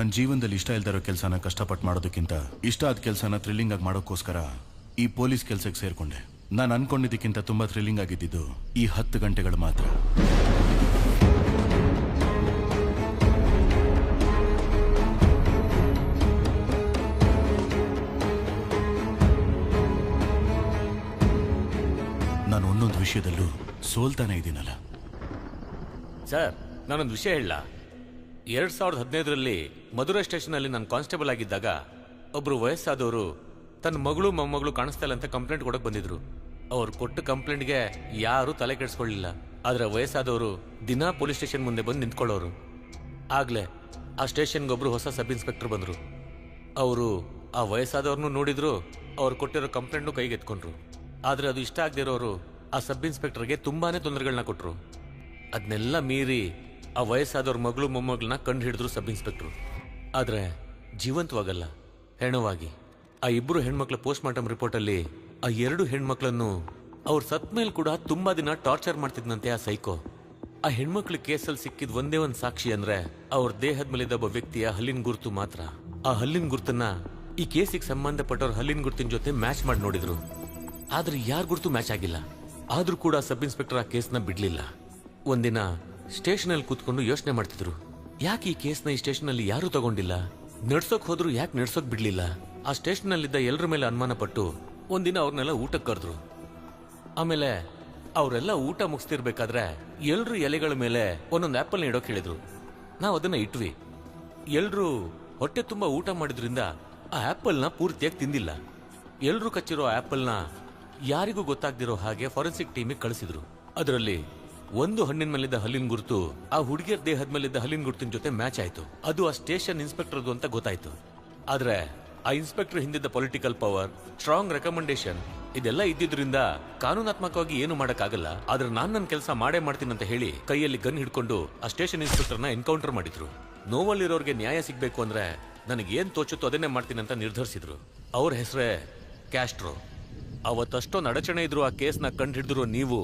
ನನ್ನ ಜೀವನದಲ್ಲಿ ಇಷ್ಟ ಇಲ್ದಿರೋ ಕೆಲಸನ ಕಷ್ಟಪಟ್ಟು ಮಾಡೋದಕ್ಕಿಂತ ಇಷ್ಟ ಆದ ಕೆಲಸನ ಥ್ರಿಲ್ಲಿಂಗ್ ಆಗಿ ಮಾಡೋಕ್ಕೋಸ್ಕರ ಈ ಪೊಲೀಸ್ ಕೆಲಸಕ್ಕೆ ಸೇರ್ಕೊಂಡೆ. ನಾನು ಅನ್ಕೊಂಡಿದ್ದಕ್ಕಿಂತ ತುಂಬಾ ಥ್ರಿಲ್ಲಿಂಗ್ ಆಗಿದ್ದು ಈ 10 ಗಂಟೆಗಳು ಮಾತ್ರ. ನಾನು ಒಂದೊಂದು ವಿಷಯದಲ್ಲೂ ಸೋಲ್ತಾನೆ ಇದ್ದೀನಲ್ಲ ಸರ್. ನಾನೊಂದು ವಿಷಯ ಹೇಳ. 2015ರಲ್ಲಿ ಮಧುರೈ ಸ್ಟೇಷನಲ್ಲಿ ನಾನು ಕಾನ್ಸ್ಟೇಬಲ್ ಆಗಿದ್ದಾಗ ಒಬ್ರು ವಯಸ್ಸಾದವರು ತನ್ನ ಮಗಳು ಮೊಮ್ಮಗಳು ಕಾಣಿಸ್ತಾ ಇಲ್ಲ ಅಂತ ಕಂಪ್ಲೇಂಟ್ ಕೊಡಕ್ಕೆ ಬಂದಿದ್ರು. ಅವ್ರು ಕೊಟ್ಟ ಕಂಪ್ಲೇಂಟ್ಗೆ ಯಾರು ತಲೆ ಕೆಡಿಸ್ಕೊಳ್ಳಿಲ್ಲ. ಆದರೆ ವಯಸ್ಸಾದವರು ದಿನಾ ಪೊಲೀಸ್ ಸ್ಟೇಷನ್ ಮುಂದೆ ಬಂದು ನಿಂತ್ಕೊಳ್ಳೋರು. ಆಗ್ಲೇ ಆ ಸ್ಟೇಷನ್ಗೆ ಒಬ್ರು ಹೊಸ ಸಬ್ ಇನ್ಸ್ಪೆಕ್ಟರ್ ಬಂದರು. ಅವರು ಆ ವಯಸ್ಸಾದವ್ರನ್ನೂ ನೋಡಿದ್ರು, ಅವ್ರು ಕೊಟ್ಟಿರೋ ಕಂಪ್ಲೇಂಟ್ನು ಕೈಗೆ ಎತ್ಕೊಂಡ್ರು. ಆದರೆ ಅದು ಇಷ್ಟ ಆಗದಿರೋರು ಆ ಸಬ್ ಇನ್ಸ್ಪೆಕ್ಟರ್ಗೆ ತುಂಬಾನೇ ತೊಂದರೆಗಳನ್ನ ಕೊಟ್ಟರು. ಅದನ್ನೆಲ್ಲ ಮೀರಿ ಆ ವಯಸ್ಸಾದವ್ರ ಮಗಳು ಮೊಮ್ಮಗಳನ್ನ ಕಂಡು ಹಿಡಿದ್ರು ಸಬ್ ಇನ್ಸ್ಪೆಕ್ಟ್ರು. ಆದರೆ ಜೀವಂತವಾಗಲ್ಲ, ಹೆಣವಾಗಿ. ಆ 2 ಹೆಣ್ಮಕ್ಳ ಪೋಸ್ಟ್ ಮಾರ್ಟಮ್ ರಿಪೋರ್ಟಲ್ಲಿ ಆ 2 ಹೆಣ್ಮಕ್ಳನ್ನು ಅವ್ರು ಸತ್ ಮೇಲೆ ಕೂಡ ತುಂಬಾ ದಿನ ಟಾರ್ಚರ್ ಮಾಡ್ತಿದ್ನಂತೆ ಆ ಸೈಕೋ. ಆ ಹೆಣ್ಮಕ್ಳ ಕೇಸಲ್ಲಿ ಸಿಕ್ಕಿದ್ ಒಂದೇ ಒಂದು ಸಾಕ್ಷಿ ಅಂದ್ರೆ ಅವ್ರ ದೇಹದ ಮೇಲಿದ್ದ ಒಬ್ಬ ವ್ಯಕ್ತಿಯ ಹಲ್ಲಿನ ಗುರುತು ಮಾತ್ರ. ಆ ಹಲ್ಲಿನ ಗುರುತನ್ನ ಈ ಕೇಸಿಗೆ ಸಂಬಂಧಪಟ್ಟವ್ರ ಹಲ್ಲಿನ ಗುರುತಿನ ಜೊತೆ ಮ್ಯಾಚ್ ಮಾಡಿ ನೋಡಿದ್ರು. ಆದ್ರೆ ಯಾರ ಗುರುತು ಮ್ಯಾಚ್ ಆಗಿಲ್ಲ. ಆದ್ರೂ ಕೂಡ ಸಬ್ ಇನ್ಸ್ಪೆಕ್ಟರ್ ಆ ಕೇಸ್ನ ಬಿಡ್ಲಿಲ್ಲ. ಒಂದಿನ ಸ್ಟೇಷನಲ್ಲಿ ಕೂತ್ಕೊಂಡು ಯೋಚನೆ ಮಾಡ್ತಿದ್ರು, ಯಾಕೆ ಈ ಕೇಸ್ನ ಈ ಸ್ಟೇಷನಲ್ಲಿ ಯಾರು ತಗೊಂಡಿಲ್ಲ, ನಡ್ಸೋಕ್ ಹೋದ್ರು ಯಾಕೆ ನಡ್ಸೋಕ್ ಬಿಡ್ಲಿಲ್ಲ. ಆ ಸ್ಟೇಷನಲ್ಲಿದ್ದ ಎಲ್ಲರ ಮೇಲೆ ಅನುಮಾನ ಪಟ್ಟು ಒಂದಿನ ಅವ್ರನ್ನೆಲ್ಲ ಊಟಕ್ಕೆ ಕರೆದ್ರು. ಆಮೇಲೆ ಅವರೆಲ್ಲ ಊಟ ಮುಗಿಸ್ತಿರ್ಬೇಕಾದ್ರೆ ಎಲ್ರು ಎಲೆಗಳ ಮೇಲೆ ಒಂದೊಂದು ಆಪಲ್ನ ಇಡೋಕೆ ಹೇಳಿದ್ರು. ನಾವು ಅದನ್ನ ಇಟ್ವಿ. ಎಲ್ರು ಹೊಟ್ಟೆ ತುಂಬಾ ಊಟ ಮಾಡಿದ್ರಿಂದ ಆ ಆಪಲ್ನ ಪೂರ್ತಿಯಾಗಿ ತಿಂದಿಲ್ಲ. ಎಲ್ರು ಕಚ್ಚಿರೋ ಆಪಲ್ನ ಯಾರಿಗೂ ಗೊತ್ತಾಗ್ದಿರೋ ಹಾಗೆ ಫಾರೆನ್ಸಿಕ್ ಟೀಮಿಗೆ ಕಳಿಸಿದ್ರು. ಅದರಲ್ಲಿ ಒಂದು ಹಣ್ಣಿನ ಮೇಲಿದ್ದ ಹಲ್ಲಿನ ಗುರುತು ಆ ಹುಡುಗಿಯರ ದೇಹದ ಮೇಲಿದ್ದ ಹಲ್ಲಿನ ಗುರುತಿನ ಜೊತೆ ಮ್ಯಾಚ್ ಆಯ್ತು. ಅದು ಆ ಸ್ಟೇಷನ್ ಇನ್ಸ್ಪೆಕ್ಟರ್ದು ಅಂತ ಗೊತ್ತಾಯ್ತು. ಆದ್ರೆ ಆ ಇನ್ಸ್ಪೆಕ್ಟರ್ ಹಿಂದಿದ್ದ ಪೊಲಿಟಿಕಲ್ ಪವರ್, ಸ್ಟ್ರಾಂಗ್ ರೆಕಮೆಂಡೇಶನ್ ಇದೆಲ್ಲ ಇದ್ದಿದ್ರಿಂದ ಕಾನೂನಾತ್ಮಕವಾಗಿ ಏನು ಮಾಡಕ್ಕಾಗಲ್ಲ. ಆದ್ರೆ ನಾನ್ ನನ್ನ ಕೆಲಸ ಮಾಡೇ ಮಾಡ್ತೀನಿ ಅಂತ ಹೇಳಿ ಕೈಯಲ್ಲಿ ಗನ್ ಹಿಡ್ಕೊಂಡು ಆ ಸ್ಟೇಷನ್ ಇನ್ಸ್ಪೆಕ್ಟರ್ನ ಎನ್ಕೌಂಟರ್ ಮಾಡಿದ್ರು. ನೋವಲ್ಲಿರೋರ್ಗೆ ನ್ಯಾಯ ಸಿಗ್ಬೇಕು ಅಂದ್ರೆ ನನಗೆ ಏನ್ ತೋಚುತ್ತೋ ಅದನ್ನೇ ಮಾಡ್ತೀನಿ ಅಂತ ನಿರ್ಧರಿಸಿದ್ರು. ಅವ್ರ ಹೆಸರೇ ಕ್ಯಾಸ್ಟ್ರೋ. ಅವತ್ತಷ್ಟೊಂದು ಅಡಚಣೆ ಇದ್ರು ಆ ಕೇಸ್ನ ಕಂಡು ಹಿಡಿದ್ರು. ನೀವು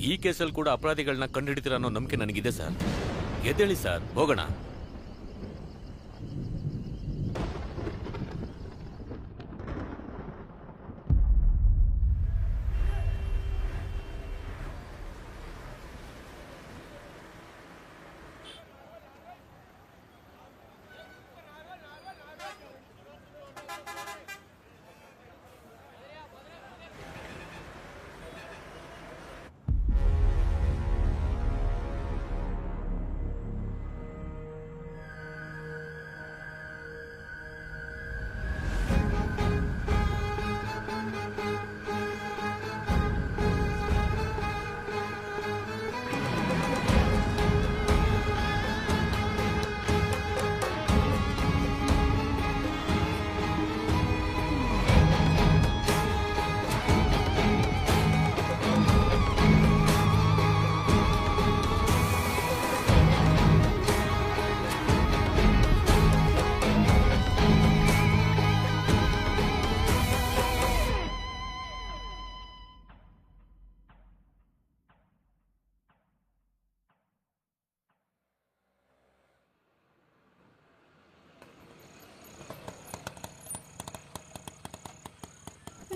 ಈ ಕೇಸಲ್ಲಿ ಕೂಡ ಅಪರಾಧಿಗಳನ್ನ ಕಂಡು ಹಿಡಿತೀರ ಅನ್ನೋ ನಂಬಿಕೆ ನನಗಿದೆ ಸರ್. ಎದ್ದೇಳಿ ಸರ್, ಹೋಗೋಣ.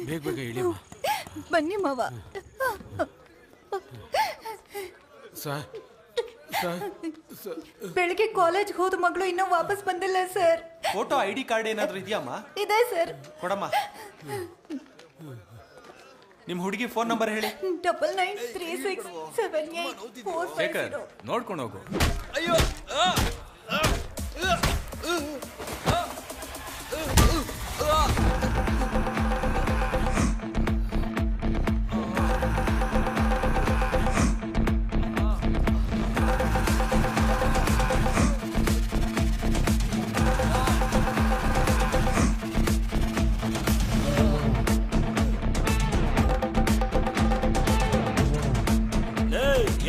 ಬೇಗ ಬೇಗ ಹೇಳಿ ಬನ್ನಿ ಮಾವ. ಬೆಳಿಗ್ಗೆ ಕಾಲೇಜ್ ಹೋದ ಮಗಳು ಇನ್ನೂ ವಾಪಸ್ ಬಂದಿಲ್ಲ ಸರ್. ಫೋಟೋ ID ಕಾರ್ಡ್ ಏನಾದ್ರು ಇದೆಯಮ್ಮ? ಇದೆ ಸರ್. ಕೊಡಮ್ಮ. ನಿಮ್ಮ ಹುಡುಗಿ ಫೋನ್ ನಂಬರ್ ಹೇಳಿ. 9936784450. ನೋಡ್ಕೊಂಡು ಹೋಗು. ಅಯ್ಯೋ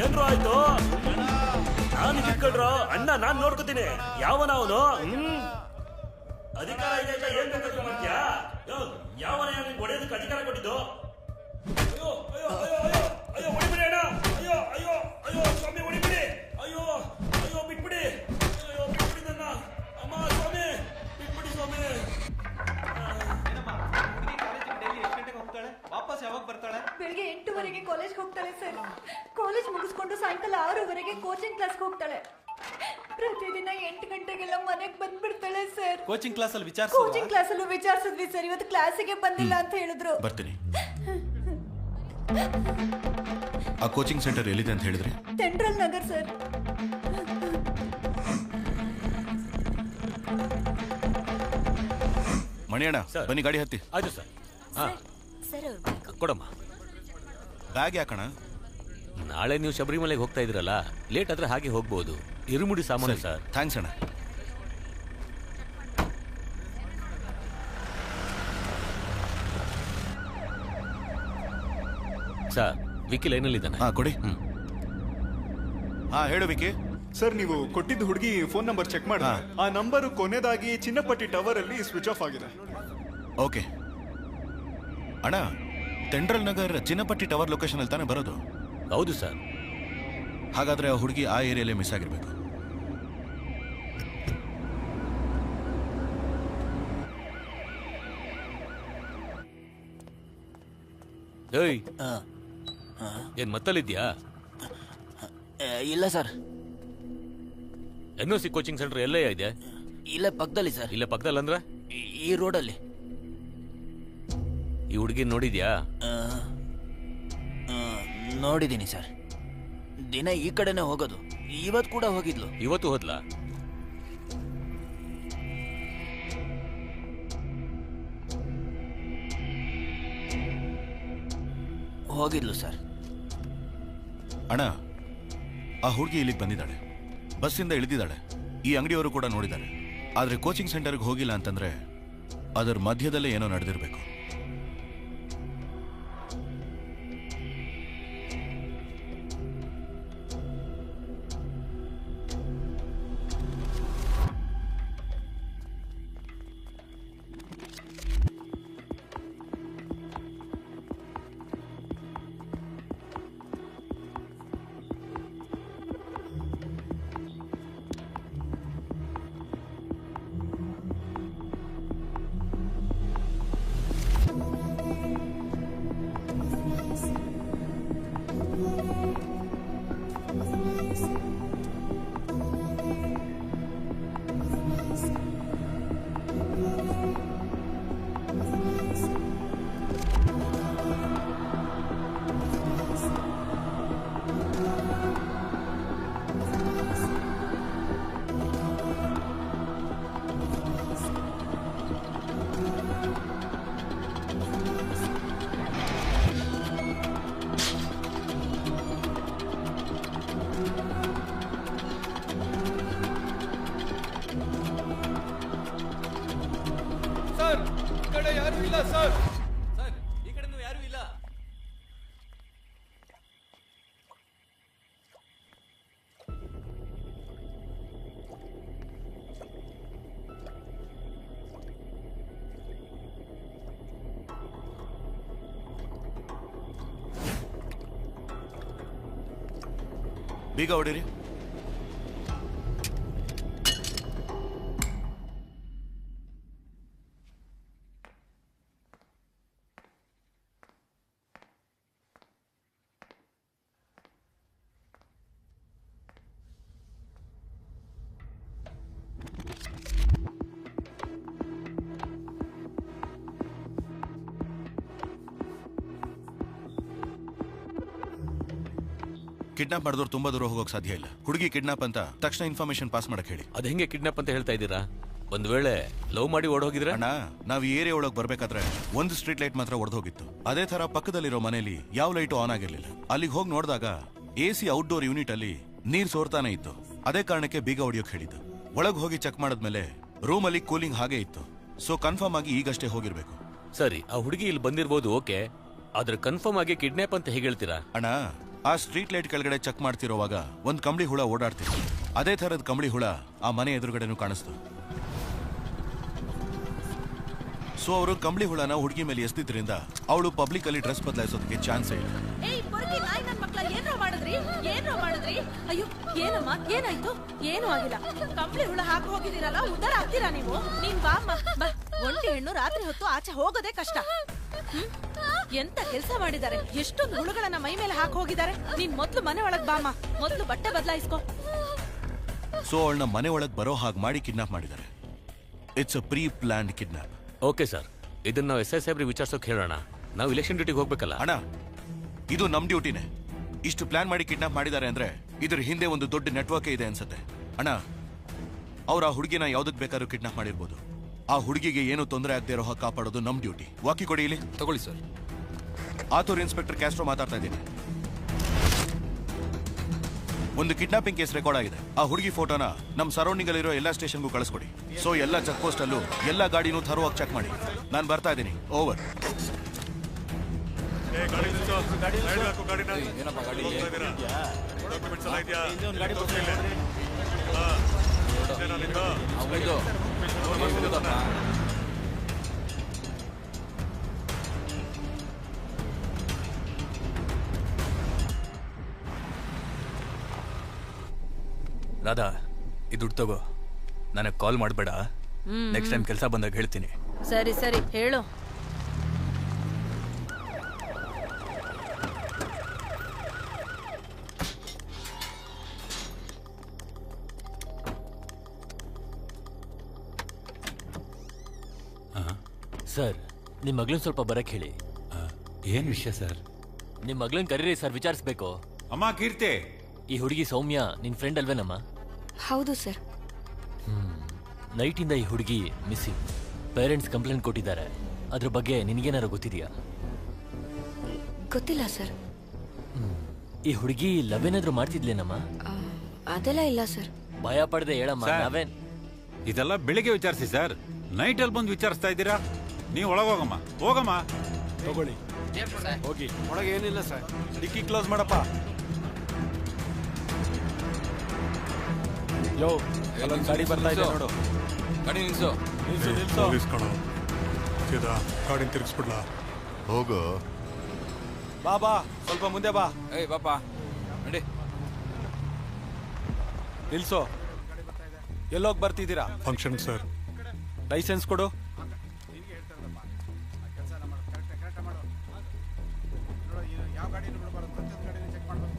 ಏನ್ರು ಆಯ್ತು? ನಾನು ಕಿತ್ಕೊಳ್ರ ಅಣ್ಣ, ನಾನ್ ನೋಡ್ಕೋತೀನಿ. ಯಾವನ ಅವನು? ಅಧಿಕಾರ ಇದೆ ಅಂತ ಏನ್ ಬೇಕಾದ್ರೂ ಮಾಡ್ತೀಯಾ? ಯಾವನ ನಿಮ್ಗೆ ಹೊಡೆಯೋದಕ್ಕೆ ಅಧಿಕಾರ ಕೊಟ್ಟಿದ್ದು? ಅಯ್ಯೋ ಅಯ್ಯೋ ಅಯ್ಯೋ ಅಯ್ಯೋ ಅಯ್ಯೋ ಹೊಡಿಬಿಡಿ ಅಣ್ಣ. ಅಯ್ಯೋ ಅಯ್ಯೋ ಅಯ್ಯೋ ಸ್ವಾಮಿ ಹೊಡಿಬಿಡಿ. ಅಯ್ಯೋ ಅಯ್ಯೋ ಬಿಟ್ಬಿಡಿ. ಅಯ್ಯೋ ಬಿಟ್ಬಿಡಿ ನನ್ನ ಅಮ್ಮ ಸ್ವಾಮಿ. ಬೆಳಿಗ್ಗೆ 8:00 ಕಾಲೇಜ್ಗೆ ಹೋಗ್ತಾಳೆ ಸರ್. ಕಾಲೇಜ್ ಮುಗಿಸ್ಕೊಂಡು ಸಾಯಂಕಾಲ 6:00 ಕೋಚಿಂಗ್ ಕ್ಲಾಸ್ಗೆ ಹೋಗ್ತಾಳೆ. ಪ್ರತಿದಿನ 8 ಗಂಟೆಗೆಲ್ಲ ಮನೆಗೆ ಬಂದ್ಬಿಡ್ತಾಳೆ ಸರ್. ಕೋಚಿಂಗ್ ಕ್ಲಾಸಲ್ಲಿ ಕೋಚಿಂಗ್ ಕ್ಲಾಸಲ್ಲೂ ವಿಚಾರಿಸಿದ್ವಿ ಸರ್. ಇವತ್ತು ಕ್ಲಾಸಿಗೆ ಬಂದಿಲ್ಲ ಅಂತ ಹೇಳಿದ್ರು. ಬರ್ತೀನಿ. ಆ ಕೋಚಿಂಗ್ ಸೆಂಟರ್ ಎಲ್ಲಿದೆ ಅಂತ ಹೇಳಿದ್ರಿ? Central Nagar sir. ಮಣಿಯಣ್ಣ ಬನ್ನಿ, ಗಾಡಿ ಹತ್ತಿ. ಆಯ್ತು ಸರ್. ಹಾಂ ಕೊಡಮ್ಮ. ಬ್ಯಾಗ್ ಯಾಕಣ? ನಾಳೆ ನೀವು ಶಬರಿಮಲೆಗೆ ಹೋಗ್ತಾ ಇದ್ರಲ್ಲ, ಲೇಟ್ ಆದ್ರೆ ಹಾಗೆ ಹೋಗ್ಬೋದು. ಇರುಮುಡಿ ಸಾಮಾನು ಸರ್. ಥ್ಯಾಂಕ್ಸ್ ಅಣ್ಣ. ಸರ್, ವಿಕ್ಕಿ ಲೈನಲ್ಲಿದ್ದಾನೆ. ಹಾ ಕೊಡಿ. ಹಾ ಹೇಳು ವಿಕ್ಕಿ. ಸರ್, ನೀವು ಕೊಟ್ಟಿದ್ದ ಹುಡುಗಿ ಫೋನ್ ನಂಬರ್ ಚೆಕ್ ಮಾಡಿ. ಆ ನಂಬರ್ ಕೊನೆದಾಗಿ ಚಿನ್ನಪಟ್ಟಿ ಟವರ್ ಅಲ್ಲಿ ಸ್ವಿಚ್ ಆಫ್ ಆಗಿದೆ. ಓಕೆ ಅಣ್ಣ, ಸೆಂಟ್ರಲ್ ನಗರ್ ಚಿನ್ನಪಟ್ಟಿ ಟವರ್ ಲೊಕೇಶನ್ ಅಲ್ಲಿ ತಾನೇ ಬರೋದು? ಹೌದು ಸರ್. ಹಾಗಾದ್ರೆ ಆ ಹುಡುಗಿ ಆ ಏರಿಯಾಲೇ ಮಿಸ್ ಆಗಿರ್ಬೇಕು. ಏಯ್, ಏನ್ ಮತ್ತಲ್ಲಿದ್ಯಾ? ಇಲ್ಲ ಸರ್. NOC ಕೋಚಿಂಗ್ ಸೆಂಟರ್ ಎಲ್ಲೇ ಇದೆ? ಇಲ್ಲ ಪಕ್ಕದಲ್ಲಿ ಸರ್. ಇಲ್ಲ ಪಕ್ಕದಲ್ಲಿ ಅಂದ್ರೆ ಈ ರೋಡಲ್ಲಿ. ಈ ಹುಡುಗಿ ನೋಡಿದ್ಯಾ? ನೋಡಿದ್ದೀನಿ ಸರ್. ದಿನ ಈ ಕಡೆನೆ ಹೋಗೋದು. ಇವತ್ತು ಕೂಡ ಹೋಗಿದ್ಲು. ಇವತ್ತು ಹೋದ್ಲಾ? ಹೋಗಿದ್ಲು ಸರ್. ಅಣ್ಣ, ಆ ಹುಡುಗಿ ಇಲ್ಲಿಗೆ ಬಂದಿದ್ದಾಳೆ, ಬಸ್ಸಿಂದ ಇಳಿದಿದ್ದಾಳೆ. ಈ ಅಂಗಡಿಯವರು ಕೂಡ ನೋಡಿದ್ದಾರೆ. ಆದ್ರೆ ಕೋಚಿಂಗ್ ಸೆಂಟರ್ಗೆ ಹೋಗಿಲ್ಲ ಅಂತಂದ್ರೆ ಅದರ ಮಧ್ಯದಲ್ಲೇ ಏನೋ ನಡೆದಿರಬೇಕು. ಬೀಗ ಹೊಡೀರಿ. ಕಿಡ್ನಾಪ್ ಮಾಡಿದವ್ರು ತುಂಬಾ ದೂರ ಹೋಗೋಕೆ ಸಾಧ್ಯ ಇಲ್ಲ. ಹುಡುಗಿ ಕಿಡ್ನಾಪ್ ಅಂತ ತಕ್ಷಣ ಇನ್ಫಾರ್ಮೇಶನ್ ಪಾಸ್ ಮಾಡಕ್ ಹೇಳಿ. ಅದ್ ಹೆಂಗೆ ಕಿಡ್ನಾಪ್ ಅಂತ ಹೇಳ್ತಾ ಇದ್ದೀರಾ? ಒಂದ್ ವೇಳೆ ಲವ್ ಮಾಡಿ ಓಡೋಗಿದ್ರೆ? ಅಣ್ಣ, ನಾವ್ ಈ ಏರಿಯಾ ಒಳಗೆ ಬರ್ಬೇಕಾದ್ರೆ ಒಂದು ಸ್ಟ್ರೀಟ್ ಲೈಟ್ ಮಾತ್ರ ಒಡೆದೋಗಿತ್ತು. ಅದೇ ತರ ಪಕ್ಕದಲ್ಲಿರೋ ಮನೆಯಲ್ಲಿ ಯಾವ ಲೈಟು ಆನ್ ಆಗಿರ್ಲಿಲ್ಲ. ಅಲ್ಲಿಗೆ ಹೋಗಿ ನೋಡಿದಾಗ AC ಔಟ್ಡೋರ್ ಯೂನಿಟ್ ಅಲ್ಲಿ ನೀರ್ ಸೋರ್ತಾನೆ ಇತ್ತು. ಅದೇ ಕಾರಣಕ್ಕೆ ಬೀಗ ಹೊಡಿಯೋಕ್ ಹೇಳಿದ್ದು. ಒಳಗ್ ಹೋಗಿ ಚೆಕ್ ಮಾಡಿದ್ಮೇಲೆ ರೂಮ್ ಅಲ್ಲಿ ಕೂಲಿಂಗ್ ಹಾಗೆ ಇತ್ತು. ಸೊ ಕನ್ಫರ್ಮ್ ಆಗಿ ಈಗಷ್ಟೇ ಹೋಗಿರ್ಬೇಕು. ಸರಿ, ಆ ಹುಡುಗಿ ಇಲ್ಲಿ ಬಂದಿರ್ಬೋದು, ಓಕೆ. ಆದ್ರೆ ಕನ್ಫರ್ಮ್ ಆಗಿ ಕಿಡ್ನಾಪ್ ಅಂತ ಹೇಗೆ ಹೇಳ್ತೀರಾ? ಅಣ್ಣ, ಆ ಸ್ಟ್ರೀಟ್ ಲೈಟ್ ಕೆಳಗಡೆ ಚೆಕ್ ಮಾಡ್ತಿರೋವಾಗ ಒಂದ್ ಕಂಬಳಿ ಹುಳ ಓಡಾಡ್ತಿತ್ತು. ಅದೇ ತರದ ಕಂಬಳಿ ಹುಳ ಆ ಮನೆ ಎದುರುಗಡೆನೂ ಕಾಣಿಸ್ತು. ಸೊ ಅವರು ಕಂಬಳಿ ಹುಳನ ಹುಡುಗಿ ಮೇಲೆ ಎಸ್ತಿದ್ರಿಂದ ಅವಳು ಪಬ್ಲಿಕ್ ಅಲ್ಲಿ ಡ್ರೆಸ್ ಬದಲಾಯಿಸೋದಕ್ಕೆ ಚಾನ್ಸೇ ಇಲ್ಲ. ಅಯ್ಯೋ, ಏನಮ್ಮ, ಏನಾಯ್ತು? ಏನು ಆಗಿಲ್ಲ. ಕಂಬಳಿ ಹುಳ ಹಾಕಿ ಹೋಗಿದ್ದೀರಲ್ಲ, ಉದ್ದಾರ ಆಗ್ತೀರಾ ನೀವು? ನೀನ್ ಬಾ ಅಮ್ಮ, ಬಾ. ಒಂಟಿ ಹೆಣ್ಣು ರಾತ್ರಿ ಹೊತ್ತು ಆಚೆ ಹೋಗೋದೇ ಕಷ್ಟ. ಎಂತ ಕೆಲಸ ಮಾಡಿದ್ದಾರೆ, ಎಷ್ಟೊಂದು ಹುಳುಗಳನ್ನ ಮೈ ಮೇಲೆ ಹಾಕಿ ಹೋಗಿದ್ದಾರೆ. ನೀನ್ ಮೊದ್ಲು ಮನೆ ಒಳಗ್ ಬಾಮ, ಮೊದ್ಲು ಬಟ್ಟೆ ಬದಲಾಯಿಸ್ಕೊ. ಸೊ ಅವಳನ್ನ ಮನೆ ಒಳಗ್ ಬರೋ ಹಾಗೆ ಮಾಡಿ ಕಿಡ್ನಾಪ್ ಮಾಡಿದ್ದಾರೆ. It's a pre planned kidnap. Okay sir, ಇದನ್ನ ನಾವು ಎಸ್ ಐ ಸಾಹೇಬ್ರಿಗೆ ವಿಚಾರಿಸೋಕೆ ಹೇಳೋಣ. ನಾವು ಇಲೆಕ್ಷನ್ ಡ್ಯೂಟಿಗೆ ಹೋಗ್ಬೇಕಲ್ಲ. ಅಣ್ಣ, ಇದು ನಮ್ ಡ್ಯೂಟಿನೇ. ಇಷ್ಟು ಪ್ಲಾನ್ ಮಾಡಿ ಕಿಡ್ನಾಪ್ ಮಾಡಿದ್ದಾರೆ ಅಂದ್ರೆ ಇದ್ರ ಹಿಂದೆ ಒಂದು ದೊಡ್ಡ ನೆಟ್ವರ್ಕ್ ಇದೆ ಅನ್ಸುತ್ತೆ. ಅಣ್ಣ, ಅವ್ರ ಆ ಹುಡುಗಿನ ಯಾವ್ದಕ್ ಬೇಕಾದ್ರೂ ಕಿಡ್ನಾಪ್ ಮಾಡಿರ್ಬೋದು. ಆ ಹುಡುಗಿಗೆ ಏನು ತೊಂದರೆ ಆಗದೆ ಇರೋ ಹಾಗೆ ಕಾಪಾಡೋದು ನಮ್ ಡ್ಯೂಟಿ. ವಾಕಿ ಕೊಡಿ ಇಲ್ಲಿ. ತಗೊಳ್ಳಿ ಸರ್. ಆತೂರ್ ಇನ್ಸ್ಪೆಕ್ಟರ್ ಕ್ಯಾಸ್ಟ್ರೋ ಮಾತಾಡ್ತಾ ಇದ್ದೀನಿ. ಒಂದು ಕಿಡ್ನಾಪಿಂಗ್ ಕೇಸ್ ರೆಕಾರ್ಡ್ ಆಗಿದೆ. ಆ ಹುಡುಗಿ ಫೋಟೋನ ನಮ್ ಸರೌಂಡಿಂಗ್ ಅಲ್ಲಿರೋ ಎಲ್ಲಾ ಸ್ಟೇಷನ್ಗೂ ಕಳಿಸ್ಕೊಡಿ. ಸೊ ಎಲ್ಲಾ ಚೆಕ್ ಪೋಸ್ಟ್ ಅಲ್ಲೂ ಎಲ್ಲಾ ಗಾಡಿನೂ ಥರೋವಾಗಿ ಚೆಕ್ ಮಾಡಿ. ನಾನು ಬರ್ತಾ ಇದ್ದೀನಿ. ಓವರ್. ರಾಧಾ, ಈ ದುಡ್ಡು ತಗೋ. ನನಗೆ ಕಾಲ್ ಮಾಡಬೇಡ. ನೆಕ್ಸ್ಟ್ ಟೈಮ್ ಕೆಲಸ ಬಂದಾಗ ಹೇಳ್ತೀನಿ. ಸರಿ ಸರಿ ಹೇಳು. ಸರ್, ನಿಮ್ಮ ಮಗಳನ್ನ ಸ್ವಲ್ಪ ಬರಕ್ಕೆ ಹೇಳಿ. ಏನ್ ವಿಷಯ ಸರ್? ನಿಮ್ಮ ಮಗಳನ್ನ ಕರೀರಿ ಸರ್, ವಿಚಾರಿಸ್ಬೇಕು. ಅಮ್ಮ ಕೀರ್ತಿ, ಈ ಹುಡುಗಿ ಸೌಮ್ಯ ನಿನ್ ಫ್ರೆಂಡ್ ಅಲ್ವೇನಮ್ಮ? ಹೌದು ಸರ್. ನೈಟಿಂದ ಈ ಹುಡುಗಿ ಮಿಸ್ಸಿಂಗ್. ಪೇರೆಂಟ್ಸ್ ಕಂಪ್ಲೇಂಟ್ ಕೊಟ್ಟಿದ್ದಾರೆ. ಅದ್ರ ಬಗ್ಗೆ ನಿನಗೇನಾರು ಗೊತ್ತಿದೆಯಾ? ಗೊತ್ತಿಲ್ಲ ಸರ್. ಈ ಹುಡುಗಿ ಲವ್ ಏನಾದ್ರು ಮಾಡ್ತಿದ್ಲೇನಮ್ಮ? ಅದೆಲ್ಲ ಇಲ್ಲ ಸರ್. ಭಯ ಪಡದೆ ಹೇಳಮ್ಮ. ನಾವೇನ್ ಇದೆಲ್ಲ ಬೆಳಿಗ್ಗೆ ವಿಚಾರಿಸಿ ಸರ್. ನೈಟ್ ಅಲ್ಲಿ ಬಂದು ವಿಚಾರಿಸ್ತಾ ಇದ್ದೀರಾ? ನೀವು ಒಳಗೋಗಮ್ಮ. ಹೋಗಮ್ಮ. ತಗೊಳ್ಳಿ, ಹೋಗಿ. ಒಳಗೆ ಏನಿಲ್ಲ ಸರ್. ಡಿಕ್ಕಿ ಕ್ಲೋಸ್ ಮಾಡಪ್ಪ. ಯೋ, ಅಲ್ಲೊಂದು ಗಾಡಿ ಬರ್ತಾ ಇದೆ ನೋಡು. ಗಾಡಿ ನಿಲ್ಸು. ಗಾಡಿ ತಿರ್ಗಿಸ್ಬಿಡ್ಲಾ? ಹೋಗು. ಬಾ ಬಾ, ಸ್ವಲ್ಪ ಮುಂದೆ ಬಾ. ಏಯ್ ಬಾಪಾ, ನಡಿ. ನಿಲ್ಸು. ಎಲ್ಲೋಗಿ ಬರ್ತಿದ್ದೀರಾ? Function sir. ಲೈಸೆನ್ಸ್ ಕೊಡು.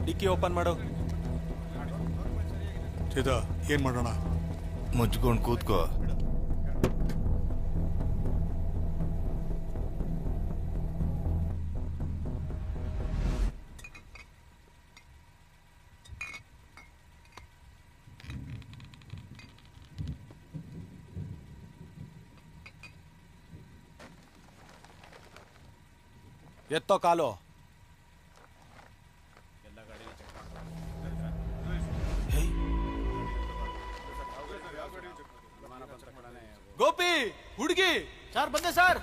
ಡಿಕ್ಕಿ ಓಪನ್ ಮಾಡು. ಏನ್ ಮಾಡೋಣ? ಮುಚ್ಕೊಂಡು ಕೂತ್ಕೋ. ಎತ್ತೋ ಕಾಲು. ಗೋಪಿ, ಹುಡುಗಿ. ಸರ್ ಬಂದೆ ಸರ್.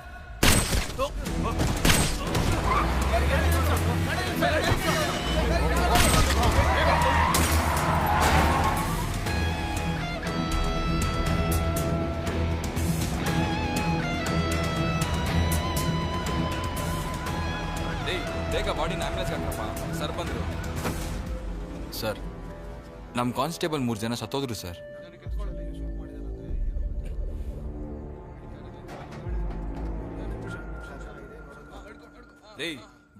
ಬೇಗ ಬಾಡಿನ ಆಂಬ್ಯುಲೆನ್ಸ್ ಹಾಕಪ್ಪ. ಸರ್ ಬಂದರು. ಸರ್, ನಮ್ಮ ಕಾನ್ಸ್ಟೇಬಲ್ 3 ಜನ ಸತ್ತೋದ್ರು ಸರ್.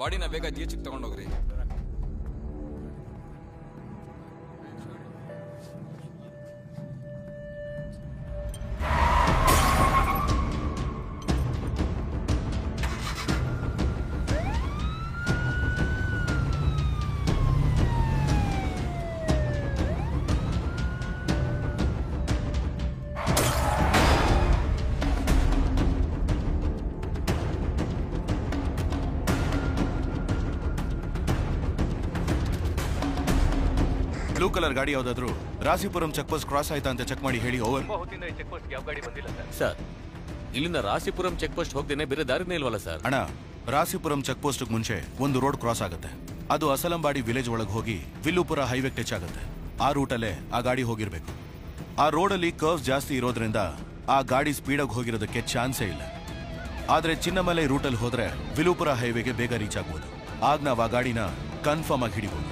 ಬಾಡಿನ ಬೇಗ ಜಿಎಚ್ಗೆ ತಗೊಂಡೋಗ್ರಿ. ಬ್ಲೂ ಕಲರ್ ಗಾಡಿ ಯಾವ್ದಾದ್ರು ರಾಸಿಪುರಂ ಚೆಕ್ ಪೋಸ್ಟ್ ಕ್ರಾಸ್ ಆಯ್ತಾ ಅಂತ ಚೆಕ್ ಮಾಡಿ ಹೇಳಿ. ಓವರ್. ಸರ್, ಇಲ್ಲಿಂದ ರಾಸಿಪುರಂ ಚೆಕ್ ಪೋಸ್ಟ್ ಹೋಗ್ದೇನೆ ಬೇರೆ ದಾರಿನೇ ಇಲ್ವಲ್ಲ ಸರ್? ಅಣ್ಣ, ರಾಸಿಪುರಂ ಚೆಕ್ ಪೋಸ್ಟ್ ಮುಂಚೆ ಒಂದು ರೋಡ್ ಕ್ರಾಸ್ ಆಗುತ್ತೆ. ಅದು ಅಸಲಂಬಾಡಿ ವಿಲೇಜ್ ಒಳಗೆ ಹೋಗಿ ವಿಲ್ಲುಪುರ ಹೈವೇ ಟಚ್ ಆಗುತ್ತೆ. ಆ ರೂಟಲ್ಲೇ ಆ ಗಾಡಿ ಹೋಗಿರ್ಬೇಕು. ಆ ರೋಡಲ್ಲಿ ಕರ್ವ್ಸ್ ಜಾಸ್ತಿ ಇರೋದ್ರಿಂದ ಆ ಗಾಡಿ ಸ್ಪೀಡಾಗಿ ಹೋಗಿರೋದಕ್ಕೆ ಚಾನ್ಸೇ ಇಲ್ಲ. ಆದ್ರೆ ಚಿನ್ನಮಲೈ ರೂಟಲ್ಲಿ ಹೋದ್ರೆ ವಿಲ್ಲುಪುರ ಹೈವೇಗೆ ಬೇಗ ರೀಚ್ ಆಗ್ಬೋದು. ಆಗ ನಾವು ಆ ಗಾಡಿನ ಕನ್ಫರ್ಮ್ ಆಗಿ ಹಿಡಿಬೋದು.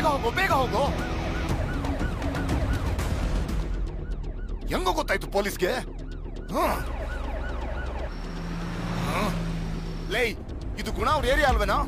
ಬೇಗ ಹೋಗು ಬೇಗ ಹೋಗು. ಹೆಂಗೋ ಗೊತ್ತಾಯ್ತು ಪೊಲೀಸ್ಗೆ? ಲೈ, ಇದು ಗುಣ ಅವ್ರ ಏರಿಯಾ ಅಲ್ವೇನಾ?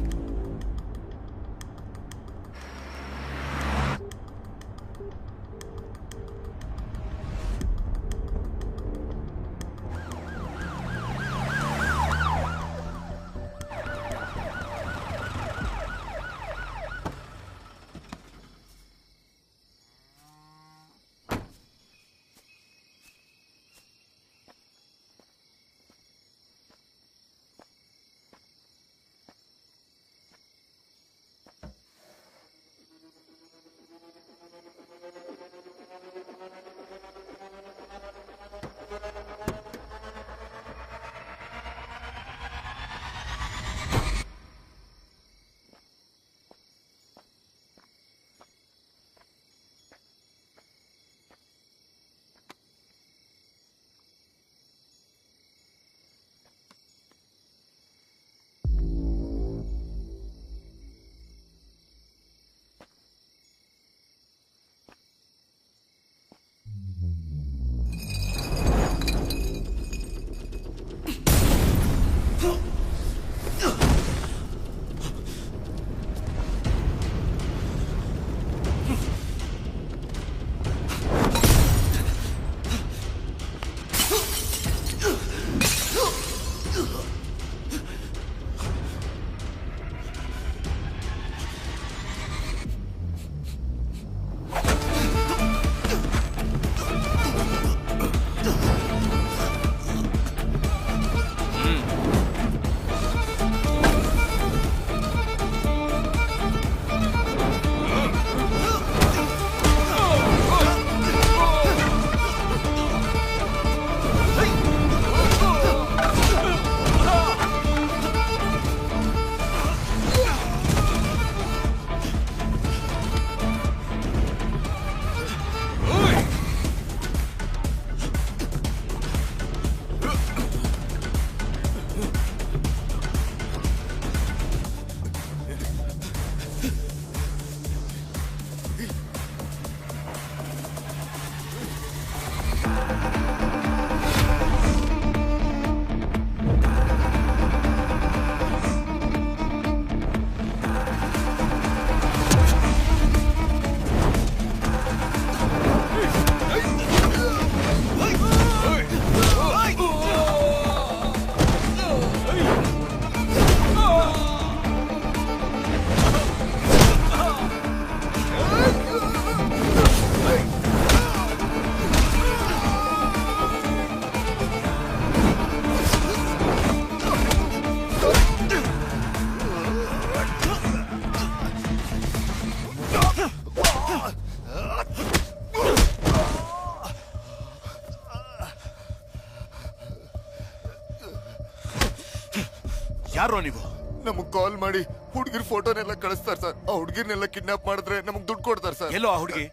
ಯಾರೋ ನೀವು? ನಮಗ್ ಕಾಲ್ ಮಾಡಿ ಹುಡುಗಿರ್ ಫೋಟೋನೆಲ್ಲ ಕಳಿಸ್ತಾರೆ ಸರ್. ಆ ಹುಡುಗಿರ್ನೆಲ್ಲ ಕಿಡ್ನಾಪ್ ಮಾಡಿದ್ರೆ ನಮಗ್ ದುಡ್ಡು ಕೊಡ್ತಾರೆ ಸರ್. ಎಲ್ಲೋ ಆ ಹುಡುಗಿ?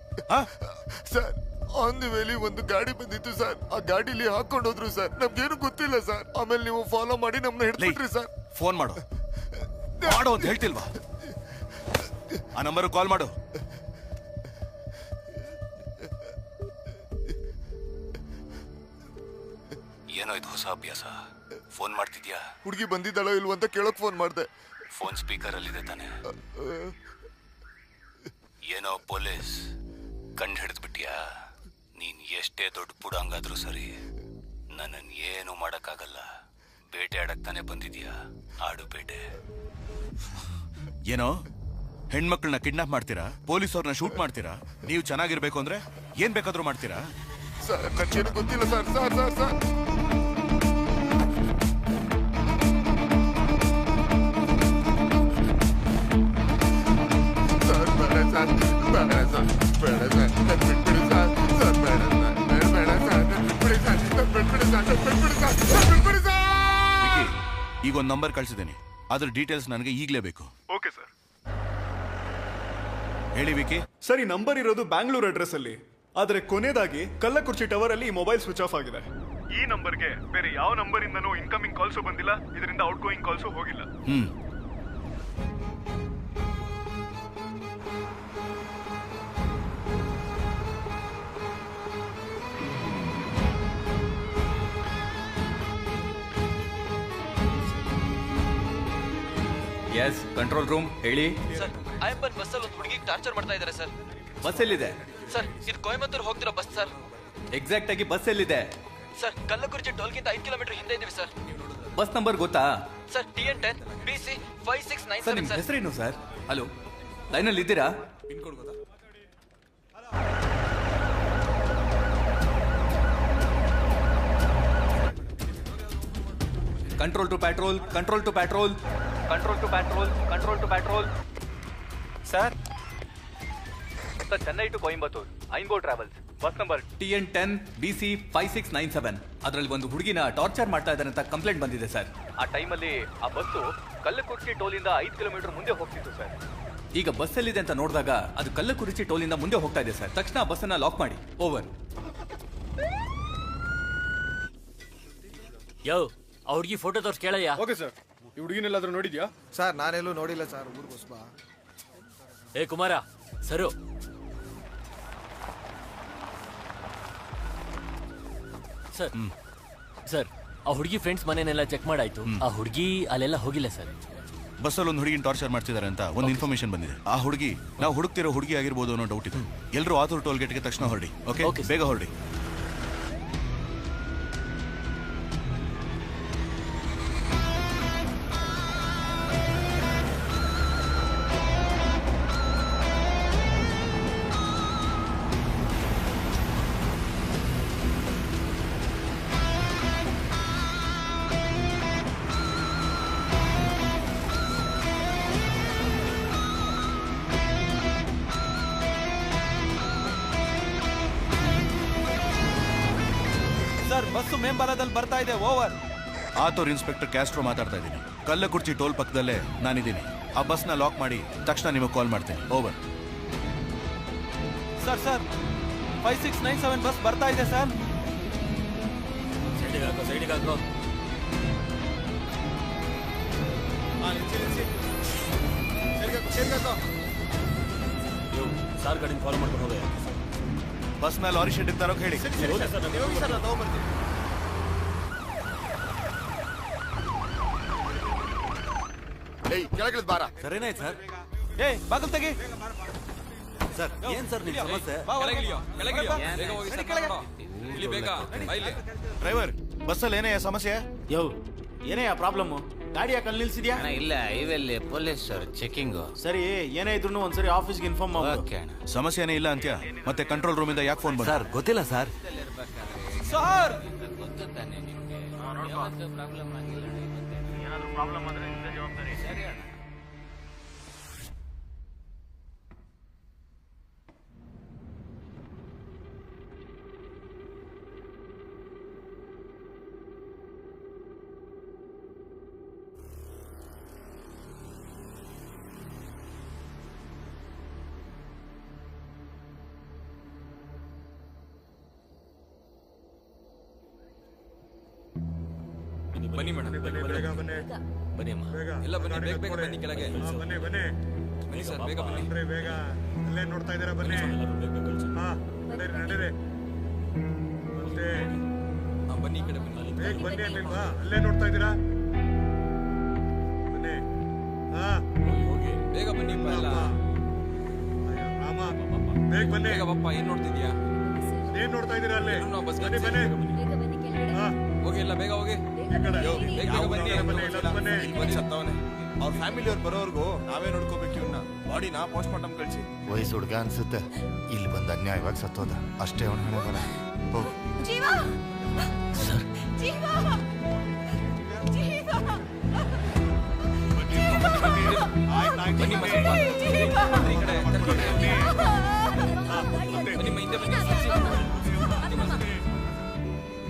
ಸರ್ ಆನ್ ದಿ ವೇಲಿ ಒಂದು ಗಾಡಿ ಬಂದಿತ್ತು ಸರ್. ಆ ಗಾಡಿಲಿ ಹಾಕೊಂಡು ಹೋದ್ರು ಸರ್. ನಮ್ಗೇನು ಗೊತ್ತಿಲ್ಲ ಸರ್. ಆಮೇಲೆ ನೀವು ಫಾಲೋ ಮಾಡಿ ನಮ್ನ ಹಿಡ್ಬಿಟ್ರಿ ಸರ್. ಫೋನ್ ಮಾಡು ಮಾಡು ಅಂತ ಹೇಳ್ತಿಲ್ವಾ? ಆ ನಂಬರ್ ಕಾಲ್ ಮಾಡು. ಏನೋ ಇದು ಹೊಸ ಅಭ್ಯಾಸ. ಫೋನ್ ಮಾಡ್ತಿದ್ಯಾ? ಹುಡುಗಿ ಬಂದಿದ್ದಾಳೋ ಇಲ್ವ ಅಂತ ಕೇಳಕ್ ಫೋನ್ ಮಾಡ್ದೆ. ಫೋನ್ ಸ್ಪೀಕರ್ ಅಲ್ಲಿದೆ ತಾನೆ? ಏನೋ ಪೊಲೀಸ್ ಕಂಡು ಹಿಡಿದ್ಬಿಟ್ಯಾ? ನೀನ್ ಎಷ್ಟೇ ದೊಡ್ಡ ಪುಡಂಗಾದ್ರೂ ಸರಿ, ನನ್ನನ್ನು ಏನು ಮಾಡಕ್ಕಾಗಲ್ಲ. ಬೇಟೆ ಆಡಕ್ ತಾನೆ ಬಂದಿದ್ಯಾ? ಆಡು ಬೇಟೆ. ಏನೋ ಹೆಣ್ಮಕ್ಳನ್ನ ಕಿಡ್ನಾಪ್ ಮಾಡ್ತೀರಾ, ಪೊಲೀಸವ್ರನ್ನ ಶೂಟ್ ಮಾಡ್ತೀರಾ. ನೀವು ಚೆನ್ನಾಗಿರ್ಬೇಕು ಅಂದ್ರೆ ಏನ್ ಬೇಕಾದ್ರೂ ಮಾಡ್ತೀರಾ? ಸರ್ ನನಗೇನು ಗೊತ್ತಿಲ್ಲ ಸರ್. ಸರ್ ಸರ್ ಸರ್ ಈಗ ಒಂದು ನಂಬರ್ ಕಳ್ಸಿದ್ದೀನಿ. ಅದ್ರ ಡೀಟೇಲ್ಸ್ ನನಗೆ ಈಗಲೇ ಬೇಕು. Okay sir. ಹೇಳಿ ವಿಕಿ. ಸರ್ ಈ ನಂಬರ್ ಇರೋದು ಬ್ಯಾಂಗ್ಳೂರ್ ಅಡ್ರೆಸ್ ಅಲ್ಲಿ, ಆದ್ರೆ ಕೊನೆದಾಗಿ ಕಲ್ಲಕುರ್ಚಿ ಟವರ್ ಅಲ್ಲಿ ಈ ಮೊಬೈಲ್ ಸ್ವಿಚ್ ಆಫ್ ಆಗಿದೆ. ಈ ನಂಬರ್ಗೆ ಬೇರೆ ಯಾವ ನಂಬರ್ ಇಂದನೂ ಇನ್ಕಮಿಂಗ್ ಕಾಲ್ಸು ಬಂದಿಲ್ಲ, ಇದರಿಂದ ಔಟ್ ಗೋಯಿಂಗ್ ಕಾಲ್ಸು ಹೋಗಿಲ್ಲ. ಎಸ್ ಕಂಟ್ರೋಲ್ ರೂಮ್ ಹೇಳಿ. ಸರ್ ಆಯಪ್ಪನ್ ಬಸ್ಸಲ್ಲಿ ಒಂದು ಹುಡುಗಿಗೆ ಟಾರ್ಚರ್ ಮಾಡ್ತಾ ಇದ್ದಾರೆ ಸರ್. ಬಸ್ ಎಲ್ಲಿದೆ ಸರ್ ಇದು ಕೊಯಮತ್ತೂರು ಹೋಗ್ತಿರೋ ಬಸ್ ಸರ್. ಎಕ್ಸಾಕ್ಟ್ ಆಗಿ ಬಸ್ ಎಲ್ಲಿದೆ? ಸರ್ ಕಲ್ಲಕುರ್ಚಿ ಟೋಲ್ಗಿಂತ 5 ಕಿಲೋಮೀಟರ್ ಹಿಂದೆ ಇದೀವಿ ಸರ್. ಬಸ್ ನಂಬರ್ ಗೊತ್ತಾ? ಸರ್ TN10 BC 5697 ನಿಮ್ಮ ಸರ್. ಹೆಸರೇನು ಸರ್? ಹಲೋ, ಲೈನಲ್ಲಿ ಇದ್ದೀರಾ? Control to patrol, control to patrol, control to patrol, control to patrol. Sir Chennai to Coimbatore ಐನ್ಬೋ travels bus number TN10 BC 5697. ಅದರಲ್ಲಿ ಒಂದು ಹುಡುಗಿನ ಟಾರ್ಚರ್ ಮಾಡ್ತಾ ಇದ್ದಾರೆ ಅಂತ ಕಂಪ್ಲೇಂಟ್ ಬಂದಿದೆ ಸರ್. ಆ ಟೈಮಲ್ಲಿ ಆ ಬಸ್ಸು ಕಲ್ಲಕುರ್ಚಿ ಟೋಲಿಂದ 5 ಕಿಲೋಮೀಟರ್ ಮುಂದೆ ಹೋಗ್ತಿತ್ತು ಸರ್. ಈಗ ಬಸ್ ಎಲ್ಲಿದೆ ಅಂತ ನೋಡಿದಾಗ ಅದು ಕಲ್ಲಕುರ್ಚಿ ಟೋಲಿಂದ ಮುಂದೆ ಹೋಗ್ತಾ ಇದೆ ಸರ್. ತಕ್ಷಣ ಬಸ್ಸನ್ನ ಲಾಕ್ ಮಾಡಿ. ಓವರ್. ಯೋ ಆ ಹುಡುಗಿ ಫೋಟೋ ತೋರ್ಸ್ ಕೇಳಯ್ಯ. Okay sir. ಈ ಹುಡುಗಿನೆಲ್ಲಾದ್ರೂ ನೋಡಿದ್ಯಾ? ಸರ್ ನಾನೆಲ್ಲೂ ನೋಡಿಲ್ಲ ಸರ್. ಊರ್ಗೋಸ್ಬಾ. ಏ ಕುಮಾರ ಸರು. ಸರ್ ಸರ್ ಆ ಹುಡುಗಿ ಫ್ರೆಂಡ್ಸ್ ಮನೆನೆಲ್ಲ ಚೆಕ್ ಮಾಡಾಯ್ತು. ಆ ಹುಡುಗಿ ಅಲ್ಲೆಲ್ಲ ಹೋಗಿಲ್ಲ ಸರ್. ಬಸ್ಸಲ್ಲಿ ಒಂದು ಹುಡುಗಿನ ಟಾರ್ಚರ್ ಮಾಡ್ತಿದ್ದಾರೆ ಅಂತ ಒಂದು ಇನ್ಫಾರ್ಮೇಶನ್ ಬಂದಿದೆ. ಆ ಹುಡುಗಿ ನಾವು ಹುಡುಕ್ತಿರೋ ಹುಡುಗಿ ಆಗಿರ್ಬೋದು ಅನ್ನೋ ಡೌಟ್ ಇದೆ. ಎಲ್ಲರೂ ಆತೂರು ಟೋಲ್ ಗೇಟ್ಗೆ ತಕ್ಷಣ ಹೊರಡಿ. ಓಕೆ, ಬೇಗ ಹೊರಡಿ. ಸರ್ ಬಸ್ಸು ಮೇಂಬಾಲದಲ್ಲಿ ಬರ್ತಾ ಇದೆ. ಓವರ್. ಆತೂರು ಇನ್ಸ್ಪೆಕ್ಟರ್ ಕ್ಯಾಸ್ಟ್ರೋ ಮಾತಾಡ್ತಾ ಇದ್ದೀನಿ. ಕಲ್ಲಕುರ್ಚಿ ಟೋಲ್ ಪಕ್ಕದಲ್ಲೇ ನಾನಿದ್ದೀನಿ. ಆ ಬಸ್ನ ಲಾಕ್ ಮಾಡಿ ತಕ್ಷಣ ನಿಮಗೆ ಕಾಲ್ ಮಾಡ್ತೀನಿ. ಓವರ್. ಸರ್ 5697 ಬಸ್ ಬರ್ತಾ ಇದೆ ಸರ್. ಸೈಡಿಗೆ ಹಾಕೋ. ಸಾರ್ ಗಾಡಿನ ಫಾಲೋ ಮಾಡ್ಕೊಂಡು ಹೋದೆ. ಬಸ್ನ ಲಾರಿ ಶೆಡ್ ಇರ್ತಾರೋ ಹೇಳಿ. ಕೆಳಗಿಳಿದ್ ಬಾರ. ಸರಿನಾಯ್ತು ಸರ್. ಏ ಬಾಗಲ್ ತೆಗಿ. ಸರ್ ಏನ್ ಸರ್ ನಿಮ್ಮ ಸಮಸ್ಯೆ? ಡ್ರೈವರ್ ಬಸ್ಸಲ್ಲಿ ಏನೇ ಸಮಸ್ಯೆ? ಯೋ ಏನೇ ಪ್ರಾಬ್ಲಮ್? ಗಾಡಿ ಯಾಕೆ ಅಲ್ಲಿ ನಿಲ್ಸಿದ್ಯಾ? ಇಲ್ಲ ಹೈವೇಲಿ ಪೊಲೀಸ್ ಚೆಕಿಂಗ್. ಸರಿ ಏನೇ ಇದ್ರು ಒಂದ್ಸರಿ ಆಫೀಸ್ಗೆ ಇನ್ಫಾರ್ಮ್ ಮಾಡಿ. ಸಮಸ್ಯೆನೇ ಇಲ್ಲ ಅಂತ್ಯ. ಮತ್ತೆ ಕಂಟ್ರೋಲ್ ರೂಮ್ ಇಂದ ಯಾಕೆ ಫೋನ್ ಬಂತು? ಸರ್ ಗೊತ್ತಿಲ್ಲ ಸರ್. ಸರ್ ಪ್ರಾಬ್ಲಮ್ ಆಗಿಲ್ಲ. ಪ್ರಾಬ್ಲಮ್ ಆದ್ರೆ ಜವಾಬ್ದಾರಿ. ಸರಿ ಅಣ್ಣ. ಬನ್ನಿ ಮೇಡಮ್, ಬನ್ನಿ ಅಮ್ಮ. ಎಲ್ಲ ಬನ್ನಿ, ಬೇಗ ಬೇಗ ಬನ್ನಿ ಕೆಳಗೆ. ಬನ್ನಿ ಬನ್ನಿ ಬನ್ನಿ ಸರ್, ಬೇಗ ಬನ್ನಿ. ಬೇಗ ಅಲ್ಲೇ ನೋಡ್ತಾ ಇದ್ದೀರಾ? ಬನ್ನಿ. ಹಾ ನಡೀರಿ ನಡೀರಿ. ಮತ್ತೆ ಬನ್ನಿ ಈ ಕಡೆ ಬನ್ನಿ. ಬೇಗ ಬನ್ನಿ ಅಲ್ಲಿಲ್ವಾ? ಅಲ್ಲೇ ನೋಡ್ತಾ ಇದ್ದೀರಾ? ಬನ್ನಿ. ಹಾ ಬೇಗ ಬನ್ನಿ. ರಾಮ ಬೇಗ ಬನ್ನಿ. ಬೇಗ ಬಪ್ಪ. ಏನ್ ನೋಡ್ತಿದ್ಯಾ? ಏನ್ ನೋಡ್ತಾ ಇದ್ದೀರಾ? ಅಲ್ಲೇ ಬಸ್ ಬನ್ನಿ ಬನ್ನಿ. ಹಾ ಹೋಗಿ, ಎಲ್ಲ ಬೇಗ ಹೋಗಿ. ಅವ್ರ ಫ್ಯಾಮಿಲಿ ಅವ್ರು ಬರೋರ್ಗು ನಾವೇ ನೋಡ್ಕೋಬೇಕು. ಇವನ್ನ ಬಾಡಿನ ಪೋಸ್ಟ್ ಮಾರ್ಟಮ್ ಕಳ್ಸಿ. ವಯಸ್ಸು ಹುಡುಗ ಅನ್ಸುತ್ತೆ. ಇಲ್ಲಿ ಬಂದ ಅನ್ಯಾಯವಾಗಿ ಸತ್ತೋದ ಅಷ್ಟೇ. ಅವನ ಹಣೆ ಬರ. ಜೀವ ಸರ್ ಜೀವ ಬನ್ನಿ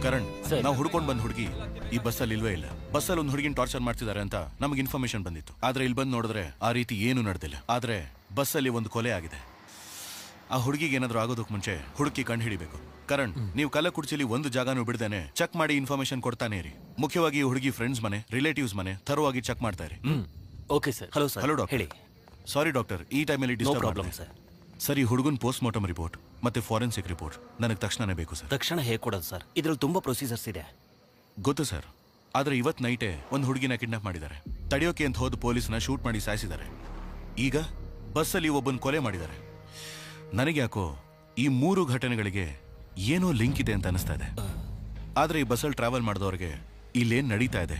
ಕರಣ್, ನಾವು ಹುಡ್ಕೊಂಡ್ ಬಂದ್ ಹುಡುಗಿ ಈ ಬಸ್ಸಲ್ಲಿ ಇಲ್ವೇ ಇಲ್ಲ. ಬಸ್ಸಲ್ಲಿ ಒಂದು ಹುಡುಗಿನ ಟಾರ್ಚರ್ ಮಾಡ್ತಿದ್ದಾರೆ ಅಂತ ನಮಗೆ ಇನ್ಫಾರ್ಮೇಶನ್ ಬಂದಿತ್ತು. ಆದ್ರೆ ಇಲ್ಲಿ ಬಂದು ನೋಡಿದ್ರೆ ಆ ರೀತಿ ಏನು ನಡೆದಿಲ್ಲ. ಆದ್ರೆ ಬಸ್ಸಲ್ಲಿ ಒಂದು ಕೊಲೆ ಆಗಿದೆ. ಆ ಹುಡುಗಿಗೆ ಏನಾದ್ರು ಆಗೋದಕ್ಕೆ ಮುಂಚೆ ಹುಡುಕಿ ಕಂಡು ಹಿಡಿಬೇಕು. ಕರಣ್, ನೀವು ಕಲ್ಲಕುರ್ಚಿಲಿ ಒಂದು ಜಾಗನೂ ಬಿಡ್ದೇನೆ ಚೆಕ್ ಮಾಡಿ ಇನ್ಫಾರ್ಮೇಶನ್ ಕೊಡ್ತಾನೆ ಇರಿ. ಮುಖ್ಯವಾಗಿ ಈ ಹುಡುಗಿ ಫ್ರೆಂಡ್ಸ್ ಮನೆ, ರಿಲೇಟಿವ್ಸ್ ಮನೆ ಥರವಾಗಿ ಚೆಕ್ ಮಾಡ್ತಾ ಇರಿ. Okay sir. Hello sir. Hello doctor. ಹೇಳಿ. ಸಾರಿ ಡಾಕ್ಟರ್, ಈ ಟೈಮಲ್ಲಿ ಡಿಸ್ಟರ್ಬ್ ಪ್ರಾಬ್ಲಮ್ ಸರ್. ಸರಿ, ಹುಡುಗನ್ ಪೋಸ್ಟ್ ಮಾರ್ಟಮ್ ರಿಪೋರ್ಟ್ ಮತ್ತೆ ಫಾರೆನ್ಸಿಕ್ ರಿಪೋರ್ಟ್ ನನಗೆ ತಕ್ಷಣನೇ ಬೇಕು ಸರ್. ತಕ್ಷಣ ಹೇಗೆ ಕೊಡೋದು ಸರ್? ಇದ್ರಲ್ಲಿ ತುಂಬಾ ಪ್ರೊಸೀಜರ್ಸ್ ಇದೆ. ಗೊತ್ತು ಸರ್, ಆದ್ರೆ ಇವತ್ತು ನೈಟೇ ಒಂದು ಹುಡುಗಿನ ಕಿಡ್ನಾಪ್ ಮಾಡಿದ್ದಾರೆ. ತಡೆಯೋಕೆ ಅಂತ ಹೋದ ಪೊಲೀಸ್ನ ಶೂಟ್ ಮಾಡಿ ಸಾಯಿಸಿದ್ದಾರೆ. ಈಗ ಬಸ್ಸಲ್ಲಿ ಒಬ್ಬನ ಕೊಲೆ ಮಾಡಿದ್ದಾರೆ. ನನಗೆ ಯಾಕೋ ಈ 3 ಘಟನೆಗಳಿಗೆ ಏನೋ ಲಿಂಕ್ ಇದೆ ಅಂತ ಅನಿಸ್ತಾ ಇದೆ. ಆದ್ರೆ ಈ ಬಸ್ಸಲ್ಲಿ ಟ್ರಾವೆಲ್ ಮಾಡಿದವ್ರಿಗೆ ಇಲ್ಲೇನ್ ನಡೀತಾ ಇದೆ,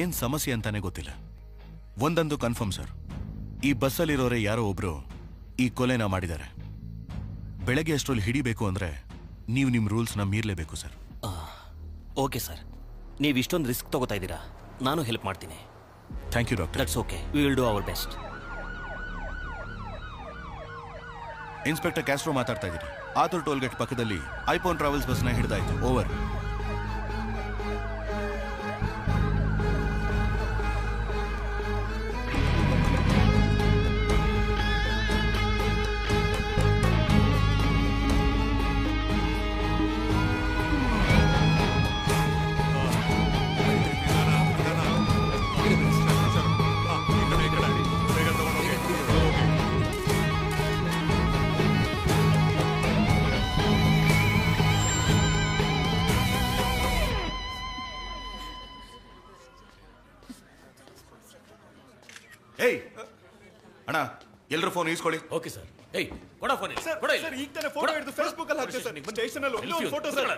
ಏನ್ ಸಮಸ್ಯೆ ಅಂತಾನೆ ಗೊತ್ತಿಲ್ಲ. ಒಂದಂತೂ ಕನ್ಫರ್ಮ್ ಸರ್, ಈ ಬಸ್ಸಲ್ಲಿರೋರೆ ಯಾರೋ ಒಬ್ರು ಈ ಕೊಲೆನ ಮಾಡಿದ್ದಾರೆ. ಬೆಳಗ್ಗೆ ಅಷ್ಟರಲ್ಲಿ ಹಿಡಿಬೇಕು ಅಂದ್ರೆ ನೀವು ನಿಮ್ಮ ರೂಲ್ಸ್ನ ಮೀರಲೇಬೇಕು ಸರ್. ಓಕೆ ಸರ್, ನೀವು ಇಷ್ಟೊಂದು ರಿಸ್ಕ್ ತಗೋತಾ ಇದ್ದೀರಾ, ನಾನು ಹೆಲ್ಪ್ ಮಾಡ್ತೀನಿ. Thank you doctor. That's okay, we will do our best. Inspector Castro ಮಾತಾಡ್ತಾ ಇದ್ದೀನಿ. ಆತುರ್ ಟೋಲ್ಗೇಟ್ ಪಕ್ಕದಲ್ಲಿ ಐಫೋನ್ ಟ್ರಾವೆಲ್ಸ್ ಬಸ್ನ ಹಿಡಿದಾಯ್ತು. ಓವರ್. ಏಯ್ ಅಣ್ಣ, ಎಲ್ಲರೂ ಫೋನ್ ಈಸ್ಕೊಳ್ಳಿ. Okay sir. ಏಯ್ ಕೊಡ ಫೋನ್. ಸರ್ ಈಗ ತಾನೇ ಫೋಟೋ ಹಿಡಿದು ಫೇಸ್ಬುಕ್ ಅಲ್ಲಿ ಹಾಕ್ತೆ ಸರ್. ಸ್ಟೇಷನ್ ಅಲ್ಲಿ ಒಂದು photo sir.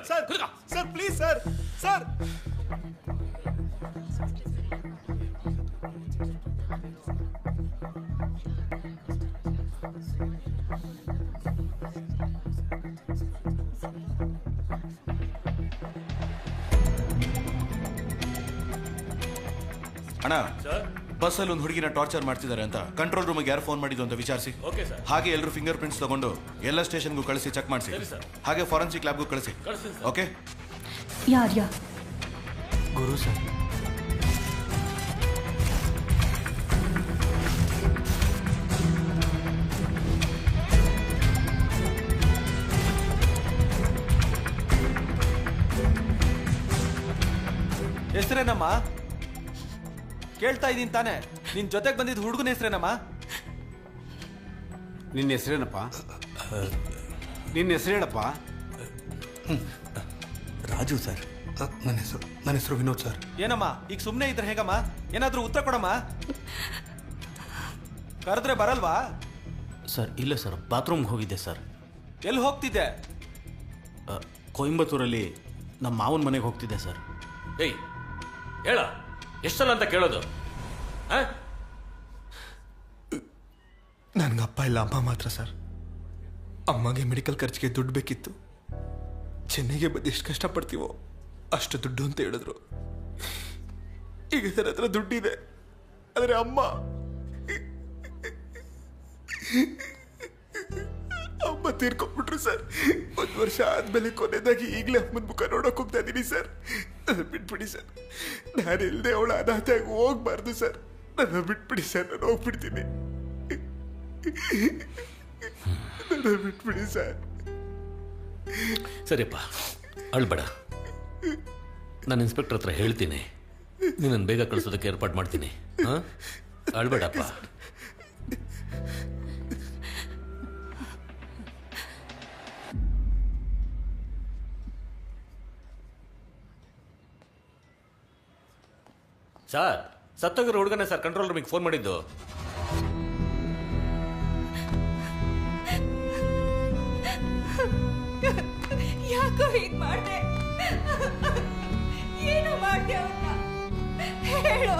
Sir please sir. Sir ಅಣ್ಣ, ಬಸ್ಸಲ್ಲಿ ಒಂದು ಹುಡುಗಿನ ಟಾರ್ಚರ್ ಮಾಡ್ತಿದ್ದಾರೆ ಅಂತ ಕಂಟ್ರೋಲ್ ರೂಮ್ಗೆ ಯಾರು ಫೋನ್ ಮಾಡಿದ್ದು ಅಂತ ವಿಚಾರಿಸಿ. Okay sir. ಹಾಗೆ ಎಲ್ಲರೂ ಫಿಂಗರ್ ಪ್ರಿಂಟ್ಸ್ ತಗೊಂಡು ಎಲ್ಲ ಸ್ಟೇಷನ್ಗೂ ಕಳಿಸಿ ಚೆಕ್ ಮಾಡಿಸಿ. ಹಾಗೆ ಫಾರೆನ್ಸಿಕ್ ಲ್ಯಾಬ್ಗೂ ಕಳಿಸಿ. ಓಕೆ. ಯಾರ್ಯಾ ಗುರು ಸರ್. ಹೆಸರೇನಮ್ಮ? ಕೇಳ್ತಾ ಇದ್ದೀನಿ ತಾನೆ. ನಿನ್ ಜೊತೆಗೆ ಬಂದಿದ್ದ ಹುಡುಗನ ಹೆಸರೇನಮ್ಮ? ನಿನ್ನ ಹೆಸರೇನಪ್ಪ? ನಿನ್ನ ಹೆಸರೇನಪ್ಪ? ರಾಜು ಸರ್. ನನ್ನ ಹೆಸರು ವಿನೋದ್ ಸರ್. ಏನಮ್ಮ ಈಗ ಸುಮ್ಮನೆ ಇದ್ರೆ ಹೇಗಮ್ಮ? ಏನಾದ್ರೂ ಉತ್ತರ ಕೊಡಮ್ಮ. ಕರೆದ್ರೆ ಬರಲ್ವಾ? ಸರ್ ಇಲ್ಲ ಸರ್, ಬಾತ್ರೂಮ್ಗೆ ಹೋಗಿದ್ದೆ ಸರ್. ಎಲ್ಲಿ ಹೋಗ್ತಿದ್ದೆ? ಕೊಯಂಬತ್ತೂರಲ್ಲಿ ನಮ್ಮ ಮಾವನ ಮನೆಗೆ ಹೋಗ್ತಿದ್ದೆ ಸರ್. ಏಯ್ ಹೇಳ, ಎಷ್ಟಲ್ಲ ಅಂತ ಕೇಳೋದು? ನನ್ಗೆ ಅಪ್ಪ ಇಲ್ಲ, ಅಮ್ಮ ಮಾತ್ರ ಸರ್. ಅಮ್ಮಗೆ ಮೆಡಿಕಲ್ ಖರ್ಚಿಗೆ ದುಡ್ಡು ಬೇಕಿತ್ತು. ಚೆನ್ನೈಗೆ ಬಂದು ಎಷ್ಟು ಕಷ್ಟಪಡ್ತೀವೋ ಅಷ್ಟು ದುಡ್ಡು ಅಂತ ಹೇಳಿದ್ರು. ಈಗ ಸರ್ ಹತ್ರ ದುಡ್ಡಿದೆ, ಆದರೆ ಅಮ್ಮ ತೀರ್ಕೊಂಡ್ಬಿಟ್ರು ಸರ್. 1 ವರ್ಷ ಆದ್ಮೇಲೆ ಕೊನೆದಾಗಿ ಈಗಲೇ ಅಮ್ಮನ ಮುಖ ನೋಡೋಕೆ ಹೋಗ್ತಾ ಇದ್ದೀನಿ ಸರ್. ನನ್ನ ಬಿಟ್ಬಿಡಿ ಸರ್. ನಾನು ಇಲ್ಲದೆ ಅವಳ ಅನಾಥೆಯಾಗಿ ಹೋಗ್ಬಾರ್ದು ಸರ್. ನನ್ನ ಬಿಟ್ಬಿಡಿ ಸರ್, ನಾನು ಹೋಗ್ಬಿಡ್ತೀನಿ. ನನ್ನ ಬಿಟ್ಬಿಡಿ ಸರ್. ಸರಿಯಪ್ಪ, ಅಳ್ಬೇಡ. ನಾನು ಇನ್ಸ್ಪೆಕ್ಟರ್ ಹತ್ರ ಹೇಳ್ತೀನಿ, ನೀನನ್ನು ಬೇಗ ಕಳಿಸೋದಕ್ಕೆ ಏರ್ಪಾಡು ಮಾಡ್ತೀನಿ. ಅಳ್ಬೇಡಪ್ಪ. ಸರ್, ಸತ್ತೋಗಿರೋ ಹುಡುಗನೇ ಸರ್ ಕಂಟ್ರೋಲ್ ರೂಮಿಗೆ ಫೋನ್ ಮಾಡಿದ್ದು. ಯಾಕೋ ಹೀಗ್ ಮಾಡ್ದೆ? ಏನು ಮಾಡ್ದೆ ಅವನ್ನ? ಹೇಳು.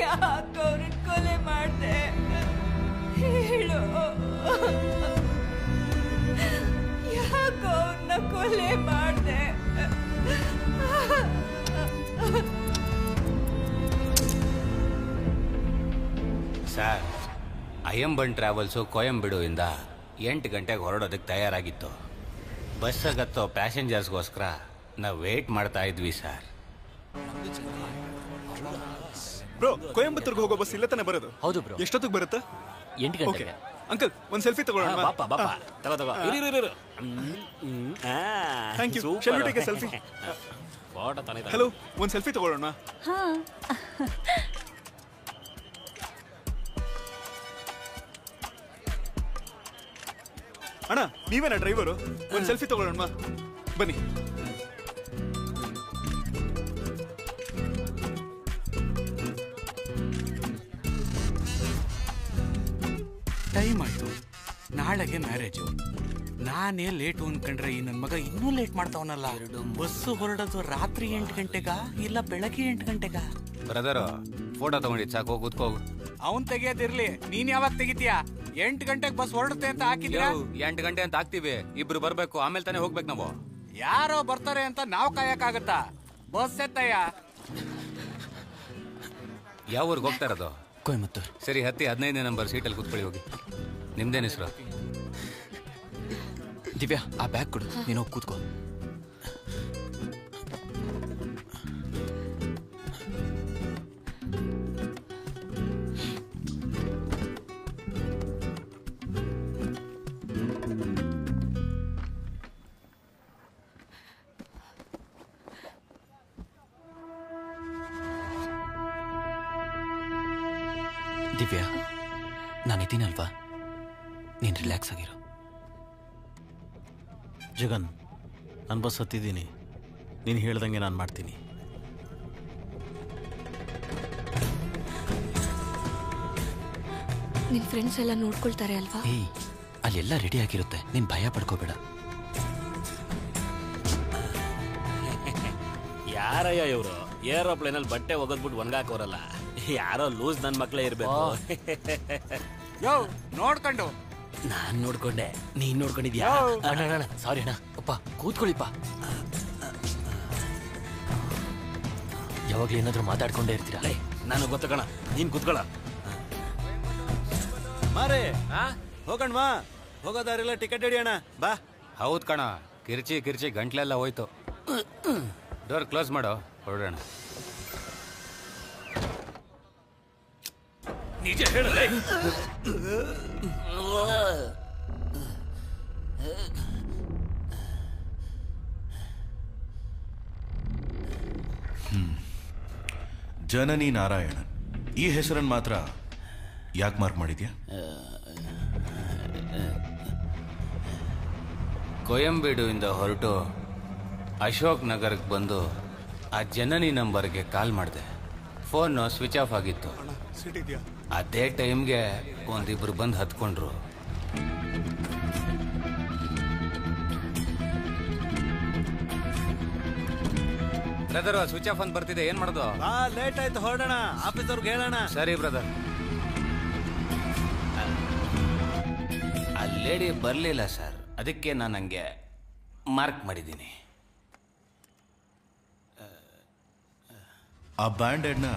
ಯಾಕೋ ಅವ್ರನ್ನ ಕೊಲೆ ಮಾಡ್ದೆ? ಹೇಳು. ಯಾಕೋ ಅವ್ರನ್ನ ಕೊಲೆ ಮಾಡ್ದೆ? ಸರ್, ಅಯ್ಯಂಬನ್ ಟ್ರಾವೆಲ್ಸು ಕೊಯಂಬೆಡುವಿಂದ 8 ಗಂಟೆಗೆ ಹೊರಡೋದಕ್ಕೆ ತಯಾರಾಗಿತ್ತು. ಬಸ್ಸಾಗತ್ತೋ ಪ್ಯಾಸೆಂಜರ್ಸ್ಗೋಸ್ಕರ ನಾವು ವೇಟ್ ಮಾಡ್ತಾ ಇದ್ವಿ ಸರ್. ಬ್ರೋ, ಕೊಯಂಬತ್ತೂರ್ಗೆ ಹೋಗೋ ಬಸ್ ಇಲ್ಲ ತಾನೆ ಬರೋದು? ಹೌದು ಬ್ರೋ. ಎಷ್ಟೊತ್ತಿಗೆ ಬರುತ್ತೆ? 8 ಗಂಟೆಗೆ. ಅಂಕಲ್, ಒಂದು ಸೆಲ್ಫಿ ತಗೊಳ್ಳೋಣ. ಬಾಪ ಬಾಪ, ತಗೋ. Thank you. Shall we take a selfie? Hello, ಒಂದು ಸೆಲ್ಫಿ ತಗೊಳ್ಳೋಣ. ಅಣ್ಣ, ನೀವೇನಾ ಡ್ರೈವರು? ಒಂದು ಸೆಲ್ಫಿ ತಗೊಳ್ಳೋಣ ಬನ್ನಿ. ನಾಳೆಗೆ ಮ್ಯಾರೇಜು. ನಾನೇ ಲೇಟು ಅನ್ಕೊಂಡ್ರೆ ಈ ನನ್ನ ಮಗ ಇನ್ನೂ ಲೇಟ್ ಮಾಡ್ತಾವನಲ್ಲ. ಬಸ್ಸು ಹೊರಡೋದು ರಾತ್ರಿ 8 ಗಂಟೆಗ ಇಲ್ಲ ಬೆಳಗ್ಗೆ 8 ಗಂಟೆಗ? ಬ್ರದರ್ ಫೋಟೋ ತಗೊಂಡಿದ್ದು ಸಾಕು, ಹೋಗಿ ಕೂತ್ಕೋಗು. ಅವನ್ ತೆಗಿಯೋದಿರ್ಲಿ, ನೀನ್ ಯಾವಾಗ ತೆಗಿತೀಯಾ? 8 ಗಂಟೆಗೆ ಬಸ್ ಹೊರಡುತ್ತೆ ಅಂತ ಹಾಕಿದ್ಯಾ? 8 ಗಂಟೆ ಅಂತ ಹಾಕ್ತಿವಿ, ಇಬ್ರು ಬರ್ಬೇಕು, ಆಮೇಲೆ ತಾನೇ ಹೋಗ್ಬೇಕು ನಾವು. ಯಾರೋ ಬರ್ತಾರೆ ಅಂತ ನಾವು ಕಾಯಕ್ಕಾಗತ್ತಾ? ಬಸ್ ಎತ್ತಯ್ಯ. ಯಾವ ಊರಿಗೆ ಹೋಗ್ತಾ ಇರೋದು? ಕೊಯಮತ್ತೂರ್. ಸರಿ, ಹತ್ತಿ 15ನೇ ನಂಬರ್ ಸೀಟಲ್ಲಿ ಕೂತ್ಕೊಳ್ಳಿ ಹೋಗಿ. ನಿಮ್ದೇನು ಹೆಸರು? ದಿವ್ಯಾ, ಆ ಬ್ಯಾಗ್ ಕೊಡು, ನೀನು ಹೋಗಿ ಕೂತ್ಕೋ. ದಿವ್ಯಾ, ನಾನಿದ್ದೀನಲ್ವಾ, ನೀನು ರಿಲ್ಯಾಕ್ಸ್ ಆಗಿರು. ಜಗನ್, ನಾನು ಬಸ್ ಹತ್ತಿದ್ದೀನಿ, ನೀನು ಹೇಳ್ದಂಗೆ ನಾನು ಮಾಡ್ತೀನಿ. ನಿನ್ ಫ್ರೆಂಡ್ಸ್ ಎಲ್ಲ ನೋಡ್ಕೊಳ್ತಾರೆ ಅಲ್ವಾ? ಏಯ್, ಅಲ್ಲೆಲ್ಲ ರೆಡಿ ಆಗಿರುತ್ತೆ, ನೀನು ಭಯ ಪಡ್ಕೋಬೇಡ. ಯಾರಯ್ಯ ಇವರು ಏರೋಪ್ಲೇನಲ್ಲಿ ಬಟ್ಟೆ ಒಗದ್ಬಿಟ್ಟು ಒಣಗಾಕೋರಲ್ಲ? ಯಾರೋ ಲೂಸ್ ನನ್ನ ಮಕ್ಕಳೇ ಇರ್ಬೇಕು. ಯೋ, ನೋಡ್ಕೊಂಡು. ನಾನ್ ನೋಡ್ಕೊಂಡೆ, ನೀನ್ ನೋಡ್ಕೊಂಡಿದ್ಯಾ? ಅಣ್ಣ ಸಾರಿ ಅಣ್ಣ. ಅಪ್ಪ ಕೂತ್ಕೊಳ್ಳಿಪ್ಪ. ಯಾವಾಗ್ಲೂ ಏನಾದ್ರೂ ಮಾತಾಡ್ಕೊಂಡೇ ಇರ್ತೀರಾ? ನಾನು ಗೊತ್ತಕಣ, ನೀನ್ ಕೂತ್ಕೊಳ್ಳ. ಮಾರೇ ಹೋಗಣ್ವಾ, ಹೋಗೋದಾರಿಲ್ಲ, ಟಿಕೆಟ್ ಹಿಡಿಯೋಣ ಬಾ. ಹೌದು ಕಣ, ಕಿರ್ಚಿ ಕಿರ್ಚಿ ಗಂಟ್ಲೆಲ್ಲ ಹೋಯ್ತು. ಡೋರ್ ಕ್ಲೋಸ್ ಮಾಡೋ, ಹೊರಡೋಣ. ನಿಜ ಹೇಳಲೇ. ಜನನಿ ನಾರಾಯಣನ್, ಈ ಹೆಸರನ್ನು ಮಾತ್ರ ಯಾಕೆ ಮಾರ್ಕ್ ಮಾಡಿದ್ಯಾ? ಕೊಯಂಬೇಡುವಿಂದ ಹೊರಟು ಅಶೋಕ್ ನಗರಕ್ಕೆ ಬಂದು ಆ ಜನನಿ ನಂಬರ್ಗೆ ಕಾಲ್ ಮಾಡಿದೆ. ಫೋನು ಸ್ವಿಚ್ ಆಫ್ ಆಗಿತ್ತು. ಅದೇ ಟೈಮ್ಗೆ ಒಂದಿಬ್ರು ಬಂದು ಹತ್ಕೊಂಡ್ರು. ಬ್ರದರ್, ಸ್ವಿಚ್ ಆಫ್ ಅಂತ ಬರ್ತಿದೆ, ಏನ್ ಮಾಡೋದು? ಲೇಟ್ ಆಯ್ತು, ಹೊರಡೋಣ, ಆಫೀಸರ್ಗೆ ಹೇಳೋಣ. ಸರಿ ಬ್ರದರ್. ಆ ಲೇಡಿ ಬರಲಿಲ್ಲ ಸರ್, ಅದಕ್ಕೆ ನಾನು ಹಂಗೆ ಮಾರ್ಕ್ ಮಾಡಿದ್ದೀನಿ. ಆ ಬ್ಯಾಂಡೆಡ್ನ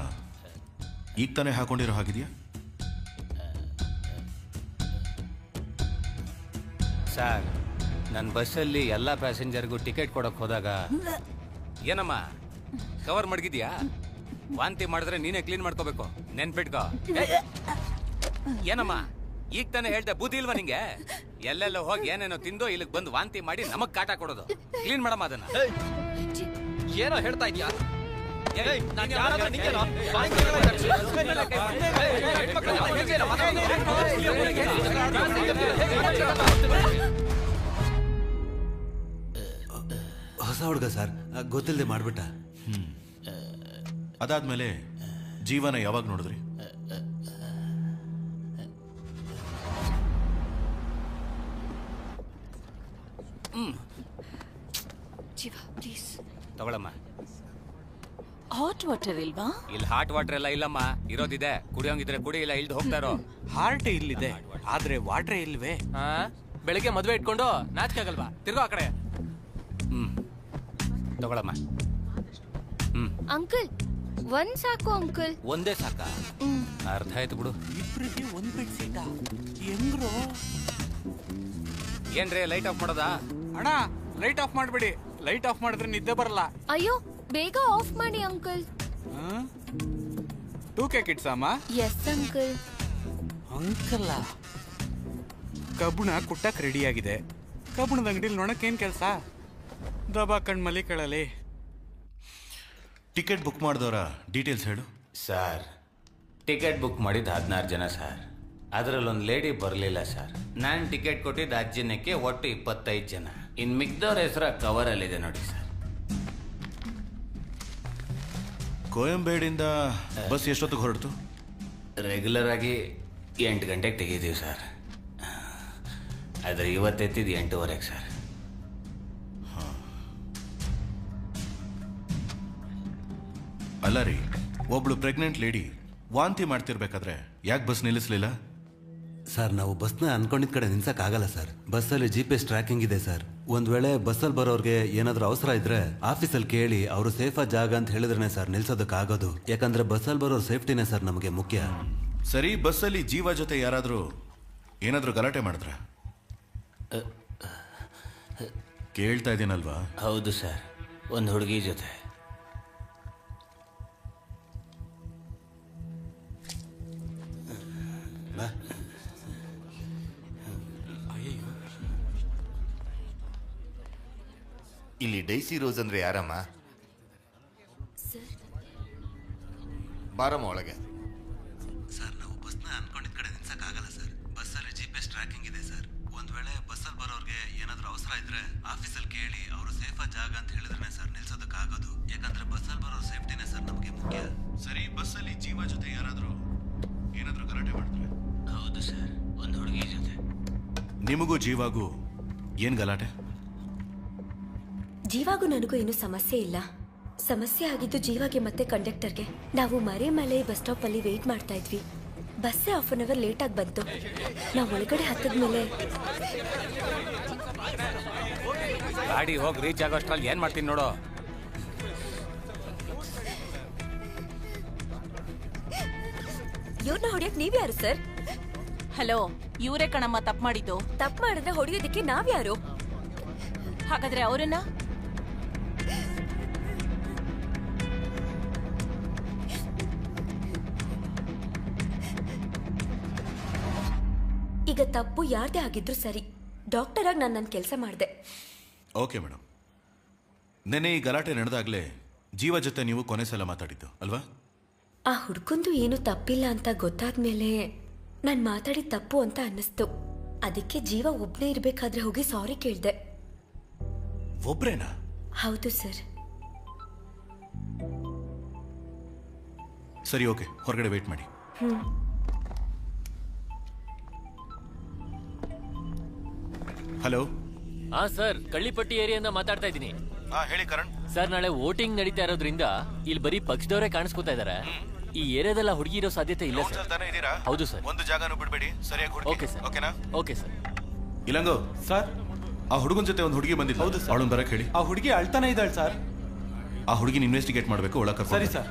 ಈಗ ತಾನೇ ಹಾಕೊಂಡಿರೋ ಹಾಗಿದೆಯಾ? ಸರ್, ನನ್ನ ಬಸ್ಸಲ್ಲಿ ಎಲ್ಲ ಪ್ಯಾಸೆಂಜರ್ಗೂ ಟಿಕೆಟ್ ಕೊಡಕ್ಕೆ ಹೋದಾಗ, ಏನಮ್ಮ ಕವರ್ ಮಡಗಿದ್ಯಾ? ವಾಂತಿ ಮಾಡಿದ್ರೆ ನೀನೇ ಕ್ಲೀನ್ ಮಾಡ್ಕೋಬೇಕು, ನೆನ್ಪಿಟ್ಕೋ. ಏನಮ್ಮ ಈಗ ತಾನೇ ಹೇಳ್ದೆ, ಬುದ್ಧಿ ಇಲ್ವಾ ನಿಂಗೆ? ಎಲ್ಲೆಲ್ಲ ಹೋಗಿ ಏನೇನೋ ತಿಂದು ಇಲ್ಲಿಗೆ ಬಂದು ವಾಂತಿ ಮಾಡಿ ನಮಗ್ ಕಾಟ ಕೊಡೋದು. ಕ್ಲೀನ್ ಮಾಡಮ್ಮ ಅದನ್ನ. ಏನೋ ಹೇಳ್ತಾ ಇದ್ಯಾ? ಹೊಸ ಹುಡುಗ ಸರ್, ಗೊತ್ತಿಲ್ಲದೆ ಮಾಡ್ಬಿಟ್ಟ. ಅದಾದ್ಮೇಲೆ ಜೀವನ ಯಾವಾಗ ನೋಡಿದ್ರಿ? ಜೀವ ಪ್ಲೀಸ್ ತಗೊಳಮ್ಮ. ಹಾಟ್ ವಾಟರ್ ಇಲ್ವಾ? ಇಲ್ಲಿ ಹಾಟ್ ವಾಟರ್ ಎಲ್ಲ ಇಲ್ಲಮ್ಮ, ಇರೋದಿದೆ. ಕುಡಿಯೋಂಗಿದ್ರೆ ಕುಡಿ, ಇಲ್ಲ ಇಲ್ದು ಹೋಗ್ತಾರೋ. ಹಾರ್ಟ್ ಇಲ್ಲಿದೆ, ಆದ್ರೆ ವಾಟ್ರೇ ಇಲ್ವೇ? ಬೆಳಿಗ್ಗೆ ಮದುವೆ ಇಟ್ಕೊಂಡು ನಾಚಿಕೆ ಆಗಲ್ವಾ? ತಿರ್ಗೋ ಆ ಕಡೆ. ತಗೊಳಮ್ಮ. ಅಂಕಲ್, ಒಂದ್ ಸಾಕು ಅಂಕಲ್. ಒಂದೇ ಸಾಕ? ಅರ್ಧ ಆಯ್ತು ಬಿಡು. ಇಬ್ರಿಗೆ ಒಂದ್ ಬೆಡ್ ಸೀಟಾ? ಹೆಂಗ್ರು? ಏನ್ರಿ ಲೈಟ್ ಆಫ್ ಮಾಡೋದಾ? ಅಣ್ಣ, ಲೈಟ್ ಆಫ್ ಮಾಡ್ಬಿಡಿ. ಲೈಟ್ ಆಫ್ ಮಾಡಿದ್ರೆ ನಿದ್ದೆ ಬರಲ್ಲ. ಅಯ್ಯೋ, ಬೇಗ ಆಫ್ ಮಾಡಿ ಅಂಕಲ್. 2K ಕಿಡ್ಸ್ ಅಮ್ಮ? Yes uncle. ಅಂಕಲ್ಲ, ಕಬ್ಬುಣ ಕುಟ್ಟಕ್ ರೆಡಿ ಆಗಿದೆ. ಕಬ್ಬುಣದ ಅಂಗಡಿಲಿ ನೋಡಕ್ಕೇನ್ ಕೆಲಸ? ದಬಾ ಕಣ್ಮಲಿ ಕೇಳಲಿ. ಟಿಕೆಟ್ ಬುಕ್ ಮಾಡಿದವರ ಡೀಟೇಲ್ಸ್ ಹೇಳು. ಸರ್, ಟಿಕೆಟ್ ಬುಕ್ ಮಾಡಿದ್ದು 16 ಜನ ಸರ್. ಅದರಲ್ಲೊಂದು ಲೇಡಿ ಬರಲಿಲ್ಲ ಸರ್. ನಾನು ಟಿಕೆಟ್ ಕೊಟ್ಟಿದ್ದು 10 ಜನಕ್ಕೆ, ಒಟ್ಟು 25 ಜನ. ಇನ್ನು ಮಿಕ್ದವ್ರ ಹೆಸರ ಕವರಲ್ಲಿದೆ ನೋಡಿ ಸರ್. ಕೊಯಂಬೇಡಿಂದ ಬಸ್ ಎಷ್ಟೊತ್ತಿಗೆ ಹೊರಡ್ತು? ರೆಗ್ಯುಲರ್ ಆಗಿ 8 ಗಂಟೆಗೆ ತೆಗೀತೀವಿ ಸರ್. ಆದ್ರೆ ಇವತ್ತೆತ್ತಿದ್ದು 8:30 ಸರ್. ಅಲ್ಲ ರೀ, ಒಬ್ಳು ಪ್ರೆಗ್ನೆಂಟ್ ಲೇಡಿ ವಾಂತಿ ಮಾಡ್ತಿರ್ಬೇಕಾದ್ರೆ ಯಾಕೆ ಬಸ್ ನಿಲ್ಲಿಸ್ಲಿಲ್ಲ? ಸರ್, ನಾವು ಬಸ್ನ ಅನ್ಕೊಂಡಿದ್ ಕಡೆ ನಿಲ್ಸಕ್ಕಾಗಲ್ಲ ಸರ್. ಬಸ್ಸಲ್ಲಿ GPS ಟ್ರ್ಯಾಕಿಂಗ್ ಇದೆ ಸರ್. ಒಂದ್ ವೇಳೆ ಬಸ್ಸಲ್ಲಿ ಬರೋರ್ಗೆ ಏನಾದ್ರೂ ಅವಸರ ಇದ್ರೆ ಆಫೀಸಲ್ಲಿ ಕೇಳಿ ಅವರು ಸೇಫಾ ಜಾಗ ಅಂತ ಹೇಳಿದ್ರೆ ಸರ್ ನಿಲ್ಸೋದಕ್ಕಾಗೋದು. ಯಾಕಂದ್ರೆ ಬಸ್ಸಲ್ಲಿ ಬರೋರ್ ಸೇಫ್ಟಿನೇ ಸರ್ ನಮಗೆ ಮುಖ್ಯ. ಸರಿ, ಬಸ್ಸಲ್ಲಿ ಜೀವ ಜೊತೆ ಯಾರಾದ್ರೂ ಏನಾದ್ರೂ ಗಲಾಟೆ ಮಾಡಿದ್ರ? ಕೇಳ್ತಾ ಇದ್ದೀನಲ್ವಾ? ಹೌದು ಸರ್, ಒಂದು ಹುಡುಗಿ ಜೊತೆ. ಇಲ್ಲಿ ಡೈಸಿ ರೋಸ್ ಅಂದ್ರೆ ಯಾರಮ್ಮ? ಬಾರಮ್ಮ ಒಳಗೆ. ಸರ್, ನಾವು ಬಸ್ನ ಅನ್ಕೊಂಡಿದ್ ಕಡೆ ನಿಲ್ಸಕ್ಕಾಗಲ್ಲ ಸರ್. ಬಸ್ಸಲ್ಲಿ GPS ಟ್ರ್ಯಾಕಿಂಗ್ ಇದೆ ಸರ್. ಒಂದ್ ವೇಳೆ ಬಸ್ಸಲ್ಲಿ ಬರೋರ್ಗೆ ಏನಾದ್ರೂ ಅವಸರ ಇದ್ರೆ ಆಫೀಸಲ್ಲಿ ಕೇಳಿ ಅವರು ಸೇಫಾ ಜಾಗ ಅಂತ ಹೇಳಿದ್ರೆ ಸರ್ ನಿಲ್ಸೋದಕ್ಕಾಗೋದು. ಯಾಕಂದ್ರೆ ಬಸ್ಸಲ್ಲಿ ಬರೋ ಸೇಫ್ಟಿನೇ ಸರ್ ನಮಗೆ ಮುಖ್ಯ. ಸರಿ, ಬಸ್ಸಲ್ಲಿ ಜೀವ ಜೊತೆ ಯಾರಾದ್ರೂ ಏನಾದ್ರೂ ಗಲಾಟೆ ಮಾಡಿದ್ರೆ? ಹೌದು ಸರ್, ಒಂದು ಹುಡುಗಿ ಜೊತೆ. ನಿಮಗೂ ಜೀವಾಗೂ ಏನ್ ಗಲಾಟೆ? ಜೀವಾಗೂ ನನಗೂ ಏನು ಸಮಸ್ಯೆ ಇಲ್ಲ. ಸಮಸ್ಯೆ ಆಗಿದ್ದು ಜೀವಾಗೆ ಮತ್ತೆ ಕಂಡಕ್ಟರ್ಗೆ. ನಾವು ಮರೆಮಲೆ ಬಸ್ ಸ್ಟಾಪ್ ಅಲ್ಲಿ ವೇಟ್ ಮಾಡ್ತಾ ಇದ್ವಿ. ಬಸ್ಸೇ 1/2 ಅವರ್ ಲೇಟ್ ಆಗಿ ಬಂತು. ನಾವು ಒಳಗಡೆ ಹತ್ತದ್ಮೇಲೆ ಗಾಡಿ ಹೋಗಿ ರೀಚ್ ಆಗೋಷ್ಟ್ರಲ್ಲಿ ಏನ್ ಮಾಡ್ತೀನಿ ನೋಡು. ಇವ್ರನ್ನ ಹೊಡಿಯಕ್ ನೀವ್ಯಾರು ಸರ್? ಹಲೋ, ಇವರೇ ಕಣಮ್ಮ ತಪ್ಪು ಮಾಡಿದ್ದು. ತಪ್ಪು ಮಾಡಿದ್ರೆ ಹೊಡಿಯೋದಕ್ಕೆ ನಾವ್ಯಾರು? ಹಾಗಾದ್ರೆ ಅವರನ್ನ ಈಗ ತಪ್ಪು ಯಾರ್ದೇ ಆಗಿದ್ರು ಸರಿ. ಡಾಕ್ಟರ್ ಆಗಿ ನಾನು ನನ್ನ ಕೆಲಸ ಮಾಡಿದೆ. ಓಕೆ ಮೇಡಮ್, ನೆನ್ನೆ ಈ ಗಲಾಟೆ ನಡೆದಾಗ್ಲೇ ಜೀವ ಜೊತೆ ನೀವು ಕೊನೆ ಸಲ ಮಾತಾಡಿದ್ದು ಅಲ್ವಾ? ಆ ಹುಡ್ಕೊಂದು ಏನು ತಪ್ಪಿಲ್ಲ ಅಂತ ಗೊತ್ತಾದ್ಮೇಲೆ ನಾನು ಮಾತಾಡಿದ ತಪ್ಪು ಅಂತ ಅನ್ನಿಸ್ತು. ಅದಕ್ಕೆ ಜೀವ ಒಬ್ನೇ ಇರ್ಬೇಕಾದ್ರೆ ಹೋಗಿ ಸಾರಿ ಕೇಳ್ದೆ. ಒಬ್ರೇನಾ? ಹೌದು ಸರ್. ಸರಿ, ಓಕೆ, ಹೊರಗಡೆ ವೇಟ್ ಮಾಡಿ. ಹಲೋ. ಹಾ ಸರ್, ಕಳ್ಳಿಪಟ್ಟಿ ಏರಿಯಿಂದ ಮಾತಾಡ್ತಾ ಇದ್ದೀನಿ. ಹೇಳಿ ಕರಣ್. ಸರ್, ನಾಳೆ ವೋಟಿಂಗ್ ನಡೀತಾ ಇರೋದ್ರಿಂದ ಇಲ್ಲಿ ಬರೀ ಪಕ್ಷದವರೇ ಕಾಣಿಸ್ಕೊತಾ ಇದಾರೆ. ಈ ಏರಿಯಾದಲ್ಲ ಹುಡುಗಿ ಇರೋ ಸಾಧ್ಯತೆ ಇಲ್ಲ ಸರ್. ಹೌದು ಸರ್. ಒಂದು ಜಾಗನೂ ಬಿಡಬೇಡಿ, ಸರಿಯಾಗಿ ಹುಡುಗಿ. Okay sir. ಓಕೆನಾ? Okay sir. ಇಲಂಗೋ ಸರ್, ಆ ಹುಡುಗನ ಜೊತೆ ಒಂದು ಹುಡುಗಿ ಬಂದಿದ್ದು. ಹೌದು ಸರ್. ಅವಳನ್ನ ಬರಕ್ ಹೇಳಿ. ಆ ಹುಡುಗಿ ಅಳ್ತಾನೆ ಇದ್ದಾಳೆ ಸರ್. ಆ ಹುಡುಗಿನ ಇನ್ವೆಸ್ಟಿಗೇಟ್ ಮಾಡಬೇಕು, ಒಳಗೆ ಕರ್ಕೊಂಡು. ಸರಿ ಸರ್.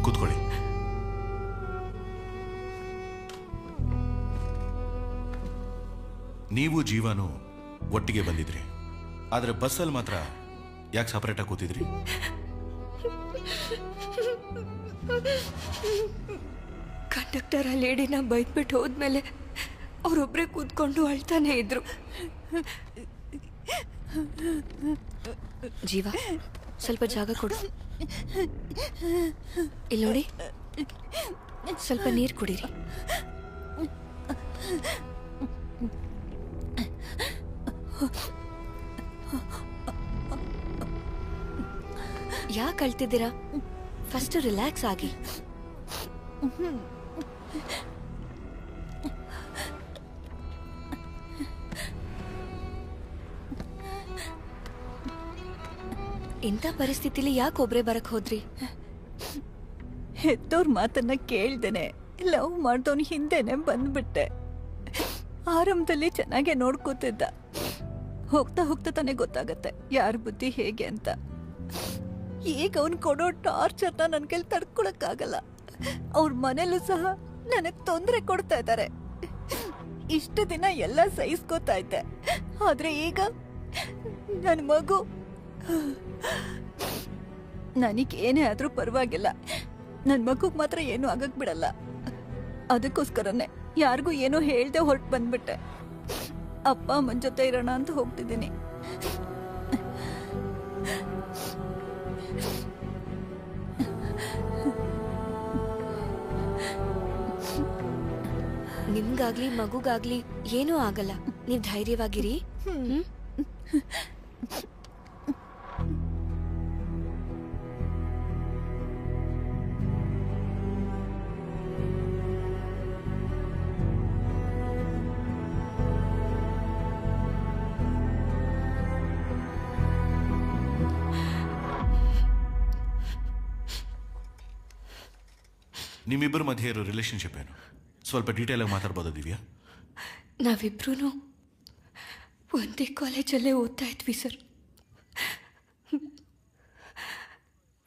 ಕೂತ್ಕೊಳ್ಳಿ. ನೀವು ಜೀವನು ಒಟ್ಟಿಗೆ ಬಂದಿದ್ರಿ, ಆದ್ರೆ ಬಸ್ಸಲ್ಲಿ ಮಾತ್ರ ಯಾಕೆ ಸಪರೇಟ್ ಆಗಿ ಕೂತಿದ್ರಿ? ಕಂಡಕ್ಟರ್ ಆ ಲೇಡಿನ ಬೈದ್ಬಿಟ್ಟು ಹೋದ್ಮೇಲೆ ಅವರೊಬ್ಬರೇ ಕೂತ್ಕೊಂಡು ಅಳ್ತಾನೆ ಇದ್ರು. ಜೀವ, ಸ್ವಲ್ಪ ಜಾಗ ಕೊಡು. ಇಲ್ಲಿ ನೋಡಿ, ಸ್ವಲ್ಪ ನೀರು ಕುಡೀರಿ. ಯಾಕೆ ಅಳ್ತಿದ್ದೀರಾ? ಫಸ್ಟ್ ರಿಲ್ಯಾಕ್ಸ್ ಆಗಿ. ಇಂಥ ಪರಿಸ್ಥಿತಿಲಿ ಯಾಕೆ ಒಬ್ರೇ ಬರಕ್ ಹೋದ್ರಿ? ಹೆತ್ತೋರ್ ಮಾತನ್ನ ಕೇಳ್ದೇನೆ ಲವ್ ಮಾಡ್ದವನ್ ಹಿಂದೆನೆ ಬಂದ್ಬಿಟ್ಟೆ. ಆರಂಭದಲ್ಲಿ ಚೆನ್ನಾಗೆ ನೋಡ್ಕೋತಿದ್ದ. ಹೋಗ್ತಾ ಹೋಗ್ತಾ ತಾನೇ ಗೊತ್ತಾಗತ್ತೆ ಯಾರ ಬುದ್ಧಿ ಹೇಗೆ ಅಂತ. ಈಗ ಅವ್ನು ಕೊಡೋ ಟಾರ್ಚರ್ನ ನನ್ನ ಕೈಲಿ ತಡ್ಕೊಳಕ್ಕಾಗಲ್ಲ. ಅವ್ರ ಮನೇಲೂ ಸಹ ನನಗ್ ತೊಂದರೆ ಕೊಡ್ತಾ ಇದ್ದಾರೆ. ಇಷ್ಟು ದಿನ ಎಲ್ಲ ಸಹಿಸ್ಕೋತಾ ಇದ್ದೆ, ಆದ್ರೆ ಈಗ ನನ್ನ ಮಗು. ನನಗೇನೇ ಆದ್ರೂ ಪರವಾಗಿಲ್ಲ, ನನ್ನ ಮಗುಗ್ ಮಾತ್ರ ಏನು ಆಗಕ್ ಬಿಡಲ್ಲ. ಅದಕ್ಕೋಸ್ಕರನೇ ಯಾರಿಗೂ ಏನೋ ಹೇಳ್ದೆ ಹೊರಟು ಬಂದ್ಬಿಟ್ಟೆ. ಅಪ್ಪ ಅಮ್ಮನ ಜೊತೆ ಇರೋಣ ಅಂತ ಹೋಗ್ತಿದ್ದೀನಿ. ನಿಮ್ಗಾಗ್ಲಿ ಮಗುಗಾಗ್ಲಿ ಏನೂ ಆಗಲ್ಲ. ನೀವು ಧೈರ್ಯವಾಗಿರಿ. ನಿಮ್ಮಿಬ್ಬರ ಮಧ್ಯೆ ಇರೋ ರಿಲೇಶನ್ಶಿಪ್ ಏನು? ಸ್ವಲ್ಪ ಡೀಟೇಲ್ ಆಗಿ ಮಾತಾಡ್ಬೋದಾ ದಿವ್ಯಾ? ನಾವಿಬ್ರು ಒಂದೇ ಕಾಲೇಜಲ್ಲೇ ಓದ್ತಾ ಇದ್ವಿ ಸರ್.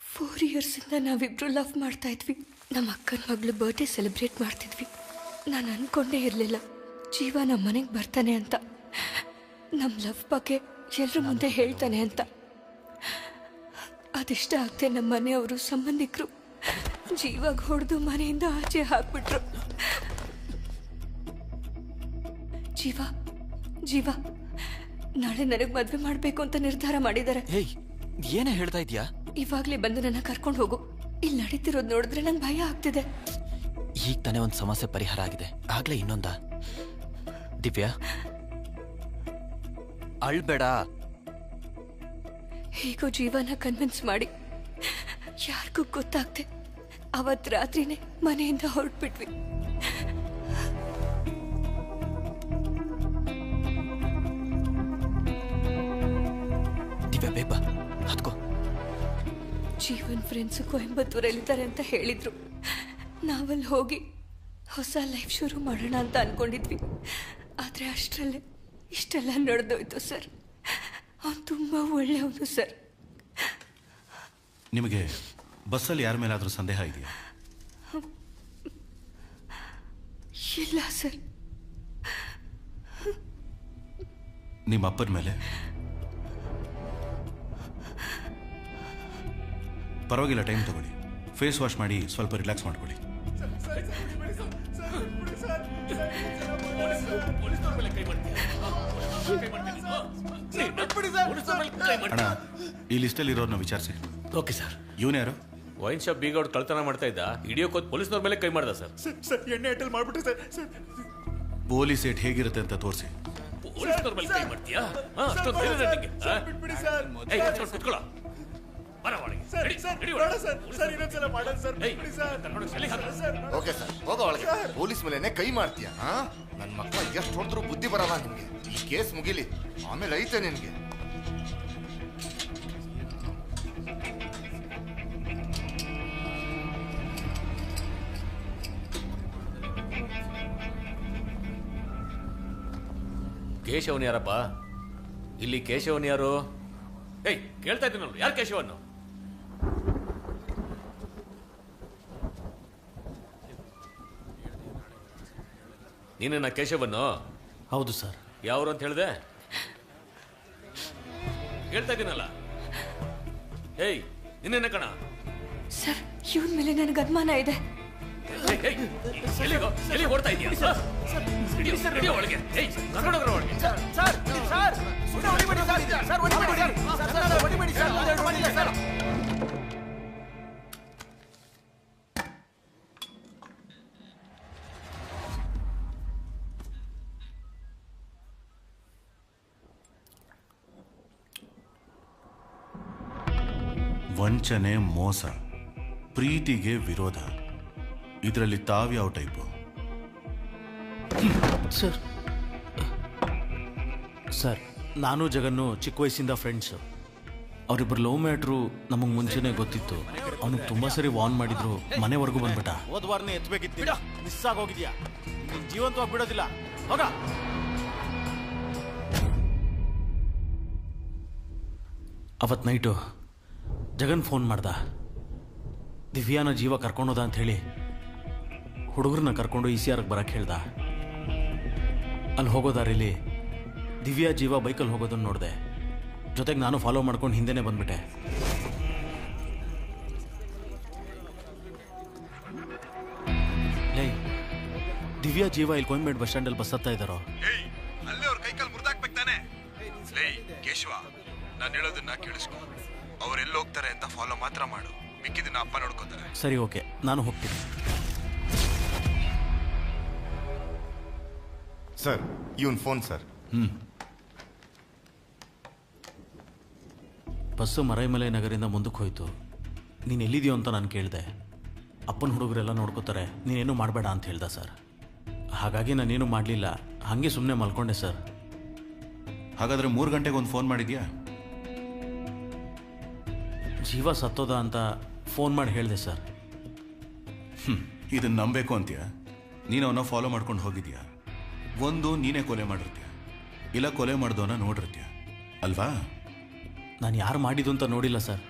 4 ಇಯರ್ಸಿಂದ ನಾವಿಬ್ರು ಲವ್ ಮಾಡ್ತಾ ಇದ್ವಿ. ನಮ್ಮ ಅಕ್ಕನ ಮಗಳು ಬರ್ಡೇ ಸೆಲೆಬ್ರೇಟ್ ಮಾಡ್ತಿದ್ವಿ. ನಾನು ಅಂದ್ಕೊಂಡೇ ಇರಲಿಲ್ಲ ಜೀವ ನಮ್ಮ ಮನೆಗೆ ಬರ್ತಾನೆ ಅಂತ, ನಮ್ಮ ಲವ್ ಬಗ್ಗೆ ಎಲ್ಲರ ಮುಂದೆ ಹೇಳ್ತಾನೆ ಅಂತ. ಅದಿಷ್ಟ ಆಗದೆ ನಮ್ಮ ಮನೆಯವರು ಸಂಬಂಧಿಕರು ಜೀವಾಗ ಹೊಡೆದು ಮನೆಯಿಂದ ಆಚೆ ಹಾಕ್ಬಿಟ್ರು. ಜೀವ ನಾಳೆ ನನಗೆ ಮದುವೆ ಮಾಡಬೇಕು ಅಂತ ನಿರ್ಧಾರ ಮಾಡಿದ್ದಾರೆ. ಏನೇ ಹೇಳ್ತಾ ಇದೀಯಾ? ಇವಾಗ್ಲೇ ಬಂದು ನನ್ನ ಕರ್ಕೊಂಡು ಹೋಗು. ಇಲ್ಲಿ ನಡೀತಿರೋದು ನೋಡಿದ್ರೆ ನಂಗೆ ಭಯ ಆಗ್ತಿದೆ. ಈಗ ತಾನೇ ಒಂದು ಸಮಸ್ಯೆ ಪರಿಹಾರ ಆಗಿದೆ, ಆಗ್ಲೇ ಇನ್ನೊಂದ? ದಿವ್ಯಾ ಅಳ್ಬೇಡ. ಹೇಗೋ ಜೀವನ ಕನ್ವಿನ್ಸ್ ಮಾಡಿ ಯಾರಿಗೂ ಗೊತ್ತಾಗ್ದೆ ಅವತ್ ರಾತ್ರಿನೇ ಮನೆಯಿಂದ ಹೊರಟ್ಬಿಟ್ವಿ. ದಿವ್ಯಾ ಬೇಗ ಹತ್ಕೋ. ಜೀವನ್ ಫ್ರೆಂಡ್ಸು ಕೊಯಂಬತ್ತೂರಲ್ಲಿದ್ದಾರೆ ಅಂತ ಹೇಳಿದ್ರು. ನಾವಲ್ಲಿ ಹೋಗಿ ಹೊಸ ಲೈಫ್ ಶುರು ಮಾಡೋಣ ಅಂತ ಅನ್ಕೊಂಡಿದ್ವಿ. ಆದರೆ ಅಷ್ಟರಲ್ಲೇ ಇಷ್ಟೆಲ್ಲ ನಡೆದೋಯ್ತು ಸರ್. ಅವನು ತುಂಬ ಒಳ್ಳೆಯವನು ಸರ್. ನಿಮಗೆ ಬಸ್ಸಲ್ಲಿ ಯಾರ ಮೇಲಾದರೂ ಸಂದೇಹ ಇದೆಯಾ? ಇಲ್ಲ ಸರ್. ನಿಮ್ಮ ಅಪ್ಪನ ಮೇಲೆ? ಪರವಾಗಿಲ್ಲ, ಟೈಮ್ ತಗೊಳ್ಳಿ. ಫೇಸ್ ವಾಶ್ ಮಾಡಿ ಸ್ವಲ್ಪ ರಿಲ್ಯಾಕ್ಸ್ ಮಾಡ್ಕೊಳ್ಳಿ. ಅಣ್ಣ, ಈ ಲಿಸ್ಟಲ್ಲಿ ಇರೋರ್ನ ವಿಚಾರಿಸಿ. Okay sir. ಇವನು ಯಾರು? ವೈನ್ ಶಾಪ್ ಬೀಗ ಅವ್ರು ಕಳ್ತನ ಮಾಡ್ತಾ ಇದ್ದ. ಹಿಡಿಯೋಕೋದ್ ಪೊಲೀಸ್ನವ್ರ ಮೇಲೆ ಕೈ ಮಾಡ್ದ ಸರ್. ಸರ್ ಎಣ್ಣೆ ಅಟಲ್ ಮಾಡ್ಬಿಟ್ಟೆ ಸರ್. ಪೊಲೀಸ್ ಏಟ್ ಹೇಗಿರುತ್ತೆ ಅಂತ ತೋರಿಸಿ. ಪೊಲೀಸ್ನವ್ರ ಮೇಲೆ ಕೈ ಮಾಡ್ತೀಯಾ? ಅಷ್ಟೊಂದು ಕುತ್ಕೊಳ್ಳೋ. ಓಕೆ ಸರ್, ಹೋಗೋ ಒಳಗೆ. ಪೊಲೀಸ್ ಮೇಲೆನೆ ಕೈ ಮಾಡ್ತೀಯ? ನನ್ನ ಮಕ್ಕಳ ಎಷ್ಟು ಹೊಡೆದ್ರು ಬುದ್ಧಿ ಬರಲ್ಲ ನಿಮ್ಗೆ. ಈ ಕೇಸ್ ಮುಗಿಲಿ, ಆಮೇಲೆ ಐತೆ ನಿನ್ಗೆ. ಕೇಶವನ್ ಯಾರಪ್ಪ? ಇಲ್ಲಿ ಕೇಶವನ್ ಯಾರು? ಏಯ್, ಕೇಳ್ತಾ ಇದ್ದೀನಿ ನೋಡಿ, ಯಾರು ಕೇಶವನ್ನು? ನೀನೇನ ಕೇಶವನ್ನು? ಹೌದು ಸರ್. ಯಾವ್ರು ಅಂತ ಹೇಳಿದೆ? ಕೇಳ್ತಾ ಇದ್ದೀನಲ್ಲ. ಏಯ್, ನಿನ್ನೇನ ಕಣ? ಸರ್, ಇವನ್ ಮೇಲೆ ನನಗೆ ಅನುಮಾನ ಇದೆ. ಎಲ್ಲಿ ಓಡ್ತಾ ಇದೀಯ? ಒಳಗೆ ವಂಚನೆ, ಮೋಸ, ಪ್ರೀತಿಗೆ ವಿರೋಧ, ಇದರಲ್ಲಿ ತಾವ್ಯಾವ ಟೈಪು? ಸರ್, ನಾನು ಜಗನ್ನು ಚಿಕ್ಕ ವಯಸ್ಸಿಂದ ಫ್ರೆಂಡ್ಸು. ಅವರಿಬ್ಬರು ಲವ್ ಮ್ಯಾಟ್ರು ನಮಗೆ ಮುಂಚೆನೇ ಗೊತ್ತಿತ್ತು. ಅವನಿಗೆ ತುಂಬ ಸರಿ ವಾರ್ನ್ ಮಾಡಿದ್ರು, ಮನೆವರೆಗೂ ಬಂದ್ಬಿಟ್ಟ. ಹೋದ್ವಾರನೇ ಎತ್ತಬೇಕಿತ್ತು, ಮಿಸ್ ಆಗೋಗಿದ್ಯಾ? ನೀನು ಜೀವಂತವಾಗಿ ಬಿಡೋದಿಲ್ಲ, ಹೋಗ. ಅವತ್ತು ನೈಟು ಜಗನ್ ಫೋನ್ ಮಾಡ್ದ. ದಿವ್ಯಾನ ಜೀವ ಕರ್ಕೊಂಡೋದ ಅಂತ ಹೇಳಿ ಹುಡುಗರನ್ನ ಕರ್ಕೊಂಡು ECRಗೆ ಬರಕ್ಕೆ ಹೇಳ್ದ. ಅಲ್ಲಿ ಹೋಗೋ ದಾರಿಲಿ ದಿವ್ಯಾ ಜೀವ ಬೈಕಲ್ಲಿ ಹೋಗೋದನ್ನು ನೋಡಿದೆ. ಜೊತೆಗೆ ನಾನು ಫಾಲೋ ಮಾಡ್ಕೊಂಡು ಹಿಂದೆನೇ ಬಂದ್ಬಿಟ್ಟೆ. ದಿವ್ಯಾ ಜೀವ ಇಲ್ಲಿ ಕೋಯಂಬೇಡ್ ಬಸ್ ಸ್ಟ್ಯಾಂಡಲ್ಲಿ ಬಸ್ ಹತ್ತಾ ಇದ್ದಾರೋ? ಅಲ್ಲೇ ಅವ್ರ ಕೈಕಾಲು ಮುರಿದಾಕ್ಬೇಕು ತಾನೆ. ಕೇಶವ, ನಾನು ಹೇಳೋದನ್ನ ಕೇಳಿಸ್ಕೊ. ಅವ್ರು ಎಲ್ಲಿ ಹೋಗ್ತಾರೆ ಅಂತ ಫಾಲೋ ಮಾತ್ರ ಮಾಡು, ಮಿಕ್ಕಿದನ್ನ ಅಪ್ಪ ನೋಡ್ಕೋತಾರೆ. ಸರಿ, ಓಕೆ, ನಾನು ಹೋಗ್ತೀನಿ. ಸರ್, ಇವನ್ ಫೋನ್ ಸರ್. ಬಸ್ಸು ಮರೈಮಲೆ ನಗರಿಂದ ಮುಂದಕ್ಕೆ ಹೋಯ್ತು. ನೀನು ಎಲ್ಲಿದೆಯೋ ಅಂತ ನಾನು ಕೇಳಿದೆ. ಅಪ್ಪನ ಹುಡುಗರೆಲ್ಲ ನೋಡ್ಕೋತಾರೆ, ನೀನೇನು ಮಾಡಬೇಡ ಅಂತ ಹೇಳ್ದ ಸರ್. ಹಾಗಾಗಿ ನಾನೇನು ಮಾಡಲಿಲ್ಲ, ಹಾಗೆ ಸುಮ್ಮನೆ ಮಲ್ಕೊಂಡೆ ಸರ್. ಹಾಗಾದರೆ 3 ಗಂಟೆಗೆ ಒಂದು ಫೋನ್ ಮಾಡಿದ್ಯಾ? ಜೀವ ಸತ್ತೋದ ಅಂತ ಫೋನ್ ಮಾಡಿ ಹೇಳಿದೆ ಸರ್. ಇದನ್ನು ನಂಬೇಕು ಅಂತೀಯ? ನೀನು ಅವನ್ನ ಫಾಲೋ ಮಾಡ್ಕೊಂಡು ಹೋಗಿದ್ಯಾ? ಒಂದು ನೀನೇ ಕೊಲೆ ಮಾಡಿರ್ತೀಯ, ಇಲ್ಲ ಕೊಲೆ ಮಾಡ್ದವನ್ನ ನೋಡಿರ್ತೀಯ ಅಲ್ವಾ? ನಾನು ಯಾರು ಮಾಡಿದ್ದು ಅಂತ ನೋಡಿಲ್ಲ ಸರ್.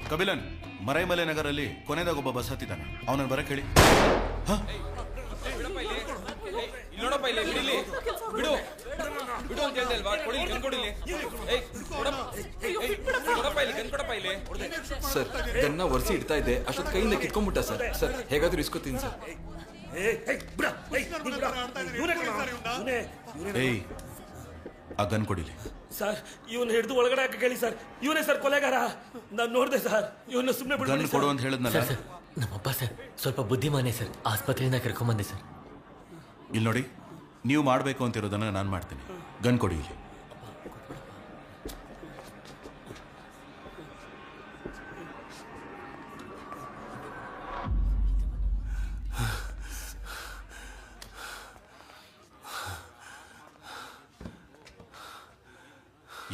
ಕಬಿಲನ್, ಮರೈಮಲೆ ನಗರಲ್ಲಿ ಕೊನೆದಾಗ ಒಬ್ಬ ಬಸ್ ಹತ್ತಿದ್ದಾನೆ, ಅವನನ್ನು ಬರಕ್ಕೆ ಹೇಳಿ. ನೋಡಪ್ಪ ಇಲ್ಲಿ ಬಿಡಿಲಿ, ಬಿಡು ಬಿಡು ಅಂತ ಹೇಳ್ದೆ ಅಲ್ವಾ? ಕೊಡಿಲಿ, ಗನ್ ಕೊಡಿಲಿ. ಕೊಡಪ್ಪ ಇಲ್ಲಿ, ಗನ್ ಕೊಡಪ್ಪ ಇಲ್ಲಿ. ಸರ್, ಗನ್ನ ಒರೆಸಿ ಇಡ್ತಾ ಇದ್ದೆ, ಅಷ್ಟೊತ್ತು ಕೈಯಿಂದ ಕಿತ್ಕೊಂಡ್ಬಿಟ್ಟ ಸರ್. ಸರ್, ಹೇಗಾದ್ರೂ ಇಸ್ಕೊತೀನಿ ಸರ್. ಏಯ್, ಆ ಗನ್ ಕೊಡಿಲಿ. ಸರ್, ಇವನು ಹಿಡಿದು ಒಳಗಡೆ ಹಾಕಿ ಕೇಳಿ ಸರ್. ಇವನೇ ಸರ್ ಕೊಲೆಗಾರ. ನಾನು ನೋಡಿದೆ ಸರ್, ಇವನ್ನ ಸುಮ್ಮನೆ ಗನ್ ಕೊಡು ಅಂತ ಹೇಳಿದ್ನಲ್ಲ. ನಮ್ಮಪ್ಪ ಸರ್ ಸ್ವಲ್ಪ ಬುದ್ಧಿಮಾನೆ ಸರ್, ಆಸ್ಪತ್ರೆಯಿಂದ ಕರ್ಕೊಂಬಂದೆ ಸರ್. ಇಲ್ಲಿ ನೋಡಿ, ನೀವು ಮಾಡಬೇಕು ಅಂತಿರೋದನ್ನ ನಾನು ಮಾಡ್ತೀನಿ. ಗನ್ ಕೊಡಿ ಇಲ್ಲಿ.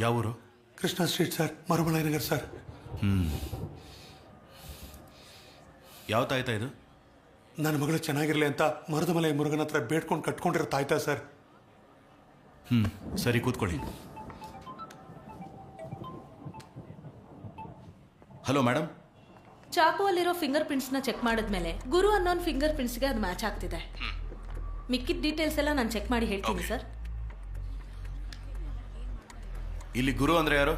ಯಾವ ಊರು? Krishna street sir, Marumalai Nagar sir. ಯಾವ ತಾಯ್ತಾ ಇದು? ನನ್ನ ಮಗಳು ಚೆನ್ನಾಗಿರ್ಲಿ ಅಂತ ಮರುದಮಲೈ ಮುರುಗನ ಹತ್ರ ಬೇಡ್ಕೊಂಡು ಕಟ್ಕೊಂಡಿರೋ ತಾಯ್ತಾ ಸರ್. ಸರಿ, ಕೂತ್ಕೊಳ್ಳಿ. Hello madam. ಚಾಕು ಅಲ್ಲಿರೋ ಫಿಂಗರ್ ಪ್ರಿಂಟ್ಸ್ ನ ಚೆಕ್ ಮಾಡಿದ್ಮೇಲೆ ಗುರು ಅನ್ನೋನ್ ಫಿಂಗರ್ ಪ್ರಿಂಟ್ಸ್ಗೆ ಅದು ಮ್ಯಾಚ್ ಆಗ್ತಿದೆ. ಮಿಕ್ಕಿದ ಡೀಟೇಲ್ಸ್ ಎಲ್ಲ ನಾನು ಚೆಕ್ ಮಾಡಿ ಹೇಳ್ತೀನಿ ಸರ್. ಇಲ್ಲಿ ಗುರು ಅಂದ್ರೆ ಯಾರು?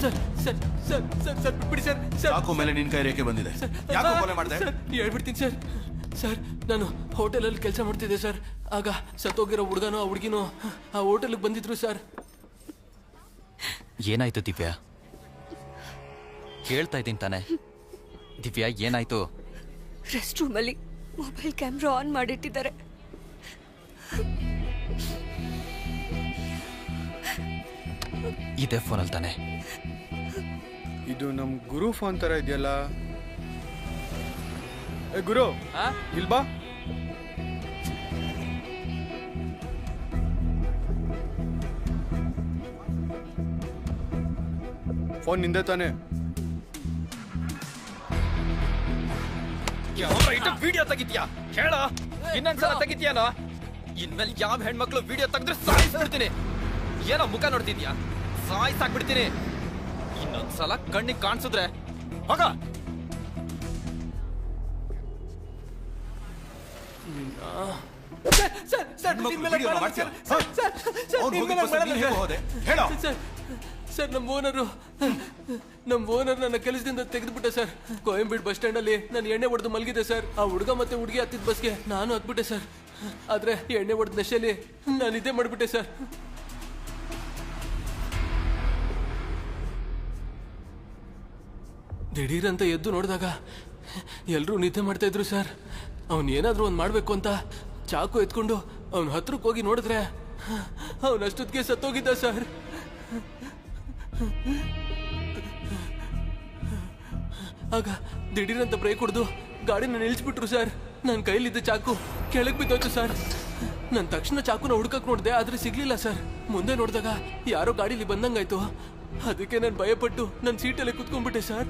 Sir sir sir sir sir ಬಿಟ್ಬಿಡಿ ಸರ್. ಸಾಕು, ಮೇಲೆ ನಿನ್ ಕೈ ರೇಖೆ ಬಂದಿದೆ. ಯಾಕೋ ಕೊಲೆ ಮಾಡಿದೆ? ಸರ್, ಹೇಳ್ಬಿಡ್ತೀನಿ ಸರ್. ಸರ್, ನಾನು ಹೋಟೆಲಲ್ಲಿ ಕೆಲಸ ಮಾಡ್ತಿದ್ದೆ ಸರ್. ಆಗ ಸತ್ತೋಗಿರೋ ಹುಡುಗನೋ ಆ ಹುಡುಗಿನೋ ಆ ಹೋಟೆಲ್ಗೆ ಬಂದಿದ್ರು ಸರ್. ಏನಾಯ್ತು ದಿವ್ಯಾ? ಕೇಳ್ತಾ ಇದ್ದೀನಿ ತಾನೆ. ದಿವ್ಯಾ, ಏನಾಯ್ತು? ರೆಸ್ಟ್ ರೂಮಲ್ಲಿ ಮೊಬೈಲ್ ಕ್ಯಾಮ್ರಾ ಆನ್ ಮಾಡಿಟ್ಟಿದ್ದಾರೆ. ಇದೇ ಫೋನಲ್ಲಿ ತಾನೆ? ಇದು ನಮ್ ಗುರು ಫೋನ್ ತರ ಇದೆಯಲ್ಲ. ಏ ಗುರು, ಇಲ್ಬಾ. ಫೋನ್ ನಿಂದೆ ತಾನೆ? ವಿಡಿಯೋ ತೆಗಿತೀಯಾ? ಹೇಳ, ಇನ್ನೊಂದ್ಸಲ ತೆಗಿತೀಯನೋ? ಇನ್ಮೇಲೆ ಯಾವ ಹೆಣ್ಮಕ್ಳು ವಿಡಿಯೋ ತೆಗೆದ್ರೆ ಸಾಯಿಸ್ಬಿಡ್ತೀನಿ. ಏನೋ ಮುಖ ನೋಡ್ತಿದ್ಯಾ? ಸಾಯಿಸಾಕ್ಬಿಡ್ತೀನಿ. ಇನ್ನೊಂದ್ಸಲ ಕಣ್ಣಿಗೆ ಕಾಣಿಸಿದ್ರೆ ಹೋಗ. ಸರ್, ನಮ್ಮ ಓನರ್ ನನ್ನ ಕೆಲಸದಿಂದ ತೆಗೆದುಬಿಟ್ಟೆ ಸರ್. ಕೊಯಂಬೀಡ್ ಬಸ್ ಸ್ಟ್ಯಾಂಡ್ ಅಲ್ಲಿ ನಾನು ಎಣ್ಣೆ ಹೊಡೆದು ಮಲಗಿದೆ ಸರ್. ಆ ಹುಡುಗ ಮತ್ತೆ ಹುಡುಗಿ ಹತ್ತಿದ ಬಸ್ಗೆ ನಾನು ಹತ್ಬಿಟ್ಟೆ ಸರ್. ಆದ್ರೆ ಎಣ್ಣೆ ಹೊಡೆದ ನಶೆಯಲ್ಲಿ ನಾನು ಇದೇ ಮಾಡ್ಬಿಟ್ಟೆ ಸರ್. ದಿಢೀರಂತ ಎದ್ದು ನೋಡಿದಾಗ ಎಲ್ಲರೂ ನಿದ್ದೆ ಮಾಡ್ತಾ ಇದ್ರು ಸರ್. ಅವನು ಏನಾದ್ರೂ ಒಂದು ಮಾಡಬೇಕು ಅಂತ ಚಾಕು ಎತ್ಕೊಂಡು ಅವನ ಹತ್ರಕ್ಕೆ ಹೋಗಿ ನೋಡಿದ್ರೆ ಅವನಷ್ಟೊತ್ತಿಗೆ ಸತ್ತೋಗಿದ್ದ ಸರ್. ಆಗ ದಿಢೀರಂತ ಬ್ರೇಕ್ ಹೊಡೆದು ಗಾಡಿನ ನಿಲ್ಲಿಸ್ಬಿಟ್ರು ಸರ್. ನನ್ನ ಕೈಲಿದ್ದ ಚಾಕು ಕೆಳಗೆ ಬಿದ್ದೋಯ್ತು ಸರ್. ನಾನು ತಕ್ಷಣ ಚಾಕುನ ಹುಡ್ಕಕ್ ನೋಡಿದೆ, ಆದ್ರೆ ಸಿಗ್ಲಿಲ್ಲ ಸರ್. ಮುಂದೆ ನೋಡಿದಾಗ ಯಾರೋ ಗಾಡೀಲಿ ಬಂದಂಗಾಯ್ತು. ಅದಕ್ಕೆ ನಾನು ಭಯಪಟ್ಟು ನನ್ನ ಸೀಟಲ್ಲೇ ಕುತ್ಕೊಂಡ್ಬಿಟ್ಟೆ ಸರ್.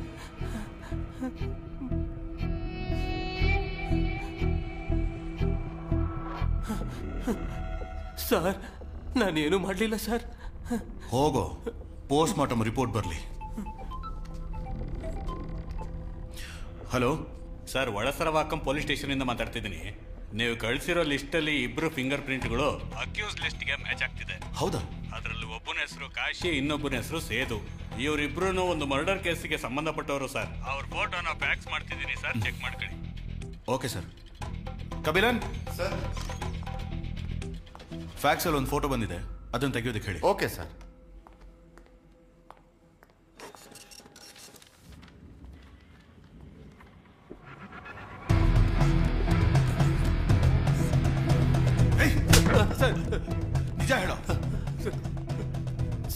ಸರ್, ನಾನೇನು ಮಾಡಲಿಲ್ಲ ಸರ್. ಹೋಗೋ, ಪೋಸ್ಟ್ ಮಾರ್ಟಮ್ ರಿಪೋರ್ಟ್ ಬರಲಿ. ಹಲೋ ಸರ್, ಒಳಸರವಾಕಂ ಪೊಲೀಸ್ ಸ್ಟೇಷನಿಂದ ಮಾತಾಡ್ತಿದ್ದೀನಿ. ನೀವು ಕಳಿಸಿರೋ ಲಿಸ್ಟಲ್ಲಿ ಇಬ್ರು ಫಿಂಗರ್ ಪ್ರಿಂಟ್ಗಳು ಅಕ್ಯೂಸ್ ಲಿಸ್ಟ್ಗೆ ಮ್ಯಾಚ್ ಆಗ್ತಿದೆ. ಹೌದಾ? ಅದರಲ್ಲಿ ಒಬ್ಬನ ಹೆಸರು ಕಾಶಿ, ಇನ್ನೊಬ್ಬನ ಹೆಸರು ಸೇದು. ಇವರಿಬ್ರು ಒಂದು ಮರ್ಡರ್ ಕೇಸಿಗೆ ಸಂಬಂಧಪಟ್ಟವರು ಸರ್. ಅವ್ರ ಫೋಟೋನ ಫ್ಯಾಕ್ಸ್ ಮಾಡ್ತಿದ್ದೀನಿ ಸರ್, ಚೆಕ್ ಮಾಡ್ಕೊಳ್ಳಿ. Okay sir. ಕಬಿಲನ್ ಸರ್, ಫ್ಯಾಕ್ಸಲ್ಲಿ ಒಂದು ಫೋಟೋ ಬಂದಿದೆ, ಅದನ್ನು ತೆಗೆಯೋದಕ್ಕೆ ಹೇಳಿ. Okay sir. ಸರ್ ನಿಜ ಹೇಳೋ.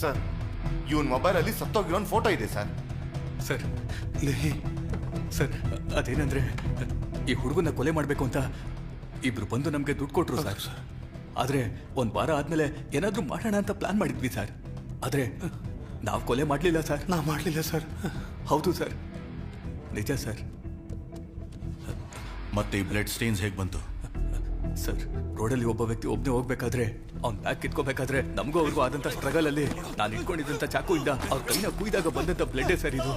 ಸರ್, ಇವನ್ ಮೊಬೈಲಲ್ಲಿ ಸತ್ತೋಗಿರೋ ಫೋಟೋ ಇದೆ ಸರ್. ಸರ್ ಸರ್, ಅದೇನಂದ್ರೆ ಈ ಹುಡುಗನ ಕೊಲೆ ಮಾಡಬೇಕು ಅಂತ ಇಬ್ರು ಬಂದು ನಮಗೆ ದುಡ್ಡು ಕೊಟ್ರು ಸರ್. ಆದರೆ ಒಂದು ವಾರ ಆದ್ಮೇಲೆ ಏನಾದರೂ ಮಾಡೋಣ ಅಂತ ಪ್ಲಾನ್ ಮಾಡಿದ್ವಿ ಸರ್. ಆದರೆ ನಾವು ಕೊಲೆ ಮಾಡಲಿಲ್ಲ ಸರ್. ನಾವು ಮಾಡಲಿಲ್ಲ ಸರ್. ಹೌದು ಸರ್, ನಿಜ ಸರ್. ಮತ್ತೆ ಈ ಬ್ಲಡ್ ಸ್ಟೇನ್ಸ್ ಹೇಗೆ ಬಂತು ಸರ್? ರೋಡಲ್ಲಿ ಒಬ್ಬ ವ್ಯಕ್ತಿ ಒಬ್ಬನೇ ಹೋಗ್ಬೇಕಾದ್ರೆ ಅವ್ನ ಬ್ಯಾಗ್ ಕಿತ್ಕೋಬೇಕಾದ್ರೆ ನಮಗೂ ಅವ್ರಿಗೂ ಆದಂಥ ಸ್ಟ್ರಗಲ್ ಅಲ್ಲಿ ನಾನು ಇಟ್ಕೊಂಡಿದ್ದಂಥ ಚಾಕುಯಿಂದ ಅವ್ರ ಕೈನ ಕುಯ್ದಾಗ ಬಂದಂಥ ಬ್ಲಡ್ಡೇ ಸರ್ ಇದು.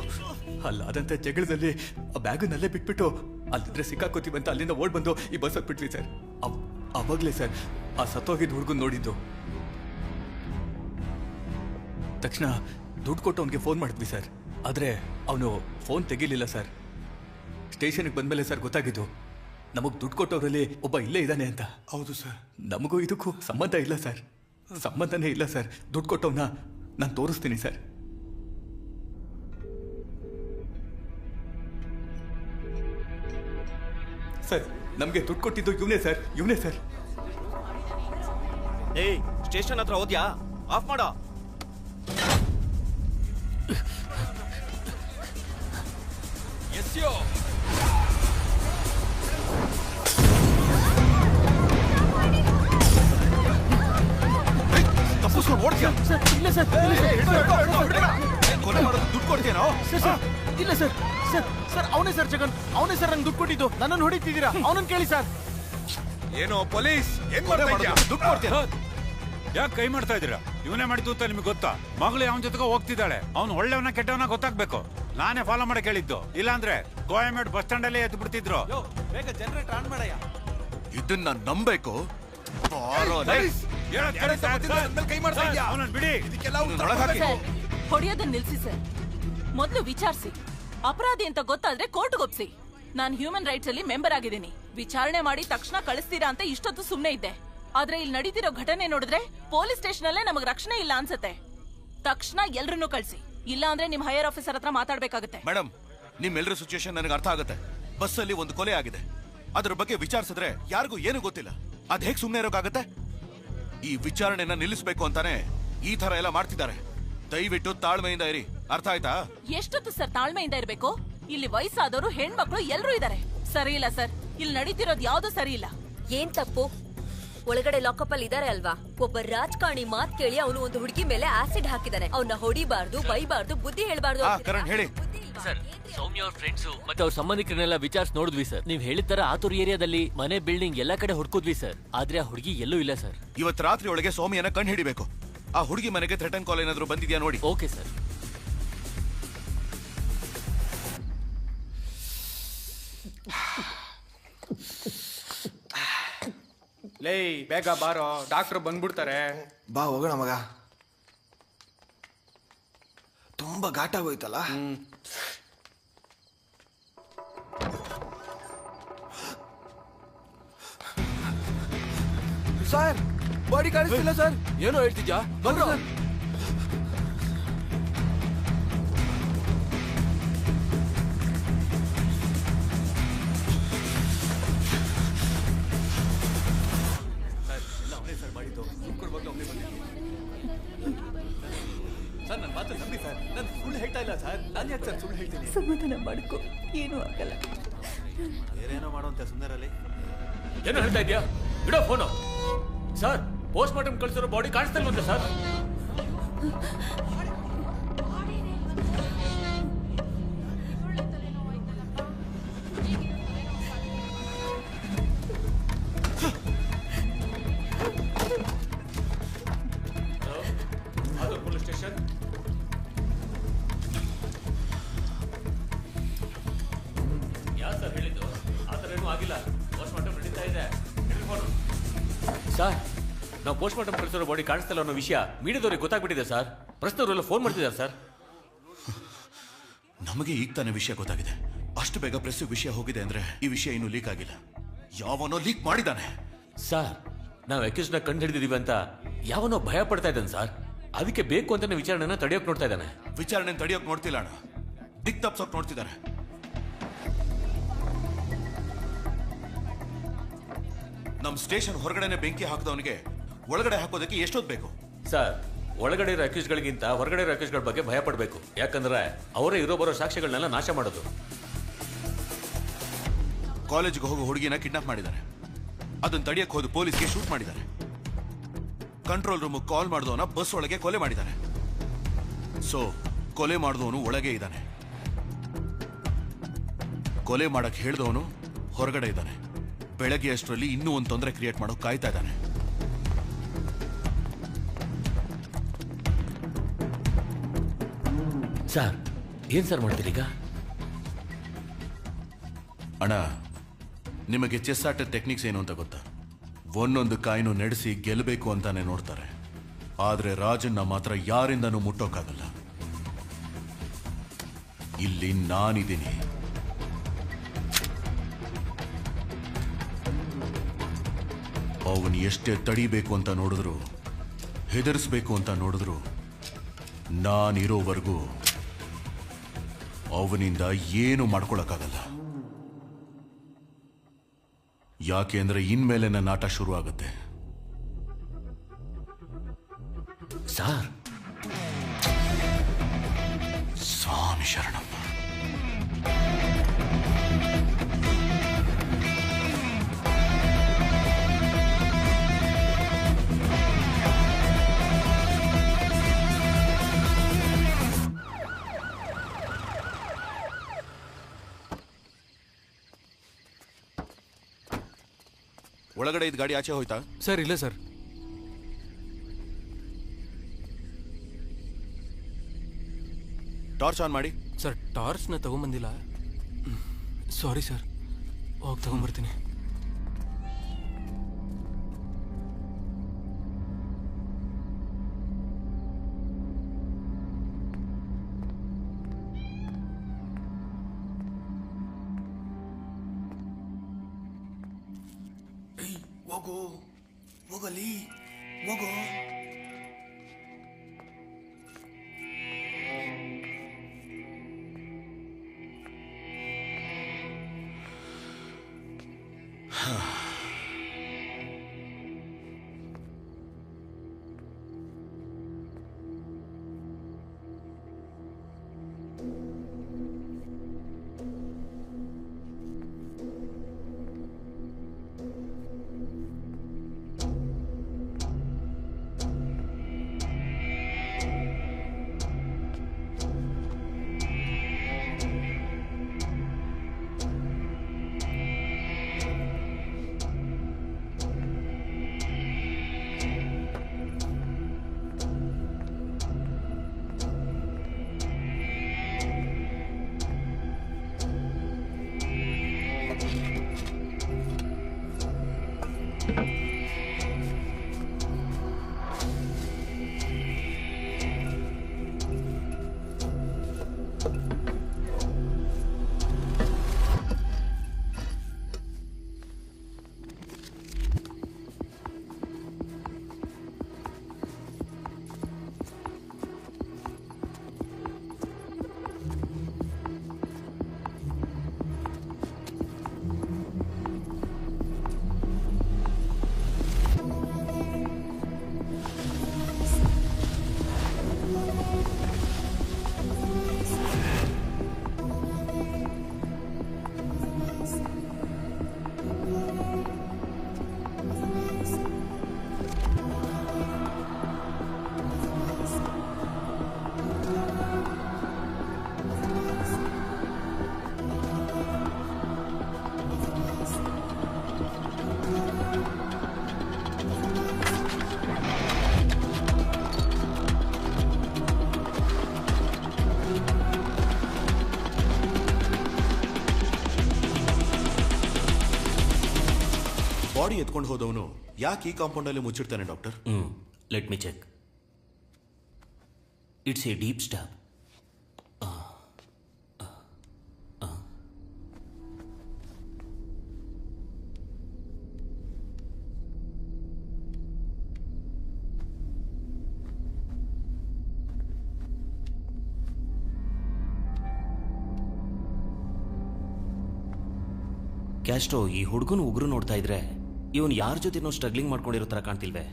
ಅಲ್ಲಾದಂಥ ಜಗಳದಲ್ಲಿ ಆ ಬ್ಯಾಗನ್ನಲ್ಲೇ ಬಿಟ್ಬಿಟ್ಟು ಅಲ್ಲಿದ್ರೆ ಸಿಕ್ಕಾಕೋತೀವಿ ಅಂತ ಅಲ್ಲಿಂದ ಓಡ್ ಬಂದು ಈ ಬಸ್ ಹತ್ಬಿಟ್ವಿ ಸರ್. ಅವಾಗಲೇ ಸರ್ ಆ ಸತ್ತೋಗಿದ್ದ ಹುಡುಗನ್ ನೋಡಿದ್ದು. ತಕ್ಷಣ ದುಡ್ಡು ಕೊಟ್ಟು ಅವನಿಗೆ ಫೋನ್ ಮಾಡಿದ್ವಿ ಸರ್. ಆದರೆ ಅವನು ಫೋನ್ ತೆಗಿಲಿಲ್ಲ ಸರ್. ಸ್ಟೇಷನ್ಗೆ ಬಂದಮೇಲೆ ಸರ್ ಗೊತ್ತಾಗಿದ್ದು ನಮಗೆ ದುಡ್ಡು ಕೊಟ್ಟವರಲ್ಲಿ ಒಬ್ಬ ಇಲ್ಲೇ ಇದ್ದಾನೆ ಅಂತ. ಹೌದು ಸರ್. ನಮಗೂ ಇದಕ್ಕೂ ಸಂಬಂಧ ಇಲ್ಲ ಸರ್, ಸಂಬಂಧನೇ ಇಲ್ಲ ಸರ್. ದುಡ್ಡು ಕೊಟ್ಟವನ್ನ ನಾನು ತೋರಿಸ್ತೀನಿ ಸರ್. ಸರ್, ನಮಗೆ ದುಡ್ಡು ಕೊಟ್ಟಿದ್ದು ಇವನೇ ಸರ್, ಇವನೇ ಸರ್. ಏಯ್, ಸ್ಟೇಷನ್ ಹತ್ರ ಹೋದ್ಯಾ? ಆಫ್ ಮಾಡೋ. ಎಸ್ಯೋ ತಪ್ಪಿಸ್ಕೊಂಡು ಓಡ್ತೀಯ? ಇಲ್ಲ ಸರ್, ಕೊಲೆ ಮಾಡೋದು ದುಡ್ಡು ಕೊಡ್ತೀಯನೋ? ಇಲ್ಲ ಸರ್. ಸರ್ ಸರ್ ಅವನೇ ಸರ್ ಜಗನ್, ಅವನೇ ಸರ್ ನಂಗೆ ದುಡ್ಡು ಕೊಟ್ಟಿದ್ದು. ನನ್ನನ್ನು ಹೊಡಿತಿದ್ದೀರಾ? ಅವನನ್ನು ಕೇಳಿ ಸರ್. ಏನೋ ಪೊಲೀಸ್ ಏನ್ ದುಡ್ಡು ಕೊಡ್ತೀಯ? ಯಾಕೆ ಕೈ ಮಾಡ್ತಾ ಇದ್ದೀರಾ? ಇವನೇ ಮಾಡಿದ್ದು ಅಂತ ನಿಮ್ಗೆ ಗೊತ್ತಾ? ಮಗಳು ಅವನ ಜೊತೆಗೆ ಹೋಗ್ತಿದ್ದಾಳೆ. ಅವ್ನು ಒಳ್ಳೆಯವನ ಕೆಟ್ಟವನ ಗೊತ್ತಾಗ್ಬೇಕು. ನಾನೇ ಫಾಲೋ ಮಾಡಿ ಕೇಳಿದ್ದು. ಇಲ್ಲಾಂದ್ರೆ ಕೋಯಮೇಡ್ ಬಸ್ ಸ್ಟ್ಯಾಂಡ್ ಅಲ್ಲೇ ಎದ್ದು ಬಿಡ್ತಿದ್ರು. ಬೇಗ ಜನರೇಟರ್ ಆನ್ ಮಾಡಯ್ಯ. ಇದನ್ನ ನಂಬೇಕು. ಹೊಡೆಯೋದನ್ನ ನಿಲ್ಸಿ ಸರ್. ಮೊದಲು ವಿಚಾರಿಸಿ. ಅಪರಾಧಿ ಅಂತ ಗೊತ್ತಾದ್ರೆ ಕೋರ್ಟ್ಗೆ ಒಪ್ಸಿ. ನಾನು ಹ್ಯೂಮನ್ ರೈಟ್ಸ್ ಅಲ್ಲಿ ಮೆಂಬರ್ ಆಗಿದ್ದೀನಿ. ವಿಚಾರಣೆ ಮಾಡಿ ತಕ್ಷಣ ಕಳಿಸ್ತೀರಾ ಅಂತ ಇಷ್ಟೊತ್ತು ಸುಮ್ನೆ ಇದ್ದೆ. ಆದ್ರೆ ಇಲ್ಲಿ ನಡೀತಿರೋ ಘಟನೆ ನೋಡಿದ್ರೆ ಪೊಲೀಸ್ ಸ್ಟೇಷನ್ ಅಲ್ಲೇ ನಮಗ್ ರಕ್ಷಣೆ ಇಲ್ಲ ಅನ್ಸುತ್ತೆ. ತಕ್ಷಣ ಎಲ್ರನ್ನೂ ಕಳ್ಸಿ, ಇಲ್ಲ ಅಂದ್ರೆ ನಿಮ್ ಹೈಯರ್ ಆಫೀಸರ್ ಹತ್ರ ಮಾತಾಡ್ಬೇಕಾಗುತ್ತೆ. ಮೇಡಮ್, ನಿಮ್ಮೆಲ್ಲರ ಸಿಚುಯೇಷನ್ ನನಗೆ ಅರ್ಥ ಆಗುತ್ತೆ. ಬಸ್ಸಲ್ಲಿ ಒಂದು ಕೊಲೆ ಆಗಿದೆ, ಅದ್ರ ಬಗ್ಗೆ ವಿಚಾರಿಸಿದ್ರೆ ಯಾರಿಗೂ ಏನು ಗೊತ್ತಿಲ್ಲ. ಅದ್ ಹೇಗ್ ಸುಮ್ನೆ ಇರೋಕ್ಕಾಗತ್ತೆ? ಈ ವಿಚಾರಣೆನ ನಿಲ್ಲಿಸಬೇಕು ಅಂತಾನೆ ಈ ತರ ಎಲ್ಲ ಮಾಡ್ತಿದ್ದಾರೆ. ದಯವಿಟ್ಟು ತಾಳ್ಮೆಯಿಂದ ಇರಿ, ಅರ್ಥ ಆಯ್ತಾ? ಎಷ್ಟೊತ್ತು ಸರ್ ತಾಳ್ಮೆಯಿಂದ ಇರ್ಬೇಕು? ಇಲ್ಲಿ ವಯಸ್ಸಾದವರು, ಹೆಣ್ಮಕ್ಳು ಎಲ್ರೂ ಇದಾರೆ. ಸರಿ ಇಲ್ಲ ಸರ್, ಇಲ್ಲಿ ನಡೀತಿರೋದು ಯಾವ್ದು ಸರಿ ಇಲ್ಲ. ಏನ್ ತಪ್ಪು? ಒಳಗಡೆ ಲಾಕಪ್ ಅಲ್ಲಿ ಇದಾರೆ ಅಲ್ವಾ? ಒಬ್ಬ ರಾಜಕಾರಣಿ ಮಾತ್ ಕೇಳಿ ಅವನು ಒಂದು ಹುಡುಗಿ ಮೇಲೆ ಆಸಿಡ್ ಹಾಕಿದಾನೆ. ಅವನ್ನ ಹೊಡಿಬಾರ್ದು, ಬೈಬಾರ್ದು, ಬುದ್ಧಿ ಹೇಳ್ಬಾರ್ದು. ಸರ್, ಸೌಮ್ಯ ಅವ್ರ ಫ್ರೆಂಡ್ಸು ಮತ್ತೆ ಅವ್ರ ಸಂಬಂಧಿಕರನ್ನೆಲ್ಲ ವಿಚಾರಿಸಿ ನೋಡಿದ್ವಿ ಸರ್. ನೀವ್ ಹೇಳಿದ ತರ ಆತೂರ್ ಏರಿಯಾದಲ್ಲಿ ಮನೆ, ಬಿಲ್ಡಿಂಗ್ ಎಲ್ಲಾ ಕಡೆ ಹುಡ್ಕುದ್ವಿ ಸರ್. ಆದ್ರೆ ಆ ಹುಡುಗಿ ಎಲ್ಲೂ ಇಲ್ಲ ಸರ್. ಇವತ್ತು ರಾತ್ರಿ ಒಳಗೆ ಸೌಮ್ಯನ ಕಂಡು ಹಿಡಿಬೇಕು. ಆ ಹುಡುಗಿ ಮನೆಗೆ ಥ್ರೆಟನ್ ಕಾಲ್ ಏನಾದ್ರು ಬಂದಿದ್ಯಾ ನೋಡಿ. Okay sir. ಲೇ, ಬೇಗ ಬಾರೋ, ಡಾಕ್ಟರ್ ಬಂದ್ಬಿಡ್ತಾರೆ. ಬಾ ಹೋಗೋಣ ಮಗ. ತುಂಬಾ ಘಾಟಾಗೋಯ್ತಲ್ಲ. ಸರ್, ಬಾಡಿ ಕಾಣಿಸ್ತಿಲ್ಲ ಸರ್. ಏನೋ ಹೇಳ್ತಿದ್ಯಾ? ಬಂದ್ರು ಸರ್. ಸರ್, ನನ್ನ ಮಾತು ನಂಬಿ ಸರ್. ನಾನು ಸುಳ್ಳು ಹೇಳ್ತಾ ಇಲ್ಲ ಸರ್. ನಾನು ಯಾಕೆ ಸರ್ ಸುಳ್ಳು ಹೇಳ್ತೀನಿ? ಸಮಾಧಾನ ಮಾಡ್ಕೊ, ಏನೂ ಆಗಲ್ಲ. ಬೇರೇನೋ ಮಾಡುವಂತೆ ಸುಂದರಲ್ಲಿ. ಏನು ಹೇಳ್ತಾ ಇದೆಯಾ? ಬಿಡೋ ಫೋನು. ಸರ್, ಪೋಸ್ಟ್ ಮಾರ್ಟಮ್ ಕಳಿಸಿರೋ ಬಾಡಿ ಕಾಣಿಸ್ತಾ ಇಲ್ವಂತೆ ಸರ್. Police station. ಯಾರು ಸರ್ ಹೇಳಿದ್ದು? ಆ ಥರ ಏನೂ ಆಗಿಲ್ಲ. ಪೋಸ್ಟ್ ಮಾರ್ಟಮ್ ನಡೀತಾ ಇದೆ. ಸರ್ ನಾವು ಪೋಸ್ಟ್ ಮಾರ್ಟಮ್ ಕಳಿಸಿರೋ ಬಾಡಿ ಕಾಣಿಸ್ತಿಲ್ಲ ಅನ್ನೋ ವಿಷಯ ಮೀಡಿಯಾದವ್ರಿಗೆ ಗೊತ್ತಾಗ್ಬಿಟ್ಟಿದೆ ಸರ್. ಪ್ರಶ್ನವರೆಲ್ಲ ಫೋನ್ ಮಾಡ್ತಿದ್ದಾರೆ ಸರ್. ನಮಗೆ ಈಗ ತಾನೇ ವಿಷಯ ಗೊತ್ತಾಗಿದೆ. ಅಷ್ಟು ಬೇಗ ಪ್ರೆಸ್ ವಿಷಯ ಹೋಗಿದೆ ಅಂದ್ರೆ ಈ ವಿಷಯ ಇನ್ನೂ ಲೀಕ್ ಆಗಿಲ್ಲ. ಯಾವನೋ ಲೀಕ್ ಮಾಡಿದ್ದಾನೆ ಸರ್. ನಾವು ಅಕ್ಯೂಸ್ನ ಕಂಡು ಹಿಡಿದಿದೀವಿ ಅಂತ ಯಾವನೋ ಭಯ ಪಡ್ತಾ ಇದ್ದಾನೆ ಸರ್. ಅದಕ್ಕೆ ಬೇಕು ಅಂತಾನೆ ವಿಚಾರಣೆನ ತಡೆಯೋಕ್ ನೋಡ್ತಾ ಇದ್ದಾನೆ. ವಿಚಾರಣೆ ತಡೆಯೋಕ್ ನೋಡ್ತಿಲ್ಲ ಅಣ್ಣ, ದಿಕ್ ತಪ್ಸೋಕ್ ನೋಡ್ತಿದ್ದಾರೆ. ನಮ್ ಸ್ಟೇಷನ್ ಹೊರಗಡೆನೆ ಬೆಂಕಿ ಹಾಕಿದವನಿಗೆ ಒಳಗಡೆ ಹಾಕೋದಕ್ಕೆ ಎಷ್ಟೊತ್ತು ಬೇಕು ಸರ್? ಒಳಗಡೆ ಇರೋ ಅಕ್ಯೂಸ್ಗಳಿಗಿಂತ ಹೊರಗಡೆ ಇರೋ ಅಕ್ಯೂಸ್ಗಳ ಬಗ್ಗೆ ಭಯ ಪಡಬೇಕು. ಯಾಕಂದ್ರೆ ಅವರೇ ಇರೋ ಬರೋ ಸಾಕ್ಷ್ಯಗಳನ್ನೆಲ್ಲ ನಾಶ ಮಾಡೋದು. ಕಾಲೇಜ್ಗೆ ಹೋಗೋ ಹುಡುಗಿನ ಕಿಡ್ನಾಪ್ ಮಾಡಿದ್ದಾರೆ. ಅದನ್ನ ತಡೆಯಕ್ಕೆ ಹೋದ ಪೊಲೀಸ್ಗೆ ಶೂಟ್ ಮಾಡಿದ್ದಾರೆ. ಕಂಟ್ರೋಲ್ ರೂಮ್ ಕಾಲ್ ಮಾಡಿದವನ ಬಸ್ ಒಳಗೆ ಕೊಲೆ ಮಾಡಿದ್ದಾರೆ. ಸೊ ಕೊಲೆ ಮಾಡಿದವನು ಒಳಗೆ ಇದ್ದಾನೆ, ಕೊಲೆ ಮಾಡಕ್ ಹೇಳಿದವನು ಹೊರಗಡೆ ಇದ್ದಾನೆ. ಬೆಳಗ್ಗೆ ಅಷ್ಟರಲ್ಲಿ ಇನ್ನೂ ಒಂದು ತೊಂದರೆ ಕ್ರಿಯೇಟ್ ಮಾಡೋಕೆ ಕಾಯ್ತಾ ಇದ್ದಾನೆ. ಸರ್ ಏನ್ ಸರ್ ಮಾಡ್ತೀರೀಗ? ಅಣ್ಣ, ನಿಮಗೆ ಚೆಸ್ ಆಟದ ಟೆಕ್ನಿಕ್ಸ್ ಏನು ಅಂತ ಗೊತ್ತಾ? ಒಂದೊಂದು ಕಾಯಿನೂ ನಡೆಸಿ ಗೆಲ್ಲಬೇಕು ಅಂತಾನೆ ನೋಡ್ತಾರೆ. ಆದ್ರೆ ರಾಜನ್ನ ಮಾತ್ರ ಯಾರಿಂದನೂ ಮುಟ್ಟೋಕ್ಕಾಗಲ್ಲ. ಇಲ್ಲಿ ನಾನಿದ್ದೀನಿ. ಅವನು ಎಷ್ಟೇ ತಡಿಬೇಕು ಅಂತ ನೋಡಿದ್ರು, ಹೆದರಿಸ್ಬೇಕು ಅಂತ ನೋಡಿದ್ರು, ನಾನಿರೋವರೆಗೂ ಅವನಿಂದ ಏನು ಮಾಡ್ಕೊಳಕ್ಕಾಗಲ್ಲ. ಯಾಕೆ ಅಂದ್ರೆ ಇನ್ಮೇಲೆ ನನ್ನ ಆಟ ಶುರು ಆಗುತ್ತೆ. ಸಾರ್ ಸ್ವಾಮಿ ಶರಣಂ. ಒಳಗಡೆ ಇದ್ದ ಗಾಡಿ ಆಚೆ ಹೋಯ್ತಾ? ಸರ್ ಇಲ್ಲ ಸರ್. ಟಾರ್ಚ್ ಆನ್ ಮಾಡಿ. ಸರ್ ಟಾರ್ಚ್ನ ತಗೊಂಬಂದಿಲ್ಲ. ಸಾರಿ ಸರ್, ಹೋಗಿ ತಗೊಂಬರ್ತೀನಿ. ಹೋಗು ಹೋಗಲಿ ಹೋಗು. ಬಾಡಿ ಎತ್ಕೊಂಡು ಹೋದವನು ಯಾಕೆ ಈ ಕಾಂಪೌಂಡಲ್ಲಿ ಮುಚ್ಚಿಡ್ತಾನೆ doctor? Let me check. It's a deep stab. Castro, ಈ ಹುಡುಗನ ಉಗುರು ನೋಡ್ತಾ ಇದ್ರೆ ಇವನು ಯಾರ ಜೊತೆನೋ ಸ್ಟ್ರಗ್ಲಿಂಗ್ ಮಾಡ್ಕೊಂಡಿರೋ ತರ ಕಾಣ್ತಿಲ್ವೇ?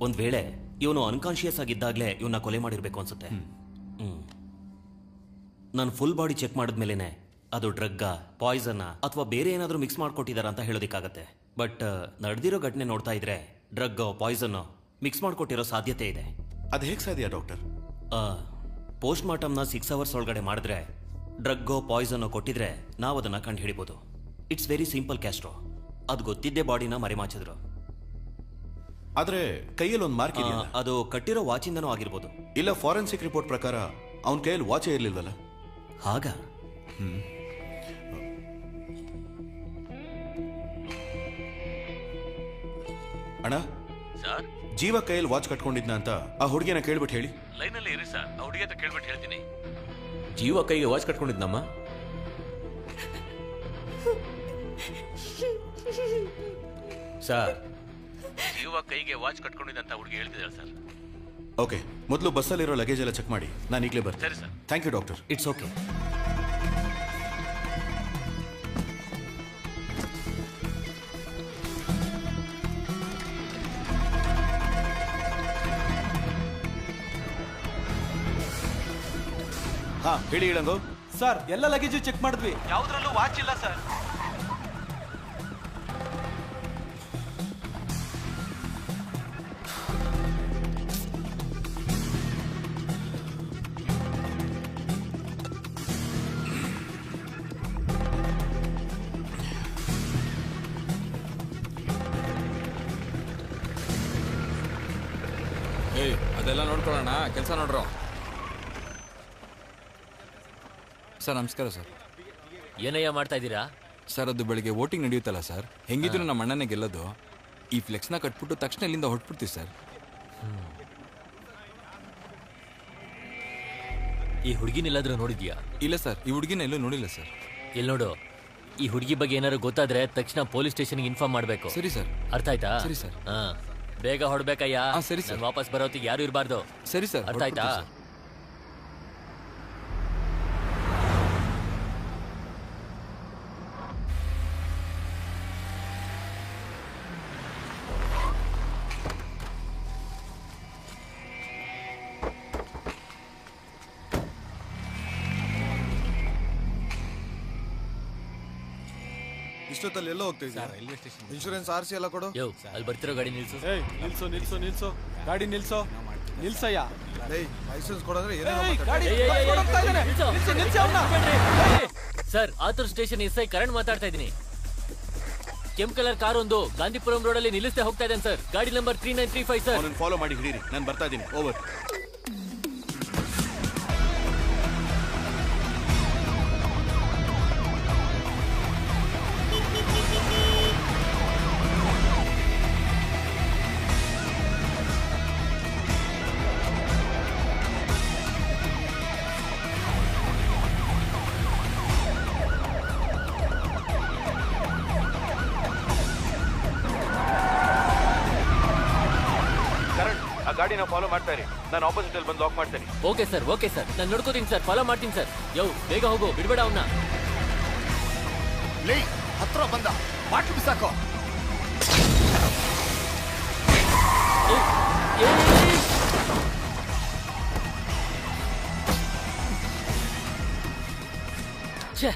ಒಂದ್ ವೇಳೆ ಇವನು ಅನ್ಕಾನ್ಶಿಯಸ್ ಆಗಿದ್ದಾಗಲೇ ಇವನ್ನ ಕೊಲೆ ಮಾಡಿರ್ಬೇಕು ಅನ್ಸುತ್ತೆ. ನಾನು ಫುಲ್ ಬಾಡಿ ಚೆಕ್ ಮಾಡಿದ್ಮೇಲೆ ಅದು ಡ್ರಗ್ಗ, ಪಾಯ್ಸನ್ನ ಅಥವಾ ಬೇರೆ ಏನಾದರೂ ಮಿಕ್ಸ್ ಮಾಡ್ಕೊಟ್ಟಿದಾರ ಅಂತ ಹೇಳೋದಕ್ಕಾಗತ್ತೆ. ಬಟ್ ನಡೆದಿರೋ ಘಟನೆ ನೋಡ್ತಾ ಇದ್ರೆ ಡ್ರಗ್, ಪಾಯ್ಸನ್ ಮಿಕ್ಸ್ ಮಾಡ್ಕೊಟ್ಟಿರೋ ಸಾಧ್ಯತೆ ಇದೆ. ಅದು ಹೇಗೆ ಸಾಧ್ಯ ಡಾಕ್ಟರ್? ಪೋಸ್ಟ್ ಮಾರ್ಟಮ್ನ 6 hours ಒಳಗಡೆ ಮಾಡಿದ್ರೆ ಡ್ರಗ್ಗೋ ಪಾಯ್ಸನ್ನೋ ಕೊಟ್ಟಿದ್ರೆ ನಾವು ಅದನ್ನ ಕಂಡು ಹಿಡಿಬೋದು. It's very simple Castro. ಅದು ಗೊತ್ತಿದ್ದೇ ಬಾಡಿನ ಮರೆಮಾಚಿದ್ರು. ಆದ್ರೆ ಕೈಯಲ್ಲಿ ಒಂದು ಮಾರ್ಕ್ ಇದೆಯಲ್ಲ, ಅದು ಕಟ್ಟಿರೋ ವಾಚಿಂದನೂ ಆಗಿರ್ಬೋದು. ಇಲ್ಲ, ಫಾರೆನ್ಸಿಕ್ ರಿಪೋರ್ಟ್ ಪ್ರಕಾರ ಅವನ ಕೈಯಲ್ಲಿ ವಾಚೇ ಇರ್ಲಿಲ್ವಲ್ಲ? ಹಾಗ ಅಣ್ಣ, ಸರ್, ಜೀವ ಕೈಯಲ್ಲಿ ವಾಚ್ ಕಟ್ಕೊಂಡಿದ್ನ ಅಂತ ಆ ಹುಡುಗಿನ ಕೇಳ್ಬಿಟ್ಟು ಹೇಳಿ. ಲೈನಲ್ಲಿ ಇರಿ ಸರ್, ಆ ಹುಡುಗಿ ಹತ್ರ ಕೇಳ್ಬಿಟ್ಟು ಹೇಳ್ತೀನಿ. ಜೀವ ಕೈಗೆ ವಾಚ್ ಕಟ್ಕೊಂಡಿದ್ನಮ್ಮ? ಸರ್, ಜೀವ ಕೈಗೆ ವಾಚ್ ಕಟ್ಕೊಂಡಿದ್ದಂತ ಹುಡುಗಿ ಹೇಳ್ತಿದ್ದಾಳೆ ಸರ್. ಓಕೆ, ಮೊದಲು ಬಸ್ಸಲ್ಲಿರೋ ಲಗೇಜ್ ಎಲ್ಲ ಚೆಕ್ ಮಾಡಿ, ನಾನು ಈಗಲೇ ಬರ್ತೀನಿ. ಸರಿ sir. Thank you doctor. It's okay. ಹಾ, ಹೇಳಿ ಇಳಂಗೋ. ಸರ್, ಎಲ್ಲ ಲಗೇಜು ಚೆಕ್ ಮಾಡಿದ್ವಿ, ಯಾವ್ದ್ರಲ್ಲೂ ವಾಚ್ ಇಲ್ಲ ಸರ್. ಅದೆಲ್ಲ ನೋಡ್ಕೊಳ್ಳೋಣ, ಕೆಲಸ ನೋಡ್ರೋ. ಸರ್ ನಮಸ್ಕಾರ ಸರ್. ಏನಯ್ಯ ಮಾಡ್ತಾ ಇದ್ದೀರಾ? ಸರ್, ಅದು ಬೆಳಿಗ್ಗೆ ವೋಟಿಂಗ್ ನಡೆಯುತ್ತಲ್ಲ ಸರ್, ಹೆಂಗಿದ್ರು ನಮ್ಮ ಅಣ್ಣನೇ ಗೆಲ್ಲೋದು. ಈ ಫ್ಲೆಕ್ಸ್ನ ಕಟ್ಬಿಟ್ಟು ತಕ್ಷಣ ಇಲ್ಲಿಂದ ಹೊಟ್ಬಿಡ್ತೀವಿ ಸರ್. ಈ ಹುಡುಗಿನೆಲ್ಲಾದ್ರೂ ನೋಡಿದ್ಯಾ? ಇಲ್ಲ ಸರ್, ಈ ಹುಡುಗಿನ ಎಲ್ಲೂ ನೋಡಿಲ್ಲ ಸರ್. ಎಲ್ಲಿ ನೋಡು, ಈ ಹುಡುಗಿ ಬಗ್ಗೆ ಏನಾದ್ರು ಗೊತ್ತಾದ್ರೆ ತಕ್ಷಣ ಪೊಲೀಸ್ ಸ್ಟೇಷನ್ಗೆ ಇನ್ಫಾರ್ಮ್ ಮಾಡಬೇಕು. ಸರಿ ಸರ್. ಅರ್ಥ ಆಯ್ತಾ? ಸರಿ ಸರ್. ಬೇಗ ಹೊಡ್ಬೇಕಯ್ಯ. ಸರಿ ಸರ್. ವಾಪಸ್ ಬರೋತ್ತಿಗೆ ಯಾರು ಇರಬಾರ್ದು. ಸರಿ ಸರ್. ಅರ್ಥ ಆಯ್ತಾ? ಇಷ್ಟೊತ್ತಲ್ಲಿ ಎಲ್ಲ ಹೋಗ್ತಾ ಇದ್ದೀರಾ? Railway station. ಇನ್ಶೂರೆನ್ಸ್ RC ಎಲ್ಲ ಕೊಡು. ಅಲ್ಲಿ ಬರ್ತಿರೋ ಗಾಡಿ ನಿಲ್ಸು. ನಿಲ್ಸು ನಿಲ್ಸು ನಿಲ್ಸು, ಗಾಡಿ ನಿಲ್ಸು, ನಿಲ್ಸಯ್ಯ. ಲೈಸೆನ್ಸ್ ಕೊಡಂದ್ರೆ sir, Athur station SI Karan ಮಾತಾಡ್ತಾ ಇದ್ದೀನಿ. ಕೆಂಪ್ ಕಲರ್ ಕಾರ್ ಒಂದು ಗಾಂಧಿಪುರಂ ರೋಡ್ ಅಲ್ಲಿ ನಿಲ್ಲಿಸ್ತಾ ಹೋಗ್ತಾ ಇದ್ದೇನೆ ಸರ್. ಗಾಡಿ ನಂಬರ್ 3935 ಸರ್. ಅವನನ್ನು ಫಾಲೋ ಮಾಡಿ ಹಿಡೀರಿ, ನಾನು ಬರ್ತಾ ಇದ್ದೀನಿ. ಓವರ್. ಗಾಡಿನ ಫಾಲೋ ಮಾಡ್ತಾ ಇರಿ, ನಾನು ಆಪೋಸಿಟ್ ಅಲ್ಲಿ ಬಂದು ಲಾಕ್ ಮಾಡ್ತೇನೆ. ಓಕೆ ಸರ್, ಓಕೆ ಸರ್, ನಾನು ನೋಡ್ಕೋತೀನಿ ಸರ್, ಫಾಲೋ ಮಾಡ್ತೀನಿ ಸರ್. ಬೇಗ ಹೋಗು, ಬಿಡ್ಬೇಡ ಅವನ್ನ. ಲೇ, ಹತ್ರ ಬಂದ ಬಾಟ್ಲು ಬಿಸಾಕೋ. ಛೇ,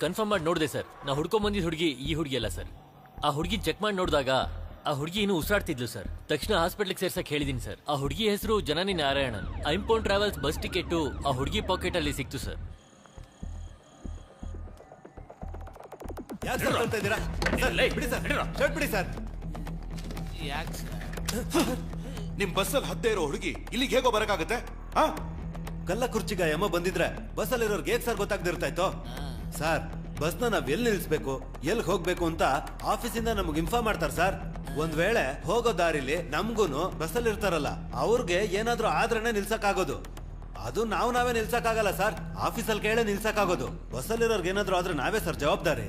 ಕನ್ಫರ್ಮ್ ಮಾಡಿ ನೋಡಿದೆ ಸರ್. ನಾ ಹುಡ್ಕೊಂಡ್ ಬಂದಿದ್ದ ಹುಡುಗಿ ಈ ಹುಡುಗಿ ಅಲ್ಲ ಸರ್. ಆ ಹುಡುಗಿ ಚೆಕ್ ಮಾಡಿ ನೋಡಿದಾಗ ಆ ಹುಡುಗಿ ಇನ್ನೂ ಉಸಿರಾಡ್ತಿದ್ಲು ಸರ್. ತಕ್ಷಣ ಹಾಸ್ಪಿಟ್ಲಿಗೆ ಸೇರ್ಸಕ್ ಹೇಳಿದೀನಿ ಸರ್. ಆ ಹುಡುಗಿ ಹೆಸರು ಜನನಿ ನಾರಾಯಣನ್. ಐಂಪೌಂಡ್ ಟ್ರಾವೆಲ್ಸ್ ಬಸ್ ಟಿಕೆಟ್ ಆ ಹುಡುಗಿ ಪಾಕೆಟ್ ಅಲ್ಲಿ ಸಿಕ್ತು ಸರ್. ನಿಮ್ ಬಸ್ಸಲ್ಲಿ ಹದ್ದೇ ಇರೋ ಹುಡುಗಿ ಇಲ್ಲಿಗೆ ಹೇಗೋ ಬರಕಾಗತ್ತೆ? ಕಲ್ಲ ಕುರ್ಚಿಗ ಯಮ ಬಂದಿದ್ರೆ ಬಸ್ಸಲ್ಲಿರೋರ್ಗೆ ಹೇಗ್ ಸರ್ ಗೊತ್ತಾಗ್ದಿರ್ತಾಯ್ತು? ಸರ್ ಬಸ್ನ ನಾವ್ ಎಲ್ಲಿ ನಿಲ್ಸ್ಬೇಕು, ಎಲ್ಲಿ ಹೋಗ್ಬೇಕು ಅಂತ ಆಫೀಸಿಂದ ನಮ್ಗೆ ಇನ್ಫಾರ್ಮ್ ಮಾಡ್ತಾರೆ ಸರ್. ಒಂದ್ ವೇಳೆ ಹೋಗೋ ದಾರಿಲಿ ನಮ್ಗೂನು ಬಸ್ಸಲ್ಲಿ ಇರ್ತಾರಲ್ಲ ಅವ್ರಿಗೆ ಏನಾದ್ರೂ ಆದ್ರೇನೆ ನಿಲ್ಸಕ್ಕಾಗೋದು. ಅದು ನಾವೇ ನಿಲ್ಸಕ್ಕಾಗಲ್ಲ ಸರ್, ಆಫೀಸಲ್ಲಿ ಕೇಳೇ ನಿಲ್ಸಕ್ಕಾಗೋದು. ಬಸ್ಸಲ್ಲಿರೋರ್ಗೆ ಏನಾದ್ರೂ ಆದ್ರೆ ನಾವೇ ಸರ್ ಜವಾಬ್ದಾರಿ.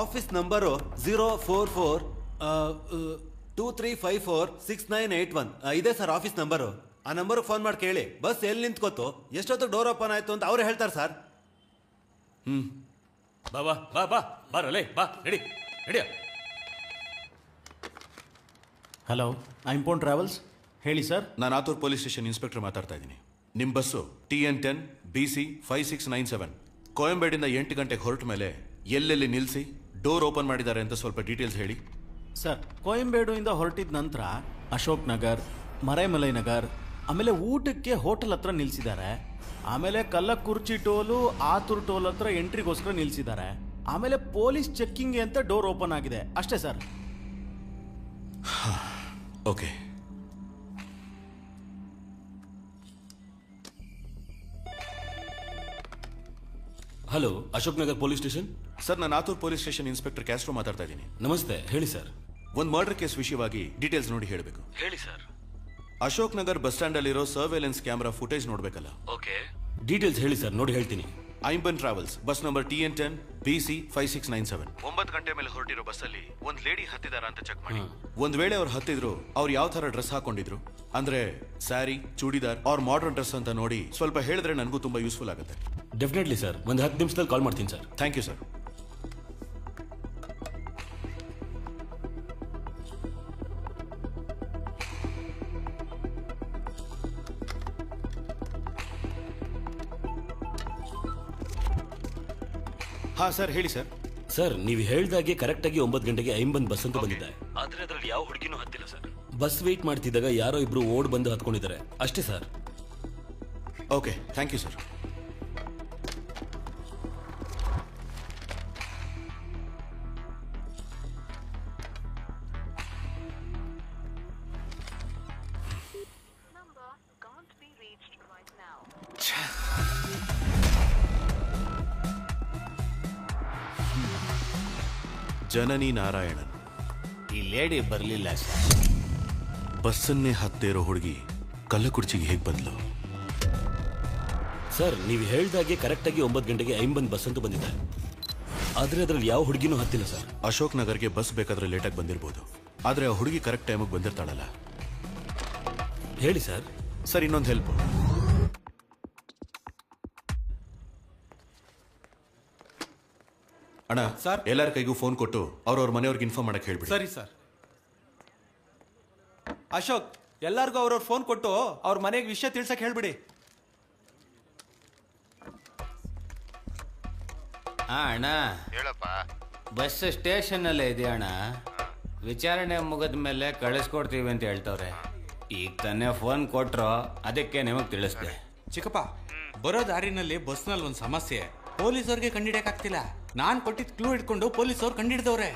ಆಫೀಸ್ ನಂಬರು 04423546981 ಇದೆ ಸರ್ ಆಫೀಸ್ ನಂಬರು. ಆ ನಂಬರ್ಗೆ ಫೋನ್ ಮಾಡಿ ಕೇಳಿ ಬಸ್ ಎಲ್ಲಿ ನಿಂತ್ಕೋತು, ಎಷ್ಟೊತ್ತು ಡೋರ್ ಓಪನ್ ಆಯ್ತು ಅಂತ ಅವ್ರು ಹೇಳ್ತಾರೆ ಸರ್. ಬಾ ಬಾ ಬಾ ಬಾ ಬಾರಲೇ ಬಾ ನಡಿ ನಡಿಯ. ಹಲೋ, ಐಂಪೌಂಡ್ ಟ್ರಾವೆಲ್ಸ್ ಹೇಳಿ ಸರ್. ನಾನು ಆತೂರ್ ಪೊಲೀಸ್ ಸ್ಟೇಷನ್ ಇನ್ಸ್ಪೆಕ್ಟರ್ ಮಾತಾಡ್ತಾ ಇದ್ದೀನಿ. ನಿಮ್ಮ ಬಸ್ಸು TN10 BC 5697 ಕೋಯಂಬೇಡಿಂದ 8 ಗಂಟೆಗೆ ಹೊರಟ ಮೇಲೆ ಎಲ್ಲೆಲ್ಲಿ ನಿಲ್ಲಿಸಿ ಡೋರ್ ಓಪನ್ ಮಾಡಿದ್ದಾರೆ ಅಂತ ಸ್ವಲ್ಪ ಡೀಟೇಲ್ಸ್ ಹೇಳಿ. ಸರ್, ಕೋಯಂಬೇಡುಯಿಂದ ಹೊರಟಿದ ನಂತರ ಅಶೋಕ್ ನಗರ್, ಮರೈಮಲೈ ನಗರ್, ಆಮೇಲೆ ಊಟಕ್ಕೆ ಹೋಟೆಲ್ ಹತ್ರ ನಿಲ್ಸಿದ್ದಾರೆ. ಆಮೇಲೆ ಕಲ್ಲಕುರ್ಚಿ ಟೋಲು, ಆತೂರ್ ಟೋಲ್ ಹತ್ರ ಎಂಟ್ರಿಗೋಸ್ಕರ ನಿಲ್ಸಿದ್ದಾರೆ. ಆಮೇಲೆ ಪೊಲೀಸ್ ಚೆಕ್ಕಿಂಗ್ ಅಂತ ಡೋರ್ ಓಪನ್ ಆಗಿದೆ ಅಷ್ಟೇ ಸರ್. Okay. Hello, Ashok Nagar police station. Sir, ನಾನು Athur police station inspector Castro ಮಾತಾಡ್ತಾ ಇದ್ದೀನಿ. ನಮಸ್ತೆ, ಹೇಳಿ ಸರ್. ಒಂದು ಮರ್ಡರ್ ಕೇಸ್ ವಿಷಯವಾಗಿ ಡೀಟೇಲ್ಸ್ ನೋಡಿ ಹೇಳಬೇಕು. ಹೇಳಿ sir. Ashok Nagar bus stand ಅಲ್ಲಿರೋ ಸರ್ವೇಲೆನ್ಸ್ ಕ್ಯಾಮೆರಾ ಫುಟೇಜ್ ನೋಡ್ಬೇಕಲ್ಲ? ಓಕೆ, ಡೀಟೇಲ್ಸ್ ಹೇಳಿ ಸರ್, ನೋಡಿ ಹೇಳ್ತೀನಿ. Aimban travels bus number TN10 BC 5697 9 ಗಂಟೆ ಮೇಲೆ ಹೊರಟಿರೋ ಬಸ್ಸಲ್ಲಿ ಒಂದ್ ಲೇಡಿ ಹತ್ತಿದಾರ ಅಂತ ಚೆಕ್ ಮಾಡಿ. ಒಂದ್ ವೇಳೆ ಅವ್ರು ಹತ್ತಿದ್ರು, ಅವ್ರು ಯಾವ ತರ ಡ್ರೆಸ್ ಹಾಕೊಂಡಿದ್ರು ಅಂದ್ರೆ sari, churidar or modern dress ಅಂತ ನೋಡಿ ಸ್ವಲ್ಪ ಹೇಳಿದ್ರೆ ನನಗೂ ತುಂಬಾ ಯೂಸ್ಫುಲ್ ಆಗುತ್ತೆ. ಡೆಫಿನೆಟ್ಲಿ ಸರ್, ಒಂದು 10 ನಿಮಿಷದಲ್ಲಿ ಕಾಲ್ ಮಾಡ್ತೀನಿ ಸರ್. Thank you sir. ಹಾ ಸರ್, ಹೇಳಿ ಸರ್. ಸರ್, ನೀವು ಹೇಳ್ದಾಗೆ ಕರೆಕ್ಟ್ ಆಗಿ 9 ಗಂಟೆಗೆ ಐಂಬನ್ ಬಸ್ ಅಂತ ಬಂದಿದೆ. ಆದ್ರೆ ಅದರಲ್ಲಿ ಯಾವ ಹುಡುಗಿನೂ ಹತ್ತಿಲ್ಲ ಸರ್. ಬಸ್ ವೇಟ್ ಮಾಡ್ತಿದ್ದಾಗ ಯಾರೋ ಇಬ್ರು ಓಡ್ ಬಂದು ಹತ್ಕೊಂಡಿದ್ದಾರೆ ಅಷ್ಟೇ ಸರ್. Okay, thank you sir. Janani Narayanan. ಈ ಲೇಡಿ ಬರಲಿಲ್ಲ ಸರ್. ಬಸ್ಸನ್ನೇ ಹತ್ತೇ ಇರೋ ಹುಡುಗಿ ಕಲ್ಲಕುರ್ಚಿಗೆ ಹೇಗೆ ಬಂದ್ಲು? ಸರ್, ನೀವು ಹೇಳ್ದಾಗೆ ಕರೆಕ್ಟ್ ಆಗಿ 9 ಗಂಟೆಗೆ ಐಂಬನ್ ಬಸ್ ಅಂತ ಬಂದಿದೆ. ಆದ್ರೆ ಅದರಲ್ಲಿ ಯಾವ ಹುಡುಗಿನೂ ಹತ್ತಿಲ್ಲ ಸರ್. ಅಶೋಕ್ ನಗರ್ಗೆ ಬಸ್ ಬೇಕಾದ್ರೆ ಲೇಟಾಗಿ ಬಂದಿರಬಹುದು, ಆದ್ರೆ ಆ ಹುಡುಗಿ ಕರೆಕ್ಟ್ ಟೈಮಿಗೆ ಬಂದಿರ್ತಾಳಲ್ಲ. ಹೇಳಿ ಸರ್. ಸರ್, ಇನ್ನೊಂದು ಹೆಲ್ಪ್. ಅಣ್ಣ ಸರ್, ಎಲ್ಲರ ಕೈಗೂ ಫೋನ್ ಕೊಟ್ಟು ಅವ್ರವ್ರ ಮನೆಯವ್ರಿಗೆ ಇನ್ಫಾರ್ಮ್ ಮಾಡಕ್ಕೆ ಹೇಳ್ಬಿಡಿ. ಸರಿ ಸರ್. ಅಶೋಕ್, ಎಲ್ಲರಿಗೂ ಅವ್ರವ್ರ ಫೋನ್ ಕೊಟ್ಟು ಅವ್ರ ಮನೆಗೆ ವಿಷಯ ತಿಳ್ಸಕ್ ಹೇಳ್ಬಿಡಿ. ಅಣ್ಣ ಹೇಳಪ್ಪ. ಬಸ್ ಸ್ಟೇಷನ್ ಅಲ್ಲೇ ಇದೆ ಅಣ್ಣ. ವಿಚಾರಣೆ ಮುಗಿದ ಮೇಲೆ ಕಳಿಸ್ಕೊಡ್ತೀವಿ ಅಂತ ಹೇಳ್ತವ್ರೆ. ಈಗ ತಾನೇ ಫೋನ್ ಕೊಟ್ರು, ಅದಕ್ಕೆ ನಿಮಗೆ ತಿಳಿಸ್ದೆ. ಚಿಕ್ಕಪ್ಪ, ಬರೋ ದಾರಿನಲ್ಲಿ ಬಸ್ನಲ್ಲಿ ಒಂದು ಸಮಸ್ಯೆ. ಪೊಲೀಸವ್ರಿಗೆ ಕಂಡಿಡಿಯಕ್ಕಾಗ್ತಿಲ್ಲ. ನಾನು ಕೊಟ್ಟಿದ್ದ ಕ್ಲೂ ಇಟ್ಕೊಂಡು ಪೊಲೀಸವ್ರು ಕಂಡಿಡ್ದವ್ರೆ.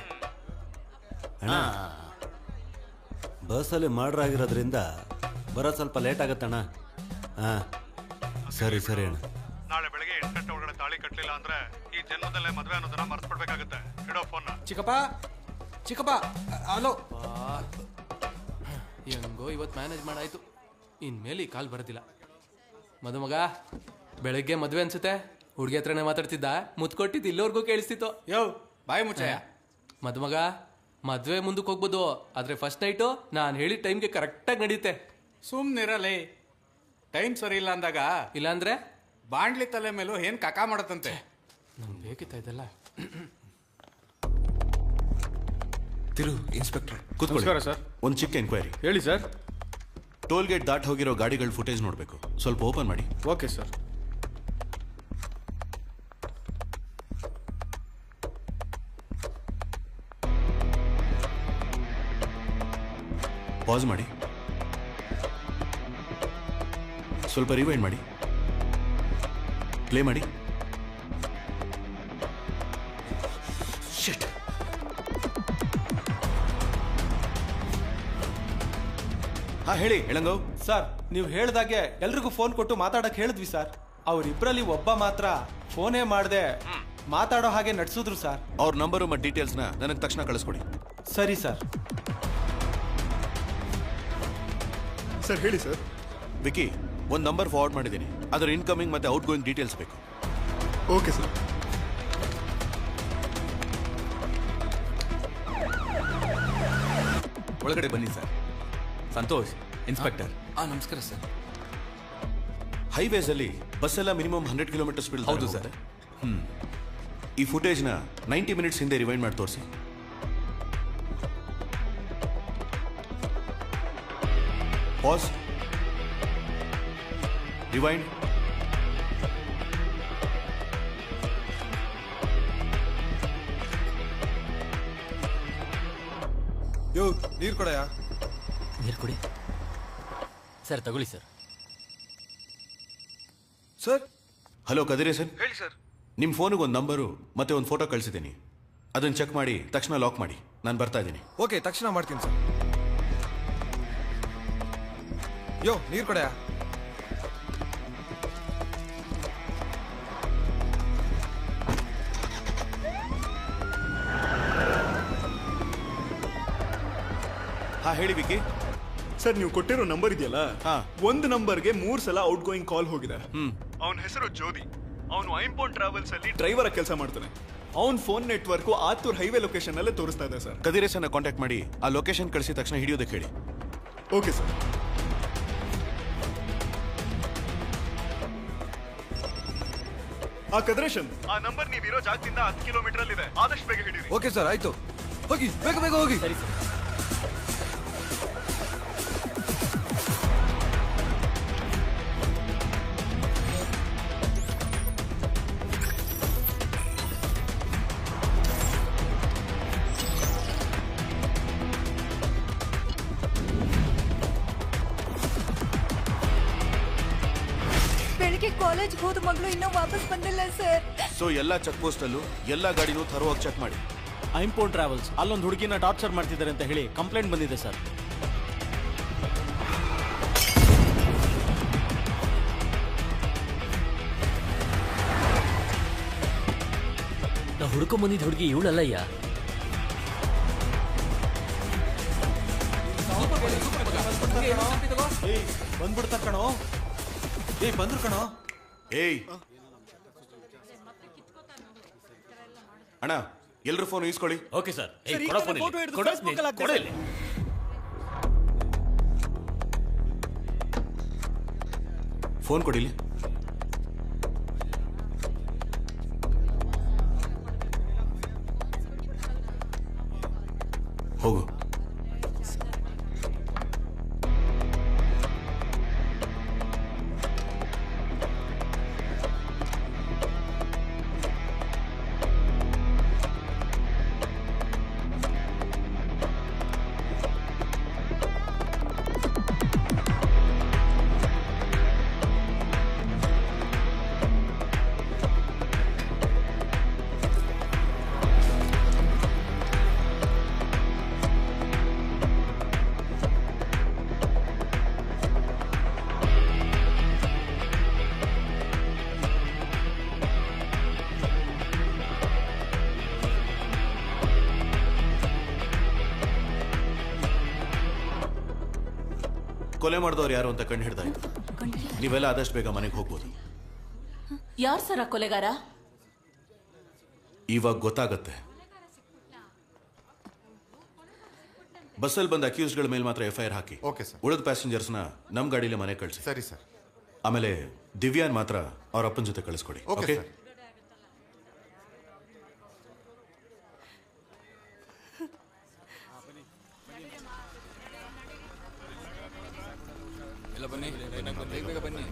ಬಸ್ಸಲ್ಲಿ ಮರ್ಡರ್ ಆಗಿರೋದ್ರಿಂದ ಬರೋದು ಸ್ವಲ್ಪ ಲೇಟ್ ಆಗತ್ತಣ್ಣ. ಹಾಂ, ಸರಿ ಸರಿ ಅಣ್ಣ. ನಾಳೆ ಬೆಳಗ್ಗೆ 8 ಗಂಟೆ ಒಳಗಡೆ ತಾಳಿ ಕಟ್ಟಲಿಲ್ಲ ಅಂದ್ರೆ ಈ ಜನ್ಮದಲ್ಲೇ ಮದುವೆ ಅನ್ನೋದನ್ನ ಮರ್ಸ್ಬಿಡ್ಬೇಕಾಗತ್ತೆ. ಇಡೋ ಫೋನ್. ಚಿಕ್ಕಪ್ಪ, ಚಿಕ್ಕಪ್ಪ, ಹಲೋ. ಹೆಂಗೋ ಇವತ್ತು ಮ್ಯಾನೇಜ್ ಮಾಡಾಯ್ತು. ಇನ್ಮೇಲೆ ಈ ಕಾಲ್ ಬರೋದಿಲ್ಲ. ಮದುಮಗ, ಬೆಳಗ್ಗೆ ಮದುವೆ ಅನ್ಸುತ್ತೆ. ಹುಡುಗಿ ಹತ್ರನೇ ಮಾತಾಡ್ತಿದ್ದ, ಮುತ್ಕೊಟ್ಟಿದ್ದು ಇಲ್ಲೋರ್ಗೂ ಕೇಳಿಸ್ತಿತ್ತು. ಯೋ, ಬಾಯ್ ಮುಚ್ಚಯ್ಯ. ಮದುಮಗ, ಮದುವೆ ಮುಂದಕ್ಕೆ ಹೋಗ್ಬೋದು, ಆದ್ರೆ ಫಸ್ಟ್ ನೈಟು ನಾನು ಹೇಳಿದ ಟೈಮ್ಗೆ ಕರೆಕ್ಟಾಗಿ ನಡೆಯುತ್ತೆ. ಸುಮ್ಮನಿರಲಿ. ಟೈಮ್ ಸರಿ ಇಲ್ಲ ಅಂದಾಗ, ಇಲ್ಲಾಂದ್ರೆ ಬಾಂಡ್ಲಿ ತಲೆ ಮೇಲೂ ಏನ್ ಕಕ ಮಾಡತ್ತಂತೆ. ನಂಗೆ ಬೇಕಿತ್ತ ಇದೆಲ್ಲ. ತಿರು ಇನ್ಸ್ಪೆಕ್ಟರ್, ನಮಸ್ಕಾರ ಸರ್. ಒಂದು ಚಿಕ್ಕ ಎಂಕ್ವೈರಿ. ಹೇಳಿ ಸರ್. ಟೋಲ್ ಗೇಟ್ ದಾಟ್ ಹೋಗಿರೋ ಗಾಡಿಗಳ ಫುಟೇಜ್ ನೋಡಬೇಕು, ಸ್ವಲ್ಪ ಓಪನ್ ಮಾಡಿ. Okay sir. ಪಾಸ್ ಮಾಡಿ, ಸ್ವಲ್ಪ ರಿವೈಂಡ್ ಮಾಡಿ, ಪ್ಲೇ ಮಾಡಿ. ಶಿಟ್. ಹಾ ಹೇಳಿ ಎಳಂಗವ್. ಸರ್ ನೀವು ಹೇಳ್ದಾಗೆ ಎಲ್ರಿಗೂ ಫೋನ್ ಕೊಟ್ಟು ಮಾತಾಡಕ್ ಹೇಳಿದ್ವಿ ಸರ್. ಅವರಿಬ್ಬರಲ್ಲಿ ಒಬ್ಬ ಮಾತ್ರ ಫೋನೇ ಮಾಡದೆ ಮಾತಾಡೋ ಹಾಗೆ ನಡ್ಸಿದ್ರು ಸರ್. ಅವ್ರ ನಂಬರು ಮತ್ತು ಡೀಟೇಲ್ಸ್ನ ನನಗೆ ತಕ್ಷಣ ಕಳಿಸ್ಕೊಡಿ. ಸರಿ ಸರ್. ಸರ್ ಹೇಳಿ ಸರ್. ವಿಕಿ, ಒಂದು ನಂಬರ್ ಫಾರ್ವರ್ಡ್ ಮಾಡಿದ್ದೀನಿ, ಅದರ ಇನ್ಕಮಿಂಗ್ ಮತ್ತು ಔಟ್ ಗೋಯಿಂಗ್ ಡೀಟೇಲ್ಸ್ ಬೇಕು. Okay sir. ಒಳಗಡೆ ಬನ್ನಿ ಸರ್. ಸಂತೋಷ್, ಇನ್ಸ್ಪೆಕ್ಟರ್. ನಮಸ್ಕಾರ ಸರ್. ಹೈವೇಸ್ ಅಲ್ಲಿ ಬಸ್ ಎಲ್ಲ ಮಿನಿಮಮ್ 100 ಕಿಲೋಮೀಟರ್ ಸ್ಪೀಡ್. ಹೌದು ಸರ್. ಈ ಫುಟೇಜ್ನ 90 ಮಿನಿಟ್ಸ್ ಹಿಂದೆ ರಿವೈಂಡ್ ಮಾಡಿ ತೋರಿಸಿ. Pass, rewind. ಯೋ ನೀರು ಕೊಡಯ್ಯ. ನೀರು ಕೊಡಿ ಸರ್. ತಗೊಳ್ಳಿ ಸರ್. ಸರ್. ಹಲೋ ಕದಿರೇಸನ್. ಹೇಳಿ ಸರ್. ನಿಮ್ಮ ಫೋನಿಗೆ ಒಂದು ನಂಬರು ಮತ್ತೆ ಒಂದು ಫೋಟೋ ಕಳಿಸಿದ್ದೀನಿ, ಅದನ್ನು ಚೆಕ್ ಮಾಡಿ ತಕ್ಷಣ ಲಾಕ್ ಮಾಡಿ. ನಾನು ಬರ್ತಾ ಇದ್ದೀನಿ. ಓಕೆ, ತಕ್ಷಣ ಮಾಡ್ತೀನಿ ಸರ್. ಯೋ ನೀರು ಕೊಡಯ್ಯ. ಹಾ ಹೇಳಿ ವಿಕಿ. ಸರ್ ನೀವು ಕೊಟ್ಟಿರೋ ನಂಬರ್ ಇದೆಯಲ್ಲ, ಒಂದು ನಂಬರ್ಗೆ 3 ಸಲ ಔಟ್ ಗೋಯಿಂಗ್ ಕಾಲ್ ಹೋಗಿದೆ. ಅವನ ಹೆಸರು ಜ್ಯೋತಿ. ಅವನು ಐಂಪೋನ್ ಟ್ರಾವೆಲ್ಸ್ ಅಲ್ಲಿ ಡ್ರೈವರ್ ಕೆಲಸ ಮಾಡ್ತಾನೆ. ಅವನ್ phone network Athur highway location ಅಲ್ಲೇ ತೋರಿಸ್ತಾ ಇದೆ ಸರ್. ಕದಿರೇಸನ್ನ ಕಾಂಟ್ಯಾಕ್ಟ್ ಮಾಡಿ ಆ ಲೊಕೇಶನ್ ಕಳಿಸಿದ ತಕ್ಷಣ ಹಿಡಿಯೋದಕ್ಕೆ ಹೇಳಿ. Okay sir. ಕದಿರೇಶನ್, ಆ ನಂಬರ್ ನೀವಿರೋ ಜಾಗದಿಂದ 10 ಕಿಲೋಮೀಟರ್ ಅಲ್ಲಿ ಇದೆ. ಆದಷ್ಟು ಬೇಗ ಹಿಡಿರಿ. ಓಕೆ ಸರ್, ಆಯ್ತು. ಹೋಗಿ, ಬೇಗ ಬೇಗ ಹೋಗಿ. ಸರಿ ಸರ್. ಬೆಳಿಗ್ಗೆ ಕಾಲೇಜ್ ಹೋದ ಮಗಳು ಇನ್ನೂ ವಾಪಸ್ ಬಂದಿಲ್ಲ ಸರ್. ಸೊ ಎಲ್ಲ ಚೆಕ್ ಪೋಸ್ಟ್ ಅಲ್ಲೂ ಎಲ್ಲ ಗಾಡಿನೂ ಥರೋವಾಗಿ ಚೆಕ್ ಮಾಡಿ. ಐಂಪೋನ್ ಟ್ರಾವೆಲ್ಸ್ ಅಲ್ಲೊಂದು ಹುಡುಗಿನ ಟಾರ್ಚರ್ ಮಾಡ್ತಿದ್ದಾರೆ ಅಂತ ಹೇಳಿ ಕಂಪ್ಲೇಂಟ್ ಬಂದಿದೆ ಸರ್. ನಾವು ಹುಡ್ಕೊಂಬಂದಿದ್ದ ಹುಡುಗಿ ಇವಳಲ್ಲಯ್ಯ. ಬಂದ್ಬಿಡ್ತಾರ ಕಣೋ. ಬಂದ್ರು ಕಣೋ. ಏಯ್ ಅಣ್ಣ, ಎಲ್ರು ಫೋನ್ ಈಸ್ಕೊಳ್ಳಿ. Okay sir. ಫೋನ್ ಕೊಡಿಲಿ. ಹೋಗು. ಕೊಲೆ ಮಾಡಿದವ್ರು ಯಾರು ಅಂತ ಕಂಡು ಹಿಡ್ದಾಯ್ತು. ನೀವೆಲ್ಲ ಆದಷ್ಟು ಬೇಗ ಮನೆಗೆ ಹೋಗ್ಬೋದು. ಯಾರು ಸರ ಕೊಲೆಗಾರ? ಇವಾಗ ಗೊತ್ತಾಗತ್ತೆ. ಬಸ್ಸಲ್ಲಿ ಬಂದ ಅಕ್ಯೂಸ್ಗಳ ಮೇಲೆ ಮಾತ್ರ FIR ಹಾಕಿ. Okay sir. ಉಳಿದ ಪ್ಯಾಸೆಂಜರ್ಸ್ನ ನಮ್ಮ ಗಾಡಿಲೇ ಮನೆ ಕಳಿಸಿ. ಸರಿ ಸರ್. ಆಮೇಲೆ ದಿವ್ಯಾನ್ ಮಾತ್ರ ಅವ್ರ ಅಪ್ಪನ ಜೊತೆ ಕಳಿಸ್ಕೊಡಿ. Okay sir. ಎಲ್ಲ ಬನ್ನಿ, ಬೇಗ ಬೇಗ ಬನ್ನಿ.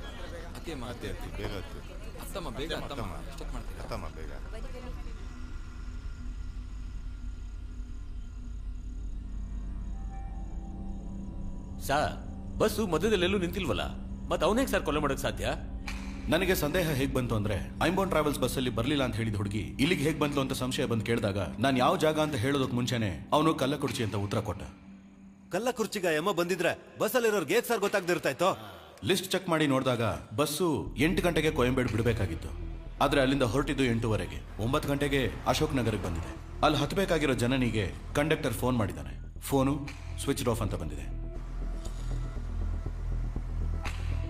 ಅತ್ತಮ್ಮ ಬೇಗ ಅತ್ತಮ್ಮ ಬೇಗ ಅತ್ತಮ್ಮ ಎಷ್ಟೊತ್ತು ಮಾಡ್ತೀರಾ? ಅತ್ತಮ್ಮ ಬೇಗ. ಸರ್ ಬಸ್ಸು ಮಧ್ಯದಲ್ಲೆಲ್ಲೂ ನಿಂತಿಲ್ವಲ್ಲ ಮತ್ತೆ ಅವನೇಗೆ ಸರ್ ಕೊಲೆ ಮಾಡೋಕೆ ಸಾಧ್ಯ? ನನಗೆ ಸಂದೇಹ ಹೇಗ್ ಬಂತು ಅಂದ್ರೆ ಐಂಬೋನ್ ಟ್ರಾವೆಲ್ಸ್ ಬಸ್ಸಲ್ಲಿ ಬರ್ಲಿಲ್ಲ ಅಂತ ಹೇಳಿದ ಹುಡುಗಿ ಇಲ್ಲಿಗೆ ಹೇಗ್ ಬಂತು ಅಂತ ಸಂಶಯ ಬಂದು ಕೇಳಿದಾಗ ನಾನು ಯಾವ ಜಾಗ ಅಂತ ಹೇಳೋದಕ್ಕೆ ಮುಂಚೆನೆ ಅವನು ಕಲ್ಲಕುರ್ಚಿ ಅಂತ ಉತ್ತರ ಕೊಟ್ಟ. ಕಲ್ಲಕುರ್ಚಿಗ ಯಮ್ಮ ಬಂದಿದ್ರೆ ಬಸ್ಸಲ್ಲಿರೋರ್ಗೆ ಹೇಗ್ ಸರ್ ಗೊತ್ತಾಗ್ದಿರ್ತಾಯ್ತೋ? ಲಿಸ್ಟ್ ಚೆಕ್ ಮಾಡಿ ನೋಡಿದಾಗ ಬಸ್ಸು 8 ಗಂಟೆಗೆ ಕೊಯಂಬೇಡ್ ಬಿಡಬೇಕಾಗಿತ್ತು. ಆದ್ರೆ ಅಲ್ಲಿಂದ ಹೊರಟಿದ್ದು 8:30. 9 ಗಂಟೆಗೆ ಅಶೋಕ್ ನಗರಕ್ಕೆ ಬಂದಿದೆ. ಅಲ್ಲಿ ಹತ್ತಬೇಕಾಗಿರೋ ಜನನಿಗೆ ಕಂಡಕ್ಟರ್ ಫೋನ್ ಮಾಡಿದ್ದಾನೆ. ಫೋನು ಸ್ವಿಚ್ ಆಫ್ ಅಂತ ಬಂದಿದೆ.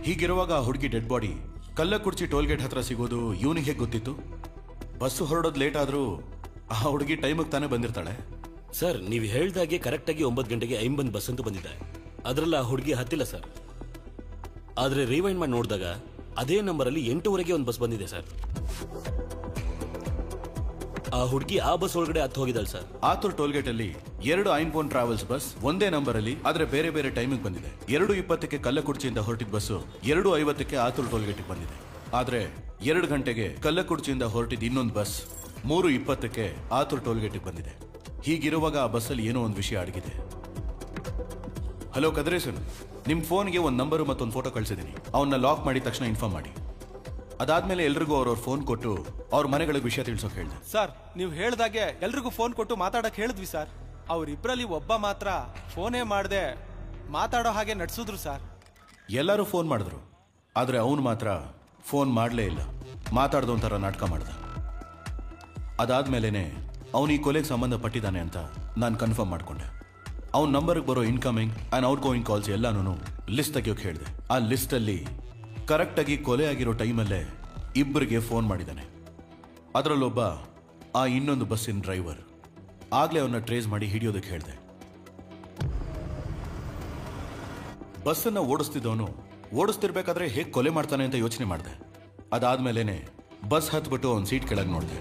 ಹೀಗಿರುವಾಗ ಆ ಹುಡುಗಿ ಡೆಡ್ ಬಾಡಿ ಕಲ್ಲಕುರ್ಚಿ ಟೋಲ್ಗೇಟ್ ಹತ್ರ ಸಿಗೋದು ಇವನಿಗೆ ಹೇಗೆ ಗೊತ್ತಿತ್ತು? ಬಸ್ಸು ಹೊರಡೋದು ಲೇಟ್ ಆದ್ರೂ ಆ ಹುಡುಗಿ ಟೈಮಿಗೆ ತಾನೇ ಬಂದಿರ್ತಾಳೆ. ಸರ್ ನೀವು ಹೇಳ್ದಾಗೆ ಕರೆಕ್ಟಾಗಿ 9 ಗಂಟೆಗೆ ಐಂಬಂದ್ ಬಸ್ ಅಂತ ಬಂದಿದೆ. ಅದರಲ್ಲಿ ಆ ಹುಡುಗಿ ಹತ್ತಿಲ್ಲ ಸರ್. ಆದರೆ ರಿವೈಂಡ್ ಮಾಡಿ ನೋಡಿದಾಗ ಅದೇ ನಂಬರಲ್ಲಿ 8:00ಗೆ ಒಂದು ಬಸ್ ಬಂದಿದೆ ಸರ್. ಆ ಹುಡುಗಿ ಆ ಬಸ್ ಒಳಗಡೆ ಹತ್ತು ಹೋಗಿದ್ದಾಳೆ ಸರ್. ಆತುರ್ ಟೋಲ್ಗೇಟ್ ಅಲ್ಲಿ 2 ಐಂಬೋನ್ ಟ್ರಾವೆಲ್ಸ್ ಬಸ್ ಒಂದೇ ನಂಬರ್ ಅಲ್ಲಿ ಆದ್ರೆ ಬೇರೆ ಬೇರೆ ಟೈಮಿಗೆ ಬಂದಿದೆ. 2:20ಕ್ಕೆ ಕಲ್ಲಕುರ್ಚಿಯಿಂದ ಹೊರಟಿದ ಬಸ್ಸು 2:50ಕ್ಕೆ ಆತುರ್ ಟೋಲ್ಗೇಟ್ಗೆ ಬಂದಿದೆ. ಆದ್ರೆ 2 ಗಂಟೆಗೆ ಕಲ್ಲಕುರ್ಚಿಯಿಂದ ಹೊರಟಿದ ಇನ್ನೊಂದು ಬಸ್ 3:20ಕ್ಕೆ ಆತುರ್ ಟೋಲ್ಗೇಟ್ಗೆ ಬಂದಿದೆ. ಹೀಗಿರುವಾಗ ಆ ಬಸ್ಸಲ್ಲಿ ಏನೋ ಒಂದು ವಿಷಯ ಅಡಗಿದೆ. ಹಲೋ ಕದ್ರೇಸನ್, ನಿಮ್ ಫೋನ್ಗೆ ಒಂದು ನಂಬರು ಮತ್ತೊಂದು ಫೋಟೋ ಕಳಿಸಿದ್ದೀನಿ. ಅವನ್ನ ಲಾಕ್ ಮಾಡಿದ ತಕ್ಷಣ ಇನ್ಫಾರ್ಮ್ ಮಾಡಿ. ಅದಾದ್ಮೇಲೆ ಎಲ್ರಿಗೂ ಅವ್ರವ್ರ ಫೋನ್ ಕೊಟ್ಟು ಅವ್ರ ಮನೆಗಳಿಗೆ ವಿಷಯ ತಿಳಿಸೋಕೆ ಹೇಳಿದೆ. ಸರ್ ನೀವು ಹೇಳ್ದಾಗೆ ಎಲ್ರಿಗೂ ಫೋನ್ ಕೊಟ್ಟು ಮಾತಾಡಕ್ ಹೇಳಿದ್ವಿ ಸರ್. ಅವರಿಬ್ಬರಲ್ಲಿ ಒಬ್ಬ ಮಾತ್ರ ಫೋನೇ ಮಾಡದೆ ಮಾತಾಡೋ ಹಾಗೆ ನಡ್ಸಿದ್ರು ಸರ್. ಎಲ್ಲರೂ ಫೋನ್ ಮಾಡಿದ್ರು, ಆದ್ರೆ ಅವನು ಮಾತ್ರ ಫೋನ್ ಮಾಡಲೇ ಇಲ್ಲ. ಮಾತಾಡ್ದು ಒಂಥರ ನಾಟಕ ಮಾಡ್ದ. ಅದಾದ್ಮೇಲೆನೆ ಅವನು ಈ ಕೊಲೆಗೆ ಸಂಬಂಧಪಟ್ಟಿದ್ದಾನೆ ಅಂತ ನಾನು ಕನ್ಫರ್ಮ್ ಮಾಡ್ಕೊಂಡೆ. ಅವ್ನ ನಂಬರ್ಗೆ ಬರೋ incoming and out going calls ಎಲ್ಲಾನು ಲಿಸ್ಟ್ ತೆಗಿಯೋಕೆ ಹೇಳಿದೆ. ಆ ಲಿಸ್ಟಲ್ಲಿ ಕರೆಕ್ಟಾಗಿ ಕೊಲೆ ಆಗಿರೋ ಟೈಮಲ್ಲೇ ಇಬ್ಬರಿಗೆ ಫೋನ್ ಮಾಡಿದ್ದಾನೆ. ಅದರಲ್ಲೊಬ್ಬ ಆ ಇನ್ನೊಂದು ಬಸ್ಸಿನ ಡ್ರೈವರ್. ಆಗಲೇ ಅವನ್ನ ಟ್ರೇಸ್ ಮಾಡಿ ಹಿಡಿಯೋದಕ್ಕೆ ಹೇಳಿದೆ. ಬಸ್ಸನ್ನು ಓಡಿಸ್ತಿದ್ದವನು ಓಡಿಸ್ತಿರ್ಬೇಕಾದ್ರೆ ಹೇಗೆ ಕೊಲೆ ಮಾಡ್ತಾನೆ ಅಂತ ಯೋಚನೆ ಮಾಡಿದೆ. ಅದಾದ್ಮೇಲೆನೆ ಬಸ್ ಹತ್ಬಿಟ್ಟು ಅವನ ಸೀಟ್ ಕೆಳಗೆ ನೋಡಿದೆ.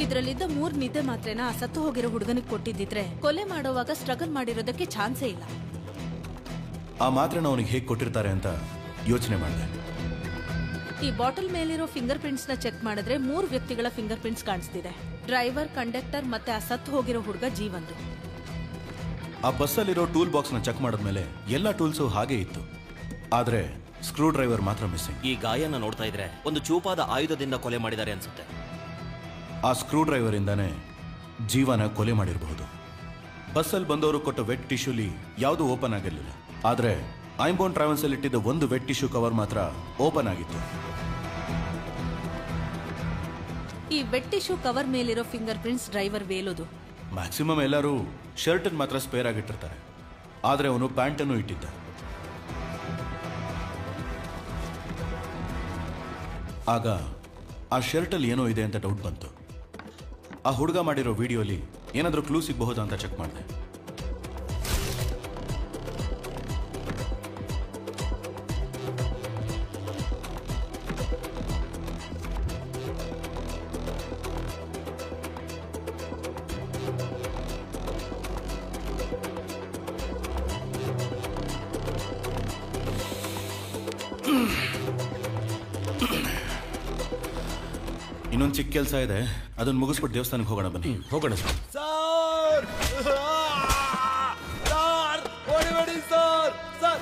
ಇದ್ರಲ್ಲಿದ್ದ 3 ನಿದ್ದೆ ಮಾತ್ರೆನ ಸತ್ತು ಹೋಗಿರೋ ಹುಡುಗನಿಗೆ ಕೊಟ್ಟಿದ್ದಿದ್ರೆ ಕೊಲೆ ಮಾಡೋವಾಗ ಸ್ಟ್ರಗಲ್ ಮಾಡಿರೋದಕ್ಕೆ ಚಾನ್ಸೇ ಇಲ್ಲ. ಆ ಮಾತ್ರೆನ ಅವನಿಗೆ ಹೇಗೆ ಕೊಟ್ಟಿರ್ತಾರೆ ಅಂತ ಯೋಚನೆ ಮಾಡಿದೆ. ಈ ಬಾಟಲ್ ಮೇಲಿರೋ ಫಿಂಗರ್ ಪ್ರಿಂಟ್ಸ್ ನ ಚೆಕ್ ಮಾಡಿದ್ರೆ 3 ವ್ಯಕ್ತಿಗಳ ಫಿಂಗರ್ ಪ್ರಿಂಟ್ಸ್ ಕಾಣಿಸ್ತಿದೆ. ಡ್ರೈವರ್, ಕಂಡಕ್ಟರ್ ಮತ್ತೆ ಆ ಸತ್ತು ಹೋಗಿರೋ ಹುಡುಗ ಜೀವಂದು. ಆ ಬಸ್ಸಲ್ಲಿರೋ ಟೂಲ್ ಬಾಕ್ಸ್ನ ಚೆಕ್ ಮಾಡಿದ್ಮೇಲೆ ಎಲ್ಲ ಟೂಲ್ಸು ಹಾಗೆ ಇತ್ತು. ಆದ್ರೆ ಸ್ಕ್ರೂ ಡ್ರೈವರ್ ಮಾತ್ರ ಮಿಸ್ಸಿಂಗ್. ಈ ಗಾಯನ ನೋಡ್ತಾ ಇದ್ರೆ ಒಂದು ಚೂಪಾದ ಆಯುಧದಿಂದ ಕೊಲೆ ಮಾಡಿದ್ದಾರೆ ಅನ್ಸುತ್ತೆ. ಆ ಸ್ಕ್ರೂ ಡ್ರೈವರ್ ಇಂದಾನೆ ಜೀವನ ಕೊಲೆ ಮಾಡಿರಬಹುದು. ಬಸ್ಸಲ್ಲಿ ಬಂದವರು ಕೊಟ್ಟ ವೆಟ್ ಟಿಶ್ಯೂಲಿ ಯಾವುದು ಓಪನ್ ಆಗಿರಲಿಲ್ಲ. ಆದ್ರೆ ಐಂಬೋನ್ ಟ್ರಾವೆಲ್ಸ್ ಅಲ್ಲಿ ಇಟ್ಟಿದ್ದ ಒಂದು ವೆಟ್ ಟಿಶ್ಯೂ ಕವರ್ ಮಾತ್ರ ಓಪನ್ ಆಗಿತ್ತು. ಈ ವೆಟ್ ಟಿಶ್ಯೂ ಕವರ್ ಮೇಲಿರೋ ಫಿಂಗರ್ ಪ್ರಿಂಟ್ಸ್ ಡ್ರೈವರ್ ವೇಲೋದು. ಮ್ಯಾಕ್ಸಿಮಮ್ ಎಲ್ಲರೂ ಶರ್ಟ್ ಮಾತ್ರ ಸ್ಪೇರ್ ಆಗಿಟ್ಟಿರ್ತಾರೆ, ಆದ್ರೆ ಅವನು ಪ್ಯಾಂಟ್ ಅನ್ನು ಇಟ್ಟಿದ್ದ. ಆಗ ಆ ಶರ್ಟ್ ಅಲ್ಲಿ ಏನೋ ಇದೆ ಅಂತ ಡೌಟ್ ಬಂತು. ಆ ಹುಡುಗ ಮಾಡಿರೋ ವಿಡಿಯೋಲಿ ಏನಾದ್ರೂ ಕ್ಲೂ ಸಿಗಬಹುದಾ ಅಂತ ಚೆಕ್ ಮಾಡಿದೆ. ಇನ್ನೊಂದು ಚಿಕ್ಕ ಕೆಲಸ ಇದೆ, ಅದನ್ನ ಮುಗಿಸ್ಬಿಟ್ಟು ದೇವಸ್ಥಾನಕ್ಕೆ ಹೋಗೋಣ. ಬನ್ನಿ ಹೋಗೋಣ ಸರ್. ಸರ್ ಸರ್ ಓಡಿ ಸರ್ ಸರ್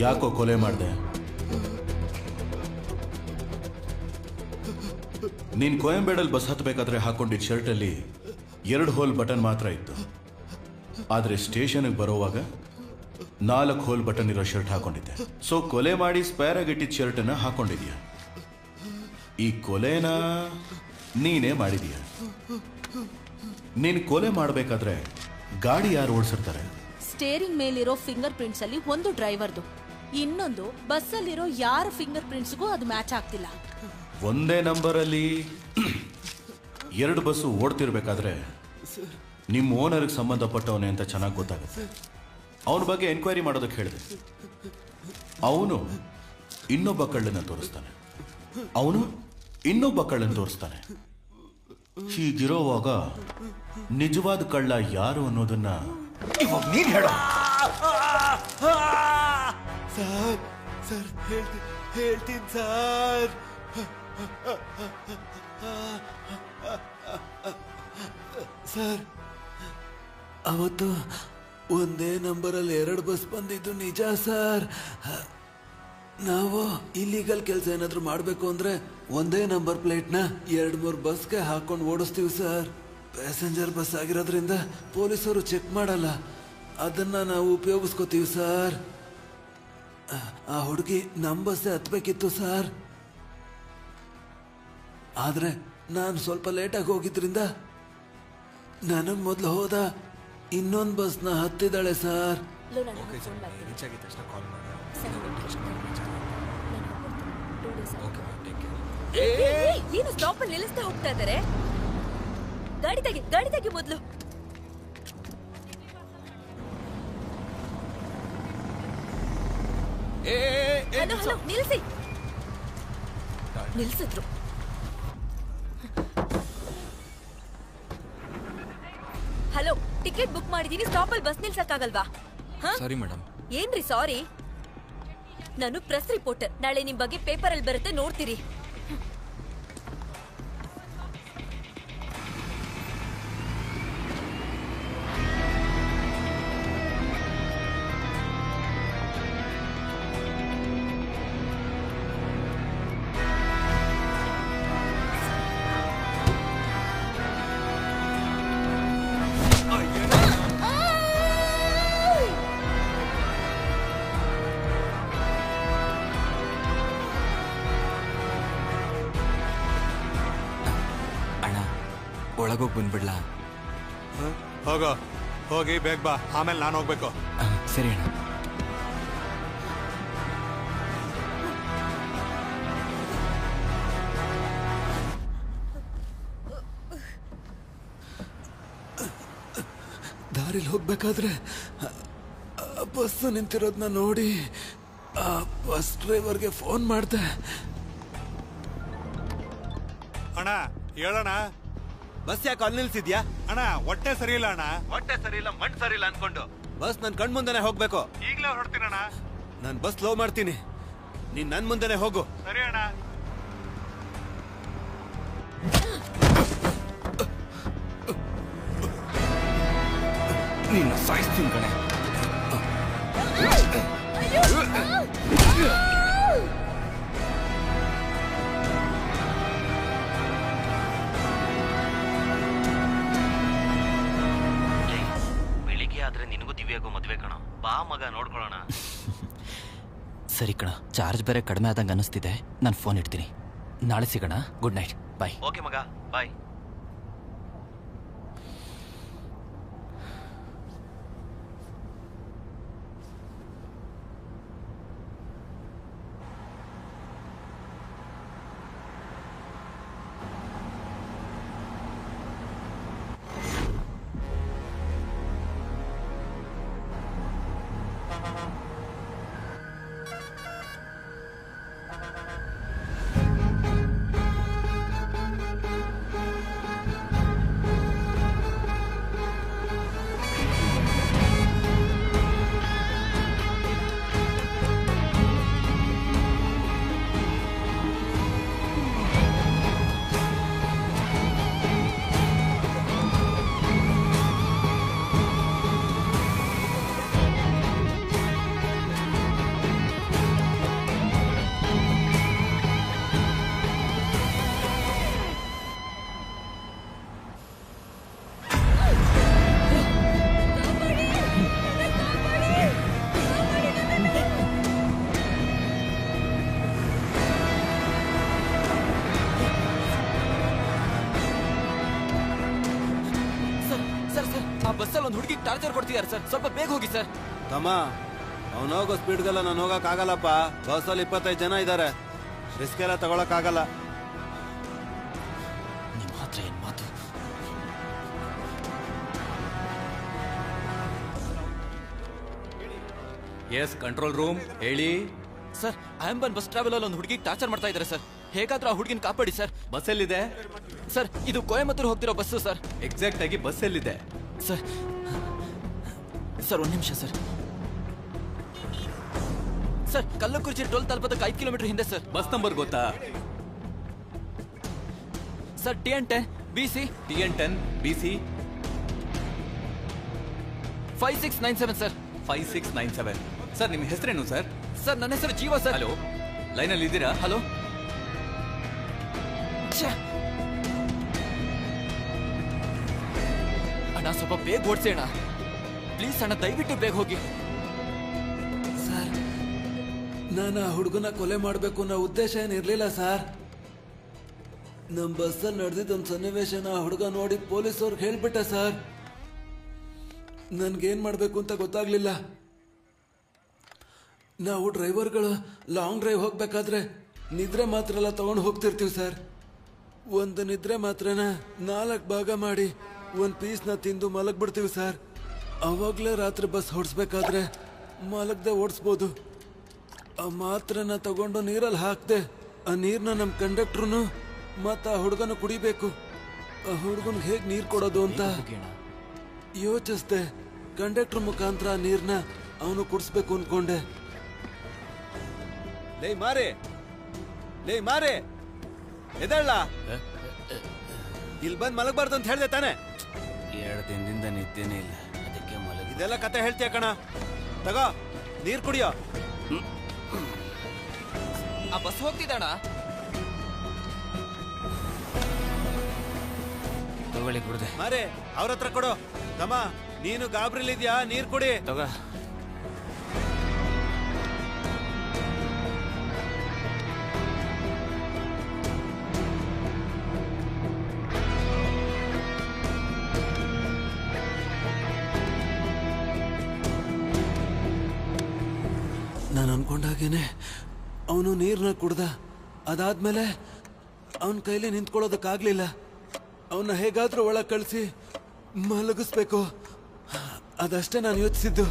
ಯಾಕೋ ಕೊಲೆ ಮಾಡಿದೆ? ನೀನ್ ಕೊಯಂಬೇಡಲ್ಲಿ ಬಸ್ ಹತ್ತಬೇಕಾದ್ರೆ ಹಾಕೊಂಡಿದ್ದ ಶರ್ಟಲ್ಲಿ 2 ಹೋಲ್ ಬಟನ್ ಮಾತ್ರ ಇತ್ತು. ಆದ್ರೆ ಸ್ಟೇಷನ್ಗೆ ಬರೋವಾಗ 4 ಹೋಲ್ ಬಟನ್ ಇರೋ ಶರ್ಟ್ ಹಾಕೊಂಡಿದ್ದೆ. ಸೊ ಕೊಲೆ ಮಾಡಿ ಸ್ಪೇರ್ ಆಗಿಟ್ಟಿದ್ದ ಶರ್ಟ್ ಅನ್ನ ಹಾಕೊಂಡಿದ್ಯಾ. ಈ ಕೊಲೆನ ನೀನೇ ಮಾಡಿದೀಯ. ನೀನ್ ಕೊಲೆ ಮಾಡ್ಬೇಕಾದ್ರೆ ಗಾಡಿ ಯಾರು ಓಡಿಸಿರ್ತಾರೆ? ಸ್ಟೇರಿಂಗ್ ಮೇಲಿರೋ ಫಿಂಗರ್ ಪ್ರಿಂಟ್ಸ್ ಅಲ್ಲಿ ಒಂದು ಡ್ರೈವರ್ದು, ಇನ್ನೊಂದು ಬಸ್ಸಲ್ಲಿರೋ ಯಾರ ಫಿಂಗರ್ ಪ್ರಿಂಟ್ಸ್ಗೂ ಅದು ಮ್ಯಾಚ್ ಆಗ್ತಿಲ್ಲ. ಒಂದೇ ನಂಬರ್ ಅಲ್ಲಿ 2 ಬಸ್ಸು ಓಡ್ತಿರ್ಬೇಕಾದ್ರೆ ನಿಮ್ಮ ಓನರ್ಗೆ ಸಂಬಂಧಪಟ್ಟವನೇ ಅಂತ ಚೆನ್ನಾಗಿ ಗೊತ್ತಾಗುತ್ತೆ. ಅವನ ಬಗ್ಗೆ ಎನ್ಕ್ವೈರಿ ಮಾಡೋದಕ್ಕೆ ಹೇಳಿದೆ. ಅವನು ಇನ್ನೊಬ್ಬ ಕಳ್ಳನ್ನ ತೋರಿಸ್ತಾನೆ, ಅವನು ಇನ್ನೊಬ್ಬ ಕಳ್ಳನ್ನ ತೋರಿಸ್ತಾನೆ. ಹೀಗಿರೋವಾಗ ನಿಜವಾದ ಕಳ್ಳ ಯಾರು ಅನ್ನೋದನ್ನ ಇವಾಗ ನೀನ್ ಹೇಳ. ಸರ್ ಸರ್ ಹೇಳ್ತೀನಿ ಸರ್. ಸರ್ ಅವತ್ತು ಒಂದೇ ನಂಬರಲ್ಲಿ 2 ಬಸ್ ಬಂದಿದ್ದು ನಿಜ ಸರ್. ನಾವು ಇಲ್ಲಿಗಲ್ ಕೆಲಸ ಏನಾದ್ರು ಮಾಡಬೇಕು ಅಂದ್ರೆ ಒಂದೇ ನಂಬರ್ ಪ್ಲೇಟ್ನ 2-3 ಬಸ್ಗೆ ಹಾಕೊಂಡು ಓಡಿಸ್ತೀವಿ ಸರ್. ಪ್ಯಾಸೆಂಜರ್ ಬಸ್ ಆಗಿರೋದ್ರಿಂದ ಪೊಲೀಸರು ಚೆಕ್ ಮಾಡಲ್ಲ, ಅದನ್ನ ನಾವು ಉಪಯೋಗಿಸ್ಕೋತೀವಿ ಸರ್. ಆ ಹುಡುಗಿ ನಮ್ಮ ಬಸ್ಸೇ ಹತ್ಬೇಕಿತ್ತು ಸರ್, ಆದ್ರೆ ನಾನು ಸ್ವಲ್ಪ ಲೇಟಾಗಿ ಹೋಗಿದ್ರಿಂದ ನನಗ್ ಮೊದಲು ಹೋದ ಇನ್ನೊಂದು ಬಸ್ನ ಹತ್ತಿದ್ದಾಳೆ ಸರ್. ಏನು ಸ್ಟಾಪ್ ಅಲ್ಲಿ ನಿಲ್ಲಿಸ್ತಾ ಹೋಗ್ತಾ ಇದ್ದಾರೆ? ಗಾಡಿ ತೆಗಿ ಮೊದಲು. ಹಲೋ ನಿಲ್ಸಿದ್ರು. ಹಲೋ, ಟಿಕೆಟ್ ಬುಕ್ ಮಾಡಿದೀನಿ, ಸ್ಟಾಪ್ ಅಲ್ಲಿ ಬಸ್ ನಿಲ್ಸಕ್ಕಾಗಲ್ವಾ? Sorry madam. ಏನ್ರಿ ಸಾರಿ? ನಾನು ಪ್ರೆಸ್ ರಿಪೋರ್ಟರ್, ನಾಳೆ ನಿಮ್ ಬಗ್ಗೆ ಪೇಪರ್ ಅಲ್ಲಿ ಬರುತ್ತೆ, ನೋಡ್ತೀರಿ. ಒಳಗೋಗಿ ಬಂದ್ಬಿಡ್ಲಾ? ಹೋಗಿ ಬೇಗ ಬಾ, ಆಮೇಲೆ ನಾನು ಹೋಗ್ಬೇಕು. ಸರಿ ಅಣ್ಣ. ದಾರಿಲಿ ಹೋಗ್ಬೇಕಾದ್ರೆ ಬಸ್ ನಿಂತಿರೋದನ್ನ ನೋಡಿ ಆ ಬಸ್ ಡ್ರೈವರ್ಗೆ ಫೋನ್ ಮಾಡ್ದೆ. ಅಣ್ಣ ಹೇಳೋಣ, ಬಸ್ ಯಾಕೆ ಅಲ್ಲಿ ನಿಲ್ಸಿದ್ಯಾ? ಅಣ್ಣ ಹೊಟ್ಟೆ ಸರಿ ಇಲ್ಲ ಅಣ್ಣ. ಹೊಟ್ಟೆ ಸರಿ ಇಲ್ಲ, ಮಣ್ಣು ಸರಿ ಇಲ್ಲ ಅನ್ಕೊಂಡು ಬಸ್ ನನ್ ಕಣ್ ಮುಂದೆನೆ ಹೋಗ್ಬೇಕು. ಈಗಲೇ ಹೊರಡ್ತೀನಣ್ಣ. ನಾನು ಬಸ್ ಲೋ ಮಾಡ್ತೀನಿ, ನೀನ್ ನನ್ ಮುಂದೆನೆ ಹೋಗು. ಸರಿ ಅಣ್ಣ. ನೀನು ಸಾಯಿಸ್ತೀನಿ ಕಣೆ. ಬೆಳಿಗ್ಗೆ ಆದ್ರೆ ನಿನಗೂ ದಿವ್ಯಾಗೂ ಮದ್ವೆ ಕಣ. ಬಾ ಮಗ, ನೋಡ್ಕೊಳ್ಳೋಣ. ಸರಿ ಕಣ, ಚಾರ್ಜ್ ಬೇರೆ ಕಡಿಮೆ ಆದಂಗೆ ಅನಿಸ್ತಿದೆ. ನಾನು ಫೋನ್ ಇಡ್ತೀನಿ, ನಾಳೆ ಸಿಗೋಣ. ಗುಡ್ ನೈಟ್, ಬಾಯ್. ಓಕೆ ಮಗ, ಬಾಯ್. ಬಸ್ಸಲ್ಲಿ ಒಂದು ಹುಡುಗಿ ಟಾರ್ಚರ್ ಕೊಡ್ತಿದ್ದಾರೆ ಸರ್, ಸ್ವಲ್ಪ ಬೇಗ ಹೋಗಿ ಸರ್. ತಮ್ಮ, ಅವನು ಹೋಗೋ ಸ್ಪೀಡ್ಗೆಲ್ಲ ನಾನು ಹೋಗಕ್ ಆಗಲ್ಲಪ್ಪ. ಬಸ್ಸಲ್ಲಿ 25 ಜನ ಇದ್ದಾರೆ, ರಿಸ್ಕ್ ಎಲ್ಲ ತಗೊಳಕ್ ಆಗಲ್ಲ. ನಿಮ್ಮ ಹತ್ರ ಏನ್ ಮಾತು? ಎಸ್ ಕಂಟ್ರೋಲ್ ರೂಮ್, ಹೇಳಿ ಸರ್. ಆಂಬನ್ ಬಸ್ ಟ್ರಾವೆಲ್ ಅಲ್ಲಿ ಒಂದು ಹುಡುಗಿ ಟಾರ್ಚರ್ ಮಾಡ್ತಾ ಇದ್ದಾರೆ ಸರ್. ಹೇಗಾದ್ರೂ ಆ ಹುಡುಗಿನ ಕಾಪಾಡಿ ಸರ್. ಬಸ್ ಎಲ್ಲಿದೆ ಸರ್? ಇದು ಕೊಯಮತ್ತೂರು ಹೋಗ್ತಿರೋ ಬಸ್ಸು ಸರ್. ಎಕ್ಸಾಕ್ಟ್ ಆಗಿ ಬಸ್ ಎಲ್ಲಿದೆ ಸರ್? ಸರ್ 1 ನಿಮಿಷ ಸರ್. ಸರ್ ಕಲ್ಲಕುರ್ಚಿ ಟೋಲ್ ತಲುಪೋದಕ್ಕೆ 5 ಕಿಲೋಮೀಟರ್ ಹಿಂದೆ ಸರ್. ಬಸ್ ನಂಬರ್ ಗೊತ್ತಾ? Sir TN10 BC TN10 BC 5697 sir. 5697. Sir ನಿಮ್ಮ ಹೆಸರೇನು ಸರ್? ಸರ್ ನನ್ನ ಹೆಸರು ಜೀವ ಸರ್. ಹಲೋ, ಲೈನಲ್ಲಿ ಇದ್ದೀರಾ? ಹಲೋ. ಅಣ್ಣ ಸ್ವಲ್ಪ ಬೇಗ ಓಡಿಸಿ ಅಣ್ಣ, ಪ್ಲೀಸ್ ಅಣ್ಣ, ದಯವಿಟ್ಟು ಬೇಗ ಹೋಗಿ. ಸರ್ ನಾನು ಆ ಹುಡುಗನ ಕೊಲೆ ಮಾಡಬೇಕು ಅನ್ನೋ ಉದ್ದೇಶ ಏನಿರಲಿಲ್ಲ ಸರ್. ನಮ್ಮ ಬಸ್ಸಲ್ಲಿ ನಡೆದಿದ್ದೊಂದು ಸನ್ನಿವೇಶನ ಆ ಹುಡುಗ ನೋಡಿ ಪೊಲೀಸವ್ರಿಗೆ ಹೇಳ್ಬಿಟ್ಟೆ ಸರ್. ನನ್ಗೇನ್ ಮಾಡಬೇಕು ಅಂತ ಗೊತ್ತಾಗ್ಲಿಲ್ಲ. ನಾವು ಡ್ರೈವರ್ಗಳು ಲಾಂಗ್ ಡ್ರೈವ್ ಹೋಗ್ಬೇಕಾದ್ರೆ ನಿದ್ರೆ ಮಾತ್ರ ಎಲ್ಲ ತಗೊಂಡು ಹೋಗ್ತಿರ್ತೀವಿ ಸರ್. ಒಂದು ನಿದ್ರೆ ಮಾತ್ರನ 4 ಭಾಗ ಮಾಡಿ ಒಂದು ಪೀಸ್ನ ತಿಂದು ಮಲಗ್ಬಿಡ್ತೀವಿ ಸರ್. ಅವಾಗಲೇ ರಾತ್ರಿ ಬಸ್ ಹೊಡ್ಸ್ಬೇಕಾದ್ರೆ ಮಲಗದೆ ಓಡಿಸ್ಬೋದು. ಆ ಮಾತ್ರನ ತಗೊಂಡು ನೀರಲ್ಲಿ ಹಾಕ್ದೆ ಆ ನೀರನ್ನ ನಮ್ಮ ಕಂಡಕ್ಟ್ರು ಮತ್ತು ಆ ಹುಡುಗನ ಕುಡಿಬೇಕು. ಆ ಹುಡುಗನಿಗೆ ಹೇಗೆ ನೀರು ಕೊಡೋದು ಅಂತ ಯೋಚಿಸ್ದೆ. ಕಂಡಕ್ಟರ್ ಮುಖಾಂತರ ಆ ನೀರನ್ನ ಅವನು ಕುಡಿಸ್ಬೇಕು ಅನ್ಕೊಂಡೆ. ಲೇ ಮಾರೆ ಎದಳ್ಳ ಇಲ್ಲಿ ಬಂದ್ ಮಲಗಬಾರ್ದು ಅಂತ ಹೇಳ್ದೆ ತಾನೆ? 2 ದಿನದಿಂದ ನಿದ್ದೆನೇ ಇಲ್ಲ, ಅದಕ್ಕೆ ಇದೆಲ್ಲ ಕತೆ ಹೇಳ್ತೀಯ ಕಣ. ತಗೋ ನೀರ್ ಕುಡಿಯೋ. ಆ ಬಸ್ ಹೋಗ್ತಿದ್ದಣ್ಣ. ತಗೊಳ್ಳಿ ಕುಡ್ದೆ. ಮಾರೆ ಅವ್ರ ಹತ್ರ ಕೊಡು. ತಮ್ಮ ನೀನು ಗಾಬ್ರಿಲಿದ್ಯಾ? ನೀರ್ ಕುಡಿ. ತಗೋ. ನಾನು ಅನ್ಕೊಂಡಾಗೇನೆ ಅವನು ನೀರನ್ನ ಕುಡ್ದ. ಅದಾದ್ಮೇಲೆ ಅವನ ಕೈಲಿ ನಿಂತ್ಕೊಳ್ಳೋದಕ್ಕಾಗ್ಲಿಲ್ಲ. ಅವನ್ನ ಹೇಗಾದ್ರೂ ಒಳಗೆ ಕಳಿಸಿ ಮಲಗಿಸ್ಬೇಕು, ಅದಷ್ಟೇ ನಾನು ಯೋಚಿಸಿದ್ದು.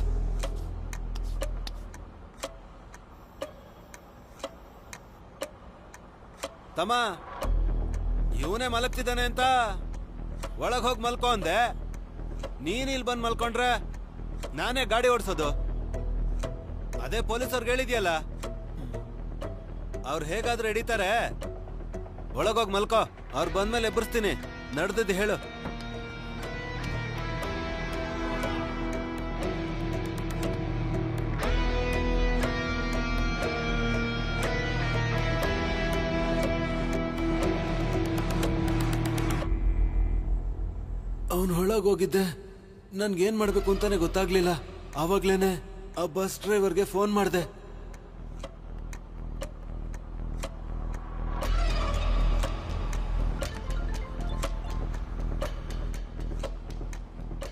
ತಮ್ಮ ಇವನೇ ಮಲಗ್ತಿದ್ದಾನೆ ಅಂತ ಒಳಗ್ ಹೋಗಿ ಮಲ್ಕೋ ಅಂದೆ. ನೀನ್ ಇಲ್ಲಿ ಬಂದ್ ಮಲ್ಕೊಂಡ್ರೆ ನಾನೇ ಗಾಡಿ ಓಡಿಸೋದು. ಅದೇ ಪೊಲೀಸವ್ರಿಗೆ ಹೇಳಿದ್ಯಲ್ಲ, ಅವ್ರು ಹೇಗಾದ್ರೂ ಹಿಡಿತಾರೆ. ಒಳಗೋಗಿ ಮಲ್ಕೋ, ಅವ್ರು ಬಂದ್ಮೇಲೆ ಎಬ್ಬರಿಸ್ತೀನಿ. ನಡೆದಿದ್ದು ಹೇಳು. ಅವನು ಒಳಗೋಗಿದ್ದೆ. ನನ್ಗೇನ್ ಮಾಡ್ಬೇಕು ಅಂತಾನೆ ಗೊತ್ತಾಗ್ಲಿಲ್ಲ. ಆವಾಗ್ಲೇನೆ ಆ ಬಸ್ ಡ್ರೈವರ್ಗೆ ಫೋನ್ ಮಾಡಿದೆ.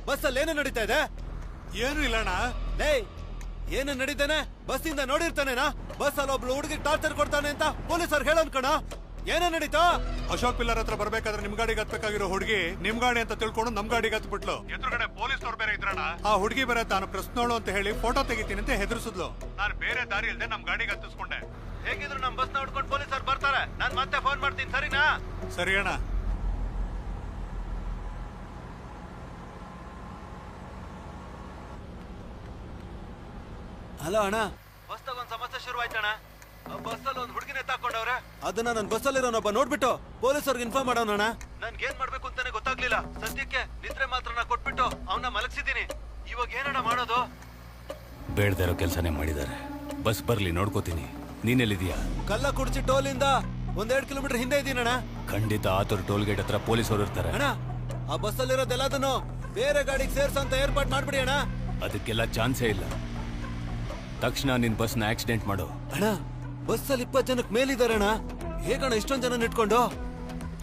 ಬಸ್ಸಲ್ಲಿ ಏನು ನಡೀತಾ ಇದೆ? ಏನು ಇಲ್ಲಣ್ಣ. ಲೇ ಏನು ನಡೀತಾನೆ? ಬಸ್ಸಿಂದ ನೋಡಿರ್ತಾನೇನಾ? ಬಸ್ ಅಲ್ಲಿ ಒಬ್ಳು ಹುಡುಗಿ ಟಾರ್ಚರ್ ಕೊಡ್ತಾನೆ ಅಂತ ಪೊಲೀಸರು ಹೇಳೋನ್ ಕಣ. ಏನೇ ನಡೀತಾ? ಅಶೋಕ್ ಪಿಲ್ಲರ್ ಹತ್ರ ಬರ್ಬೇಕಾದ್ರೆ ನಿಮ್ ಗಾಡಿಗೆ ಹತ್ಬೇಕಾಗಿರೋ ಹುಡುಗಿ ನಿಮ್ ಗಾಡಿ ಅಂತ ತಿಳ್ಕೊಂಡು ನಮ್ ಗಾಡಿಗೆ ಹತ್ಬಿಟ್ಲು. ಎದುರುಗಡೆ ಪೊಲೀಸ್ನವ್ರು ಬೇರೆ ಇದ್ರಣ್ಣ. ಆ ಹುಡುಗಿ ಬೇರೆ ತಾನು ಪ್ರಶ್ನೋಳು ಅಂತ ಹೇಳಿ ಫೋಟೋ ತೆಗಿತೀನಿ ಅಂತ ಹೆದರ್ಸಿದ್ಲು. ನಾನು ಬೇರೆ ದಾರಿ ಇಲ್ದೆ ನಮ್ ಗಾಡಿಗೆ ಹತ್ತಿಸ್ಕೊಂಡೆ. ಹೇಗಿದ್ರು ನಮ್ ಬಸ್ ನೋಡ್ಕೊಂಡು ಪೊಲೀಸರು ಬರ್ತಾರೆ. ನಾನ್ ಮತ್ತೆ ಫೋನ್ ಮಾಡ್ತೀನಿ, ಸರಿನಾ? ಸರಿ ಅಣ್ಣ. ಹಲೋ ಅಣ್ಣ, ಬಸ್ದಾಗ ಒಂದ್ ಸಮಸ್ಯೆ ಶುರು ಆಯ್ತಣ್ಣ. ಬಸ್ಸಲ್ಲಿ ಒಂದ್ ಹುಡುಗಿನ ಎತ್ತಾಕೊಂಡವ್ರೆ. ಅದನ್ನ ನನ್ ಬಸ್ಸಲ್ಲಿರೋನೊಬ್ಬ ನೋಡ್ಬಿಟ್ಟು ಪೊಲೀಸರ್ಗೆ ಇನ್ಫಾರ್ಮ್ ಮಾಡೋಣ. ನನ್ಗೆ ಏನ್ ಮಾಡ್ಬೇಕು ಅಂತಾನೆ ಗೊತ್ತಾಗ್ಲಿಲ್ಲ. ಸದ್ಯಕ್ಕೆ ನಿದ್ರೆ ಮಾತ್ರನ ಕೊಟ್ಬಿಟ್ಟು ಅವನ್ನ ಮಲಗಿಸಿದೀನಿ. ಇವಾಗ ಏನಣ್ಣ ಮಾಡೋದು? ಬೇಡದೇ ಇರೋ ಕೆಲಸನೇ ಮಾಡಿದ್ದಾರೆ. ಬಸ್ ಬರ್ಲಿ ನೋಡ್ಕೋತೀನಿ. ನೀನೆಲ್ಲಿದೀಯಾ? ಕಲ್ಲಕುರ್ಚಿ ಟೋಲಿಂದ 1-2 ಕಿಲೋಮೀಟರ್ ಹಿಂದೆ ಇದೀನಣ್ಣ. ಖಂಡಿತ ಆತುರ್ ಟೋಲ್ ಗೇಟ್ ಹತ್ರ ಪೊಲೀಸರು ಇರ್ತಾರೆ. ಅಣ್ಣ ಆ ಬಸ್ಸಲ್ಲಿರೋದೆಲ್ಲದನ್ನು ಬೇರೆ ಗಾಡಿಗೆ ಸೇರ್ಸಂತ ಏರ್ಪಾಟ್ ಮಾಡ್ಬಿಡಿ ಅಣ್ಣ. ಅದಕ್ಕೆಲ್ಲ ಚಾನ್ಸೇ ಇಲ್ಲ. ತಕ್ಷಣ ನಿನ್ ಬಸ್ನ ಆಕ್ಸಿಡೆಂಟ್ ಮಾಡು. ಅಣ್ಣ ಬಸ್ಸಲ್ಲಿ 20 ಜನಕ್ಕೆ ಮೇಲಿದ್ದಾರೆ ಅಣ್ಣ. ಹೇಗಣ್ಣ ಇಷ್ಟೊಂದು ಜನ ಇಟ್ಕೊಂಡು?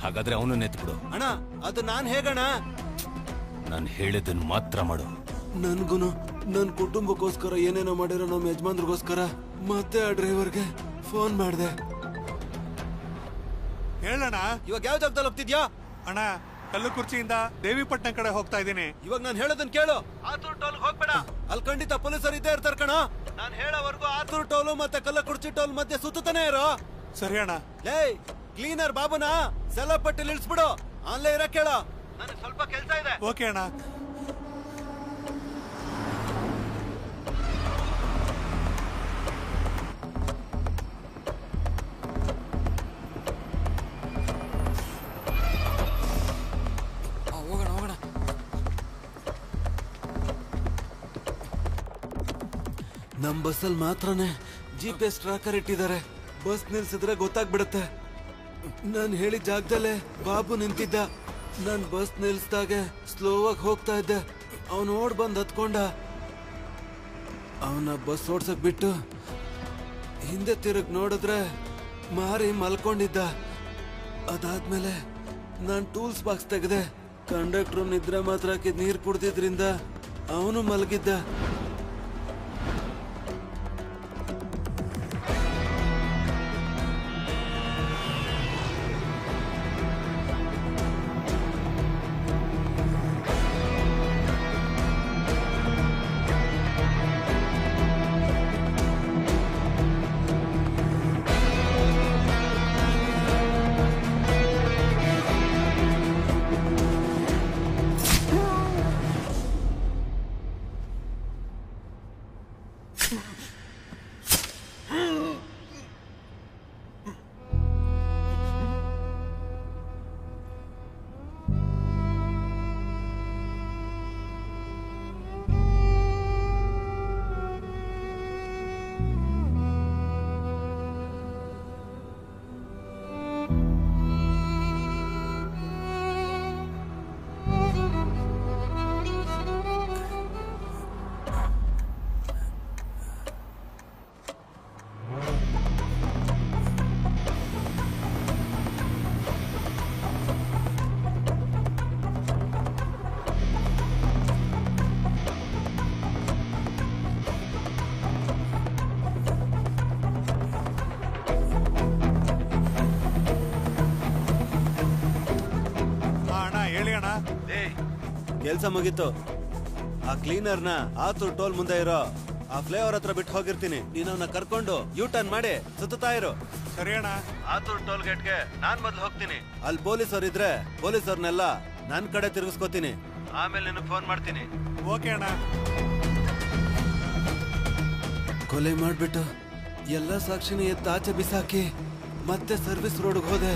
ಹಾಗಾದ್ರೆ ಅವನು ನೆತ್ಬಿಡು. ಅಣ್ಣ ಅದು ನಾನ್ ಹೇಗಣ್ಣ? ನಾನು ಹೇಳಿದ್ದನ್ನು ಮಾತ್ರ ಮಾಡು. ನನ್ಗುನು ನನ್ ಕುಟುಂಬಕ್ಕೋಸ್ಕರ ಏನೇನೋ ಮಾಡಿರೋ ನಮ್ಮ ಯಜಮಾನ್ರಿಗೋಸ್ಕರ ಮತ್ತೆ ಆ ಡ್ರೈವರ್ಗೆ ಫೋನ್ ಮಾಡಿದೆ. ಹೇಳಣ್ಣ. ಇವಾಗ ಯಾವ ಜಾಗದಲ್ಲಿ ಹೋಗ್ತಿದ್ಯಾ? ಅಣ್ಣ ಕಲ್ಲುಕುರ್ಚಿಯಿಂದ ದೇವಿಪಟ್ಟಣ ಕಡೆ ಹೋಗ್ತಾ ಇದ್ದೀನಿ. ಇವಾಗ ನಾನು ಹೇಳೋದನ್ನ ಕೇಳು. ಆತೂರ್ ಟೋಲ್ ಹೋಗ್ಬೇಡ. ಅಲ್ಲಿ ಖಂಡಿತ ಪೊಲೀಸರು ಇದ್ದೇ ಇರ್ತಾರ ಕಣ. ನಾನು ಹೇಳೋವರೆಗೂ ಆತೂರ್ ಟೋಲು ಮತ್ತೆ ಕಲ್ಲಕುರ್ಚಿ ಟೋಲ್ ಮಧ್ಯೆ ಸುತ್ತಾನೆ ಇರೋ. ಸರಿ ಅಣ್ಣ. ಲೇ ಕ್ಲೀನರ್ ಬಾಬುನ ಸೆಲಪಟ್ಟಿಲಿ ಇಳಿಸ್ಬಿಡು. ಅಲ್ಲೇ ಇರಕ್ ಹೇಳ. ನನಗೆ ಸ್ವಲ್ಪ ಕೆಲಸ ಇದೆ. ಓಕೆ ಅಣ್ಣ. ನಮ್ ಬಸ್ಸಲ್ಲಿ ಮಾತ್ರನೇ GPS ಟ್ರ್ಯಾಕರ್ ಇಟ್ಟಿದ್ದಾರೆ. ಬಸ್ ನಿಲ್ಸಿದ್ರೆ ಗೊತ್ತಾಗ್ಬಿಡುತ್ತೆ. ನಾನು ಹೇಳಿದ ಜಾಗದಲ್ಲೇ ಬಾಬು ನಿಂತಿದ್ದ. ನಾನು ಬಸ್ ನಿಲ್ಸ್ದಾಗೆ ಸ್ಲೋವಾಗಿ ಹೋಗ್ತಾ ಇದ್ದೆ. ಅವನು ಓಡ್ ಬಂದು ಹತ್ಕೊಂಡ. ಅವನ ಬಸ್ ಓಡ್ಸಕ್ ಬಿಟ್ಟು ಹಿಂದೆ ತಿರುಗಿ ನೋಡಿದ್ರೆ ಮಾರಿ ಮಲ್ಕೊಂಡಿದ್ದ. ಅದಾದ್ಮೇಲೆ ನಾನು ಟೂಲ್ಸ್ ಬಾಕ್ಸ್ ತೆಗೆದೆ. ಕಂಡಕ್ಟ್ರು ನಿದ್ರೆ ಮಾತ್ರ ಹಾಕಿದ್ ನೀರು ಕುಡ್ದಿದ್ರಿಂದ ಅವನು ಮಲಗಿದ್ದ. ಕೆಲ್ಸ ಮುಗೀತು. ಆ ಕ್ಲೀನರ್ನ ಆತೂರ್ ಟೋಲ್ ಮುಂದೆ ಇರೋ ಆ ಫ್ಲೇವರ್ ಹತ್ರ ಬಿಟ್ಟು ಹೋಗಿರ್ತೀನಿ. ನೀನ್ ಅವನ್ನ ಕರ್ಕೊಂಡು ಯೂ ಟರ್ನ್ ಮಾಡಿ ಸುತ್ತಾ ಇರು. ಸರಿ ಅಣ್ಣ. ಆತೂರ್ ಟೋಲ್ ಗೇಟ್ಗೆ ನಾನ್ ಮೊದ್ಲು ಹೋಗ್ತೀನಿ. ಅಲ್ಲಿ ಪೊಲೀಸರು ಇದ್ರೆ ಪೊಲೀಸರ್ನೆಲ್ಲ ನನ್ ಕಡೆ ತಿರುಗಿಸ್ಕೋತೀನಿ. ಆಮೇಲೆ ನಿನಗೆ ಫೋನ್ ಮಾಡ್ತೀನಿ. ಓಕೆ ಅಣ್ಣ. ಕೊಲೆ ಮಾಡ್ಬಿಟ್ಟು ಎಲ್ಲ ಸಾಕ್ಷಿನ ಎತ್ತ ಆಚೆ ಬಿಸಾಕಿ ಮತ್ತೆ ಸರ್ವಿಸ್ ರೋಡ್ಗೆ ಹೋದೆ.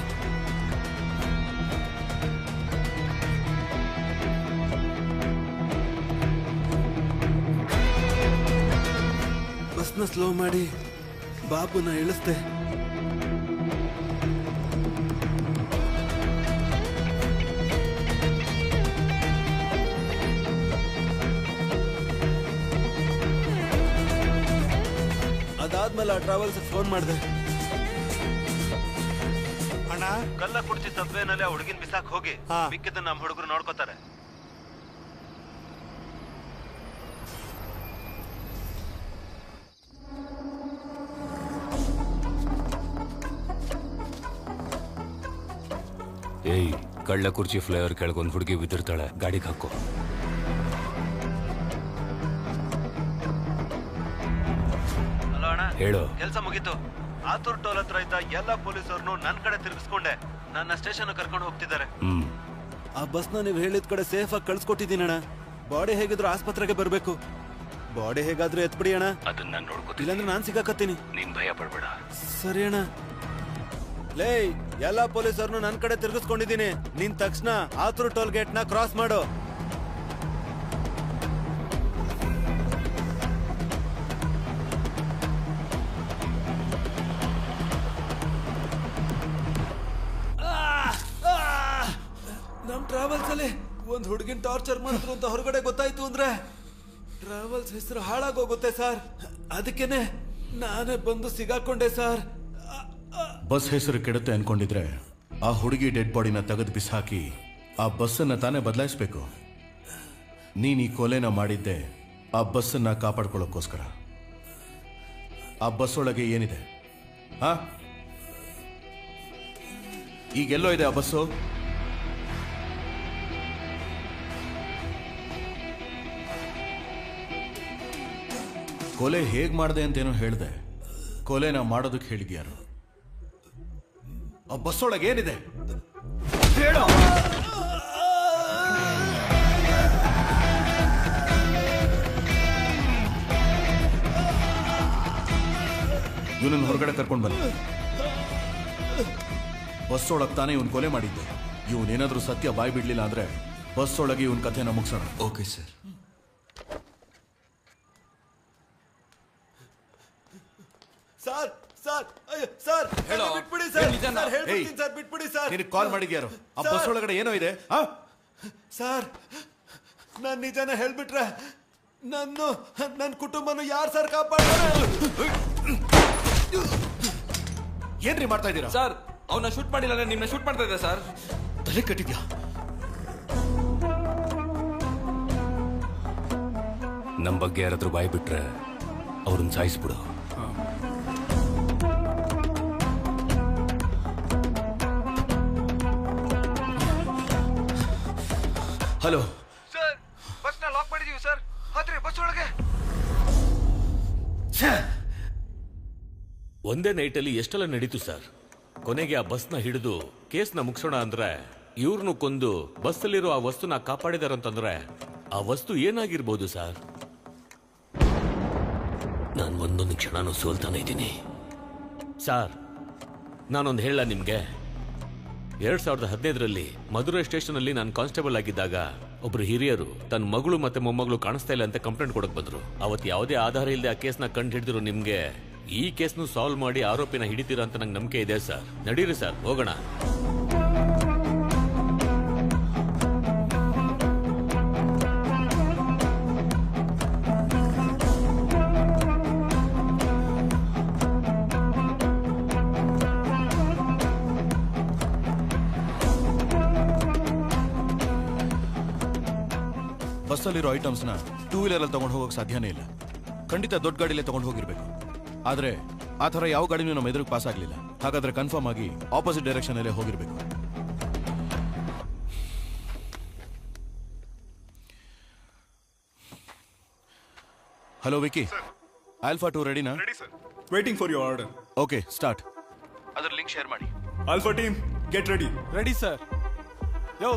ಬಸ್ನ ಸ್ಲೋ ಮಾಡಿ ಬಾಬುನ ಇಳಿಸ್ದೆ. ಅದಾದ್ಮೇಲೆ ಆ ಟ್ರಾವೆಲ್ಸ್ ಫೋನ್ ಮಾಡಿದೆ. ಅಣ್ಣ ಕಲ್ಲ ಕುಡ್ಚಿ ಸಬ್ವೇನಲ್ಲಿ ಆ ಹುಡುಗಿನ ಬಿಸಾಕ್ ಹೋಗಿ ಮಿಕ್ಕಿದ್ದನ್ನ ನಮ್ಮ ಹುಡುಗರು ನೋಡ್ಕೋತಾರೆ. ಏಯ್, ಕಳ್ಳ ಕುರ್ಚಿ ಫ್ಲೇವರ್ ಕೆಳಗೊಂದು ಹುಡುಗಿ ಬಿದ್ದಿರ್ತಾಳೆ, ಗಾಡಿಗೆ ಹಾಕೋ. ಹಲೋ ಅಣ್ಣ, ಹೇಳು. ಕೆಲಸ ಮುಗೀತು. ಆತೂರ್ ಟೋಲ್ ಹತ್ರ ಇದ್ದ ಎಲ್ಲ ಪೊಲೀಸರನ್ನು ನನ್ ಕಡೆ ತಿರುಗಿಸ್ಕೊಂಡೆ. ನನ್ನ ಸ್ಟೇಷನ್ ಕರ್ಕೊಂಡು ಹೋಗ್ತಿದ್ದಾರೆ. ಆ ಬಸ್ನ ನೀವು ಹೇಳಿದ ಕಡೆ ಸೇಫ್ ಆಗಿ ಕಳ್ಸಿಕೊಟ್ಟಿದ್ದೀನಿ ಅಣ್ಣ. ಬಾಡಿ ಹೇಗಿದ್ರು ಆಸ್ಪತ್ರೆಗೆ ಬರ್ಬೇಕು. ಬಾಡಿ ಹೇಗಾದ್ರೂ ಎತ್ಬಿಡಿ ಅಣ್ಣ. ಅದನ್ನ ನಾನು ನೋಡ್ಕೋತೀನಿ. ಇಲ್ಲಾಂದ್ರೆ ನಾನ್ ಸಿಕ್ಕಾಕತ್ತೀನಿ. ನೀನ್ ಭಯ ಪಡ್ಬೇಡ. ಸರಿ ಅಣ್ಣ. ಲೇ, ಎಲ್ಲಾ ಪೊಲೀಸರನ್ನು ನನ್ ಕಡೆ ತಿರುಗಿಸ್ಕೊಂಡಿದ್ದೀನಿ. ನಿನ್ ತಕ್ಷಣ ಆತೂರ್ ಟೋಲ್ ಗೇಟ್ ನ ಕ್ರಾಸ್ ಮಾಡು. ನಮ್ ಟ್ರಾವೆಲ್ಸ್ ಅಲ್ಲಿ ಒಂದ್ ಹುಡುಗಿನ ಟಾರ್ಚರ್ ಮಾಡಿದ್ರು ಅಂತ ಹೊರಗಡೆ ಗೊತ್ತಾಯ್ತು ಅಂದ್ರೆ ಟ್ರಾವೆಲ್ಸ್ ಹೆಸರು ಹಾಳಾಗೋಗುತ್ತೆ ಸರ್. ಅದಕ್ಕೇನೆ ನಾನೇ ಬಂದು ಸಿಗಾಕೊಂಡೆ ಸರ್. ಬಸ್ ಹೆಸರು ಕೆಡುತ್ತೆ ಅನ್ಕೊಂಡಿದ್ರೆ ಆ ಹುಡುಗಿ ಡೆಡ್ ಬಾಡಿನ ತೆಗೆದು ಬಿಸಾಕಿ ಆ ಬಸ್ಸನ್ನ ತಾನೇ ಬದಲಾಯಿಸ್ಬೇಕು. ನೀನ್ ಈ ಕೊಲೆನ ಮಾಡಿದ್ದೆ ಆ ಬಸ್ಸನ್ನ ಕಾಪಾಡ್ಕೊಳ್ಳೋಕ್ಕೋಸ್ಕರ. ಆ ಬಸ್ ಒಳಗೆ ಏನಿದೆ? ಹಾ, ಈಗೆಲ್ಲೋ ಇದೆ ಆ ಬಸ್ಸು? ಕೊಲೆ ಹೇಗ್ ಮಾಡಿದೆ ಅಂತೇನೋ ಹೇಳ್ದೆ. ಕೊಲೆನ ಮಾಡೋದಕ್ಕೆ ಹೇಳಿದ್ಯಾರು? ಆ ಬಸ್ ಒಳಗೆ ಏನಿದೆ ಹೇಳು. ಇವನನ್ನು ಹೊರಗಡೆ ಕರ್ಕೊಂಡು ಬನ್ನಿ. ಬಸ್ ಒಳಗೆ ತಾನೇ ಇವನ್ ಕೊಲೆ ಮಾಡಿದ್ದೆ. ಇವನೇನಾದ್ರೂ ಸತ್ಯ ಬಾಯ್ ಬಿಡ್ಲಿಲ್ಲ ಅಂದ್ರೆ ಬಸ್ ಒಳಗೆ ಇವನ್ ಕಥೆನ ಮುಗಿಸೋಣ. Okay sir. ಸರ್ ಸರ್ ಅಯ್ಯೋ, ಸರ್ ಹೇಳೋ. ಬಿಟ್ಬಿಡಿ ಸರ್ ಏನ್ ನಿಜನಾ? ಸರ್, ಹೇಳ್ಬಿಡ್ತೀನಿ ಏಯ್. ಸರ್ ಬಿಟ್ಬಿಡಿ ಸರ್ ನಿನಗೆ ಕಾಲ್ ಮಾಡಿದ್ಯಾರು ಆ ಸರ್. ಬಸ್ ಒಳಗಡೆ ಏನೋ ಇದೆ ಸರ್ ನಾನ್ ನಿಜನ ಹೇಳ್ಬಿಟ್ರೆ ನನ್ನ ಕುಟುಂಬನು ಯಾರು ಸರ್ ಕಾಪಾಡ್ತಾರೆ? ಏನ್ರಿ ಮಾಡ್ತಾ ಇದ್ದೀರಾ ಸರ್ ಅವನ್ನ ಶೂಟ್ ಮಾಡಿಲ್ಲ ನಿಮ್ಮನ್ನ ಶೂಟ್ ಮಾಡ್ತಾ ಇದ್ದೆ ಸರ್. ತಲೆ ಕಟ್ಟಿದ್ಯಾ? ನಮ್ಮ ಬಗ್ಗೆ ಯಾರಾದ್ರೂ ಬಾಯ್ ಬಿಟ್ರೆ ಅವ್ರನ್ನ ಸಾಯಿಸ್ಬಿಡು. ಹಲೋ ಸರ್ ಬಸ್ ನ ಲಾಕ್ ಮಾಡಿದೀವಿ ಸರ್. ಆದ್ರೆ ಬಸ್ ಒಳಗೆ ಒಂದೇ ನೈಟಲ್ಲಿ ಎಷ್ಟೆಲ್ಲ ನಡೀತು ಸರ್. ಕೊನೆಗೆ ಆ ಬಸ್ನ ಹಿಡಿದು ಕೇಸ್ನ ಮುಗಿಸೋಣ ಅಂದ್ರೆ ಇವ್ರನ್ನು ಕೊಂದು ಬಸ್ಸಲ್ಲಿರೋ ಆ ವಸ್ತುನ ಕಾಪಾಡಿದಾರಂತಂದ್ರೆ ಆ ವಸ್ತು ಏನಾಗಿರ್ಬೋದು ಸರ್? ನಾನು ಒಂದೊಂದು ಕ್ಷಣನೂ ಸೋಲ್ತಾನೆ ಇದ್ದೀನಿ ಸರ್. ನಾನೊಂದು ಹೇಳ ನಿಮ್ಗೆ, 2015ರಲ್ಲಿ ಮಧುರೈ ಸ್ಟೇಷನಲ್ಲಿ ನಾನು ಕಾನ್ಸ್ಟೇಬಲ್ ಆಗಿದ್ದಾಗ ಒಬ್ರು ಹಿರಿಯರು ತನ್ನ ಮಗಳು ಮತ್ತೆ ಮೊಮ್ಮಗಳು ಕಾಣಿಸ್ತಾ ಇಲ್ಲ ಅಂತ ಕಂಪ್ಲೇಂಟ್ ಕೊಡಕ್ ಬಂದ್ರು. ಅವತ್ತು ಯಾವುದೇ ಆಧಾರ ಇಲ್ಲದೆ ಆ ಕೇಸ್ನ ಕಂಡು ಹಿಡಿದ್ರು. ನಿಮ್ಗೆ ಈ ಕೇಸ್ನು ಸಾಲ್ವ್ ಮಾಡಿ ಆರೋಪಿನ ಹಿಡಿತೀರಾ ಅಂತ ನಂಗೆ ನಂಬಿಕೆ ಇದೆ ಸರ್. ನಡೀರಿ ಸರ್, ಹೋಗೋಣ. ಬಸ್ಸಲ್ಲಿರೋ ಐಟಮ್ಸ್ನ 2 ವೀಲರ್ ಅಲ್ಲಿ ತಗೊಂಡು ಹೋಗೋಕೆ ಸಾಧ್ಯನೇ ಇಲ್ಲ. ಖಂಡಿತ ದೊಡ್ಡ ಗಾಡಿಲೇ ತಗೊಂಡು ಹೋಗಿರ್ಬೇಕು. ಆದ್ರೆ ಆ ಥರ ಯಾವ ಗಾಡಿನೂ ನಮ್ಮ ಎದುರಿಗೆ ಪಾಸ್ ಆಗಲಿಲ್ಲ. ಹಾಗಾದ್ರೆ ಕನ್ಫರ್ಮ್ ಆಗಿ ಆಪೋಸಿಟ್ ಡೈರೆಕ್ಷನ್ ಅಲ್ಲೇ ಹೋಗಿರ್ಬೇಕು. ಹಲೋ ವಿಕಿ, ಆಲ್ಫಾ 2 ರೆಡಿನಾ? Waiting for your order. Okay, start. ಅದರ ಲಿಂಕ್ ಶೇರ್ ಮಾಡಿ. Alpha team get ready. Ready sir. Yo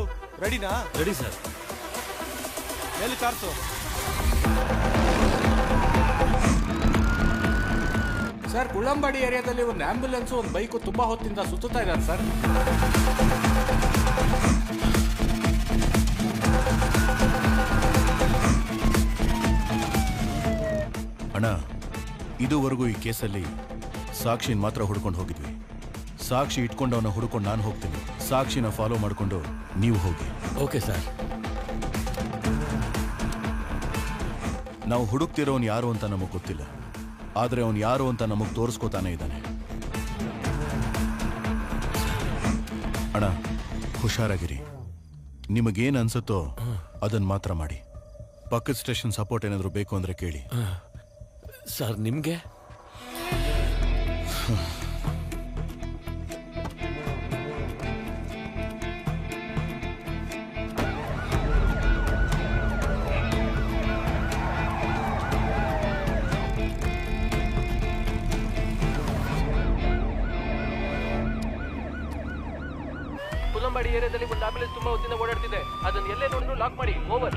ರೆಡಿನಾ? Ready sir. ಎಲ್ಲಿ ಕಾರ್ಸು? ಸರ್, ಕುಳ್ಳಂಬಾಡಿ ಏರಿಯಾದಲ್ಲಿ ಒಂದು ಆಂಬ್ಯುಲೆನ್ಸ್ ಒಂದು ಬೈಕು ತುಂಬಾ ಹೊತ್ತಿಂದ ಸುತ್ತುತ್ತಾ ಇದ್ದಾರೆ ಸರ್. ಅಣ್ಣ, ಇದುವರೆಗೂ ಈ ಕೇಸಲ್ಲಿ ಸಾಕ್ಷಿನ ಮಾತ್ರ ಹುಡ್ಕೊಂಡು ಹೋಗಿದ್ವಿ. ಸಾಕ್ಷಿ ಇಟ್ಕೊಂಡವನ್ನ ಹುಡ್ಕೊಂಡು ನಾನು ಹೋಗ್ತೀನಿ. ಸಾಕ್ಷಿನ ಫಾಲೋ ಮಾಡಿಕೊಂಡು ನೀವು ಹೋಗಿ. Okay sir. ನಾವು ಹುಡುಕ್ತಿರೋನ್ ಯಾರು ಅಂತ ನಮಗೆ ಗೊತ್ತಿಲ್ಲ, ಆದ್ರೆ ಅವನು ಯಾರು ಅಂತ ನಮಗೆ ತೋರಿಸ್ಕೋತಾನೆ ಇದ್ದಾನೆ. ಅಣ್ಣ, ಹುಷಾರಾಗಿರಿ. ನಿಮಗೇನು ಅನ್ಸುತ್ತೋ ಅದನ್ನ ಮಾತ್ರ ಮಾಡಿ. ಪಕ್ಕದ ಸ್ಟೇಷನ್ ಸಪೋರ್ಟ್ ಏನಾದರೂ ಬೇಕು ಅಂದ್ರೆ ಕೇಳಿ. ಸರ್, ನಿಮ್ಗೆ ಕುಲ್ಲಂಬಾಡಿ ಏರಿಯಾದಲ್ಲಿ ಒಂದು ಆಂಬ್ಯುಲೆನ್ಸ್ ತುಂಬಾ ಹೊತ್ತಿಂದ ಓಡಾಡ್ತಿದೆ. ಅದನ್ನ ಎಲ್ಲೇ ನೋಡಿದ್ರು ಲಾಕ್ ಮಾಡಿ. ಓವರ್.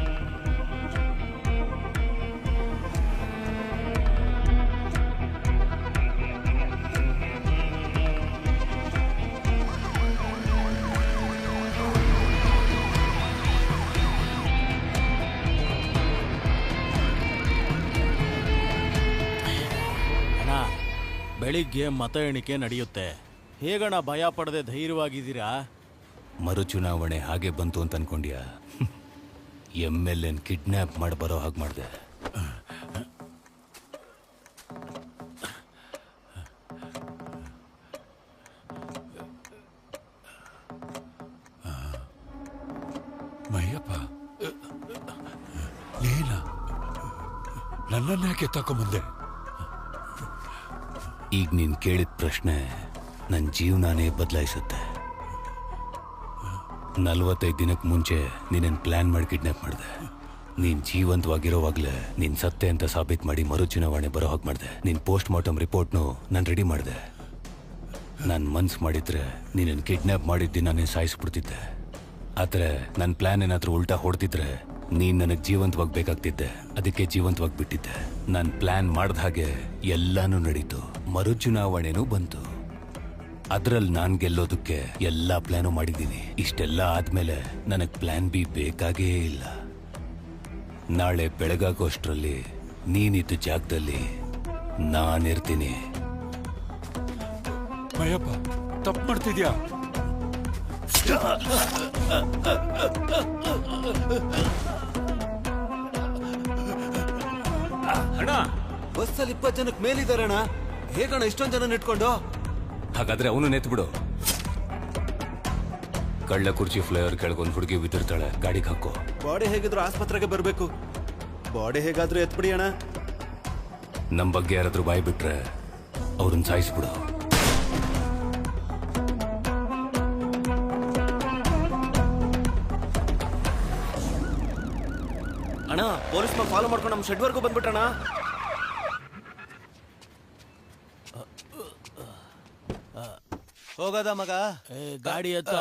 ಬೆಳಿಗ್ಗೆ ಮತ ಎಣಿಕೆ ನಡೆಯುತ್ತೆ. ಹೇಗಣ ಭಯ ಪಡದೆ ಧೈರ್ಯವಾಗಿದ್ದೀರಾ? ಮರು ಚುನಾವಣೆ ಹಾಗೆ ಬಂತು ಅಂತ ಅನ್ಕೊಂಡ್ಯಾ? MLA ಕಿಡ್ನಾಪ್ ಮಾಡಿ ಬರೋ ಹಾಗೆ ಮಾಡಿದೆ. ಮಯ್ಯಪ್ಪ, ನೀನ ನನ್ನನ್ಯಾಕೆ ತಕೊಂಬಂದೆ? ಈಗ ನೀನ್ ಕೇಳಿದ ಪ್ರಶ್ನೆ ನನ್ನ ಜೀವನಾನೇ ಬದಲಾಯಿಸುತ್ತೆ. 45 ದಿನಕ್ಕೆ ಮುಂಚೆ ನೀನನ್ನು ಪ್ಲಾನ್ ಮಾಡಿ ಕಿಡ್ನಾಪ್ ಮಾಡಿದೆ. ನೀನ್ ಜೀವಂತವಾಗಿರೋವಾಗಲೇ ನೀನ್ ಸತ್ತೆ ಅಂತ ಸಾಬೀತು ಮಾಡಿ ಮರು ಚುನಾವಣೆ ಬರೋ ಹಾಗೆ ಮಾಡಿದೆ. ನಿನ್ ಪೋಸ್ಟ್ ಮಾರ್ಟಮ್ ರಿಪೋರ್ಟ್ನು ನಾನು ರೆಡಿ ಮಾಡಿದೆ. ನಾನು ಮನ್ಸು ಮಾಡಿದ್ರೆ ನೀನನ್ನು ಕಿಡ್ನಾಪ್ ಮಾಡಿದ್ದಿ ನಾನೇ ಸಾಯಿಸ್ಬಿಡ್ತಿದ್ದೆ. ಆದರೆ ನನ್ನ ಪ್ಲಾನ್ ಏನಾದರೂ ಉಲ್ಟಾ ಹೊಡ್ತಿದ್ರೆ ನೀನ್ ನನಗೆ ಜೀವಂತವಾಗಿ ಬೇಕಾಗ್ತಿದ್ದೆ. ಅದಕ್ಕೆ ಜೀವಂತವಾಗಿ ಬಿಟ್ಟಿದ್ದೆ. ನಾನು ಪ್ಲಾನ್ ಮಾಡ್ದ ಹಾಗೆ ಎಲ್ಲಾನು ನಡೀತು. ಮರು ಚುನಾವಣೆನೂ ಬಂತು. ಅದ್ರಲ್ಲಿ ನಾನು ಗೆಲ್ಲೋದಕ್ಕೆ ಎಲ್ಲಾ ಪ್ಲಾನು ಮಾಡಿದ್ದೀನಿ. ಇಷ್ಟೆಲ್ಲ ಆದ್ಮೇಲೆ ನನಗೆ ಪ್ಲಾನ್ ಬಿ ಬೇಕಾಗೇ ಇಲ್ಲ. ನಾಳೆ ಬೆಳಗಾಗೋಷ್ಟರಲ್ಲಿ ನೀನಿದ್ದ ಜಾಗದಲ್ಲಿ ನಾನಿರ್ತೀನಿ. ಭಯಪ್ಪ ತಪ್ಪು ಮಾಡ್ತಿದ್ಯಾ? ಅಣ್ಣ ಬಸ್ಸಲ್ಲಿ 20 ಜನಕ್ಕೆ ಮೇಲಿದ್ದಾರೆ ಅಣ್ಣ. ಹೇಗಣ್ಣ ಇಷ್ಟೊಂದು ಜನ ಇಟ್ಕೊಂಡು? ಹಾಗಾದ್ರೆ ಅವನು ನೆತ್ಬಿಡು. ಕಳ್ಳ ಕುರ್ಚಿ ಫ್ಲೈವರ್ ಕೆಳಗೊಂದು ಹುಡುಗಿ ಬಿದ್ದಿರ್ತಾಳೆ, ಗಾಡಿಗೆ ಹಾಕೋ. ಬಾಡಿ ಹೇಗಿದ್ರು ಆಸ್ಪತ್ರೆಗೆ ಬರಬೇಕು. ಬಾಡಿ ಹೇಗಾದ್ರೂ ಎತ್ಬಿಡಿ ಅಣ್ಣ. ನಮ್ ಬಗ್ಗೆ ಯಾರಾದ್ರೂ ಬಾಯಿ ಬಿಟ್ರೆ ಅವ್ರನ್ನ ಸಾಯಿಸ್ಬಿಡು. ಅಣ್ಣ ಪೊಲೀಸ್ ಫಾಲೋ ಮಾಡ್ಕೊಂಡು ನಮ್ಮ ಶೆಡ್ವರ್ಗೂ ಬಂದ್ಬಿಟ್ಟಣ. ಹೋಗೋದ ಮಗ? ಗಾಡಿ ಎತ್ತ.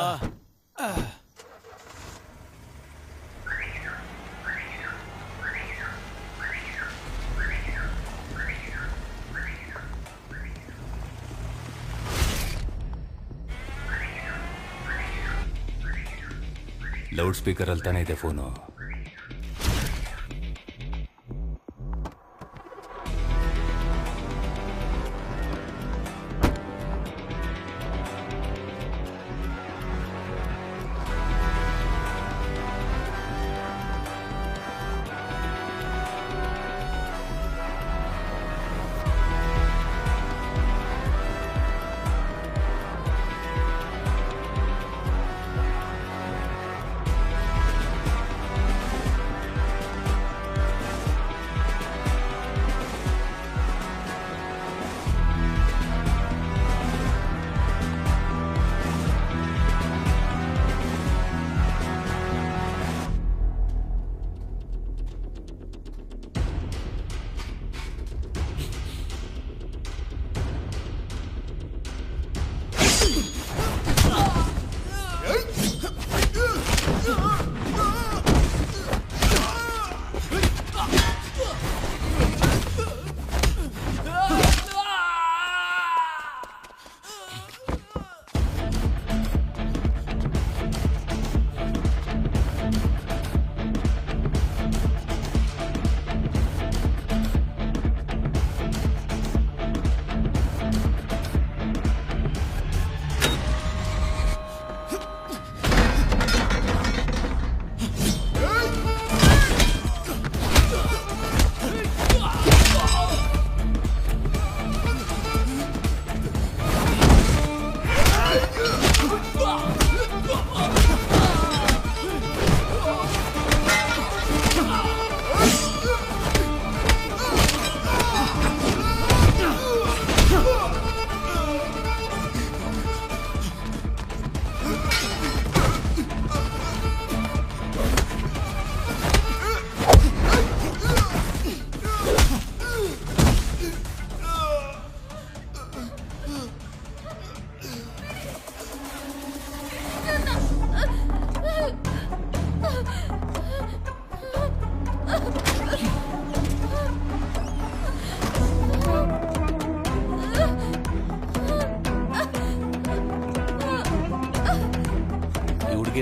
ಲೌಡ್ ಸ್ಪೀಕರ್ ಅಲ್ಲಿ ತಾನೇ ಇದೆ ಫೋನು.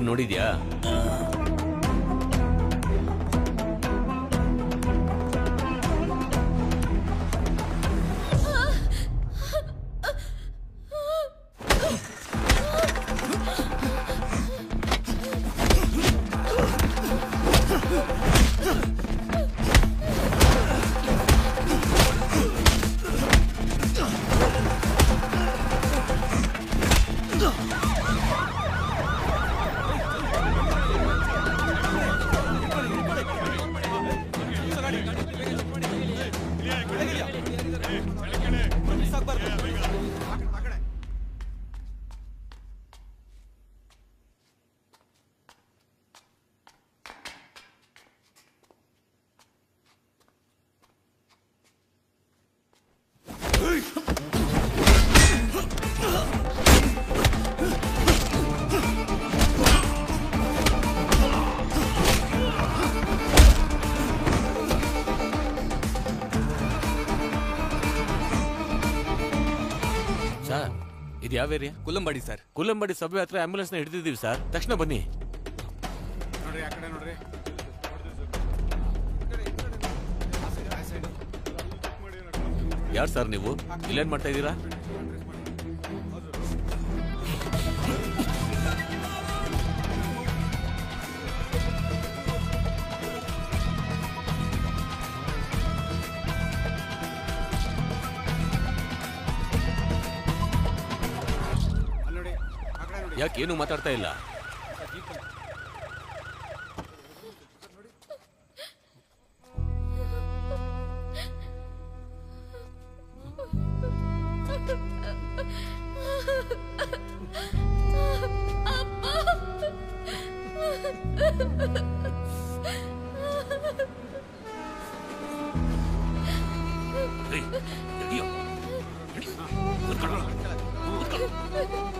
ನೋಡಿದ್ಯಾ? ಇದು ಯಾವ ಏರಿಯಾ? ಕುಲ್ಲಂಬಾಡಿ ಸರ್. ಕುಲ್ಲಂಬಾಡಿ ಸಬ್ವೆ ಹತ್ರ ಆಂಬ್ಯುಲೆನ್ಸ್ ನ ಹಿಡಿದಿದ್ದೀವಿ ಸರ್. ತಕ್ಷಣ ಬನ್ನಿ. ನೋಡ್ರಿ ಆ ಕಡೆ ನೋಡ್ರಿ. ಯಾರು ಸರ್ ನೀವು? ಇಲ್ಲೇನ್ ಮಾಡ್ತಾ ಇದ್ದೀರಾ? ಯಾಕೆ ಏನು ಮಾತಾಡ್ತಾ ಇಲ್ಲ?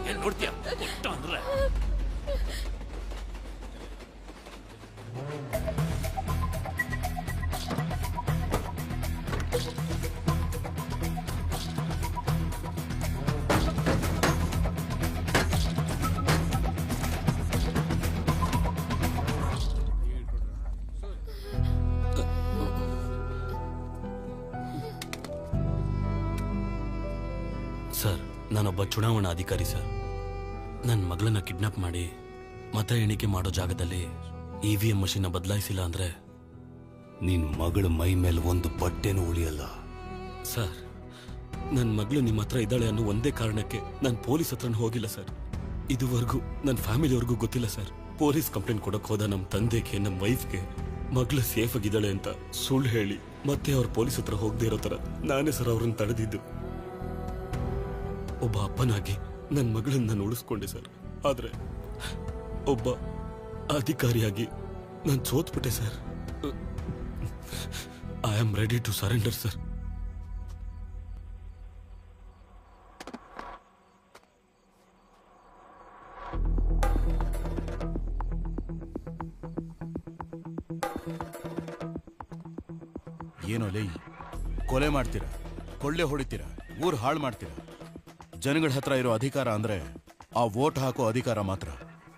ಏನ್ ನೋಡ್ತೀಯ ಅಂದ್ರೆ ಸರ್, ನಾನೊಬ್ಬ ಚುನಾವಣಾ ಅಧಿಕಾರಿ ಸರ್. ನನ್ನ ಮಗಳನ್ನ ಕಿಡ್ನಾಪ್ ಮಾಡಿ ಮತ ಎಣಿಕೆ ಮಾಡೋ ಜಾಗದಲ್ಲಿ EVM ಮಷೀನ್ ಬದಲಾಯಿಸಿಲ್ಲ ಅಂದ್ರೆ ನಿನ್ ಮಗಳ ಮೈ ಮೇಲೆ ಒಂದು ಬಟ್ಟೆನೂ ಉಳಿಯಲ್ಲ. ಸರ್, ನನ್ನ ಮಗಳು ನಿಮ್ಮ ಹತ್ರ ಇದ್ದಾಳೆ ಅನ್ನೋ ಒಂದೇ ಕಾರಣಕ್ಕೆ ನಾನು ಪೊಲೀಸ್ ಹತ್ರನೂ ಹೋಗಿಲ್ಲ ಸರ್. ಇದುವರೆಗೂ ನನ್ನ ಫ್ಯಾಮಿಲಿಯವ್ರಿಗೂ ಗೊತ್ತಿಲ್ಲ ಸರ್. ಪೊಲೀಸ್ ಕಂಪ್ಲೇಂಟ್ ಕೊಡಕ್ ಹೋದ ನಮ್ಮ ತಂದೆಗೆ, ನಮ್ಮ ವೈಫ್ಗೆ ಮಗಳು ಸೇಫ್ ಆಗಿದ್ದಾಳೆ ಅಂತ ಸುಳ್ಳು ಹೇಳಿ ಮತ್ತೆ ಅವ್ರ ಪೊಲೀಸ್ ಹತ್ರ ಹೋಗದೆ ಇರೋ ತರ ನಾನೇ ಸರ್ ಅವ್ರನ್ನ ತಡೆದಿದ್ದು. ಒಬ್ಬ ಅಪ್ಪನಾಗಿ ನನ್ನ ಮಗಳನ್ನ ನಾನು ಉಳಿಸ್ಕೊಂಡೆ ಸರ್. ಆದ್ರೆ ಒಬ್ಬ ಅಧಿಕಾರಿಯಾಗಿ ನಾನು ಸೋತ್ಬಿಟ್ಟೆ sir. I am ready to surrender sir. ಏನೋ ಲೈ, ಕೊಲೆ ಮಾಡ್ತೀರಾ, ಕೊಳ್ಳೆ ಹೊಡಿತೀರಾ, ಊರ್ ಹಾಳು ಮಾಡ್ತೀರಾ. ಜನಗಳ ಹತ್ರ ಇರೋ ಅಧಿಕಾರ ಅಂದ್ರೆ ಆ ವೋಟ್ ಹಾಕೋ ಅಧಿಕಾರ ಮಾತ್ರ.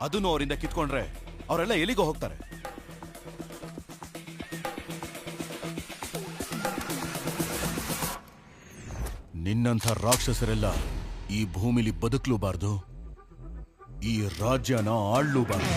ಅದನ್ನು ಅವರಿಂದ ಕಿತ್ಕೊಂಡ್ರೆ ಅವರೆಲ್ಲ ಎಲ್ಲಿಗೋ ಹೋಗ್ತಾರೆ. ನಿನ್ನಂಥ ರಾಕ್ಷಸರೆಲ್ಲ ಈ ಭೂಮಿಲಿ ಬದುಕಲೂಬಾರ್ದು, ಈ ರಾಜ್ಯನ ಆಳ್ಲೂಬಾರ್ದು.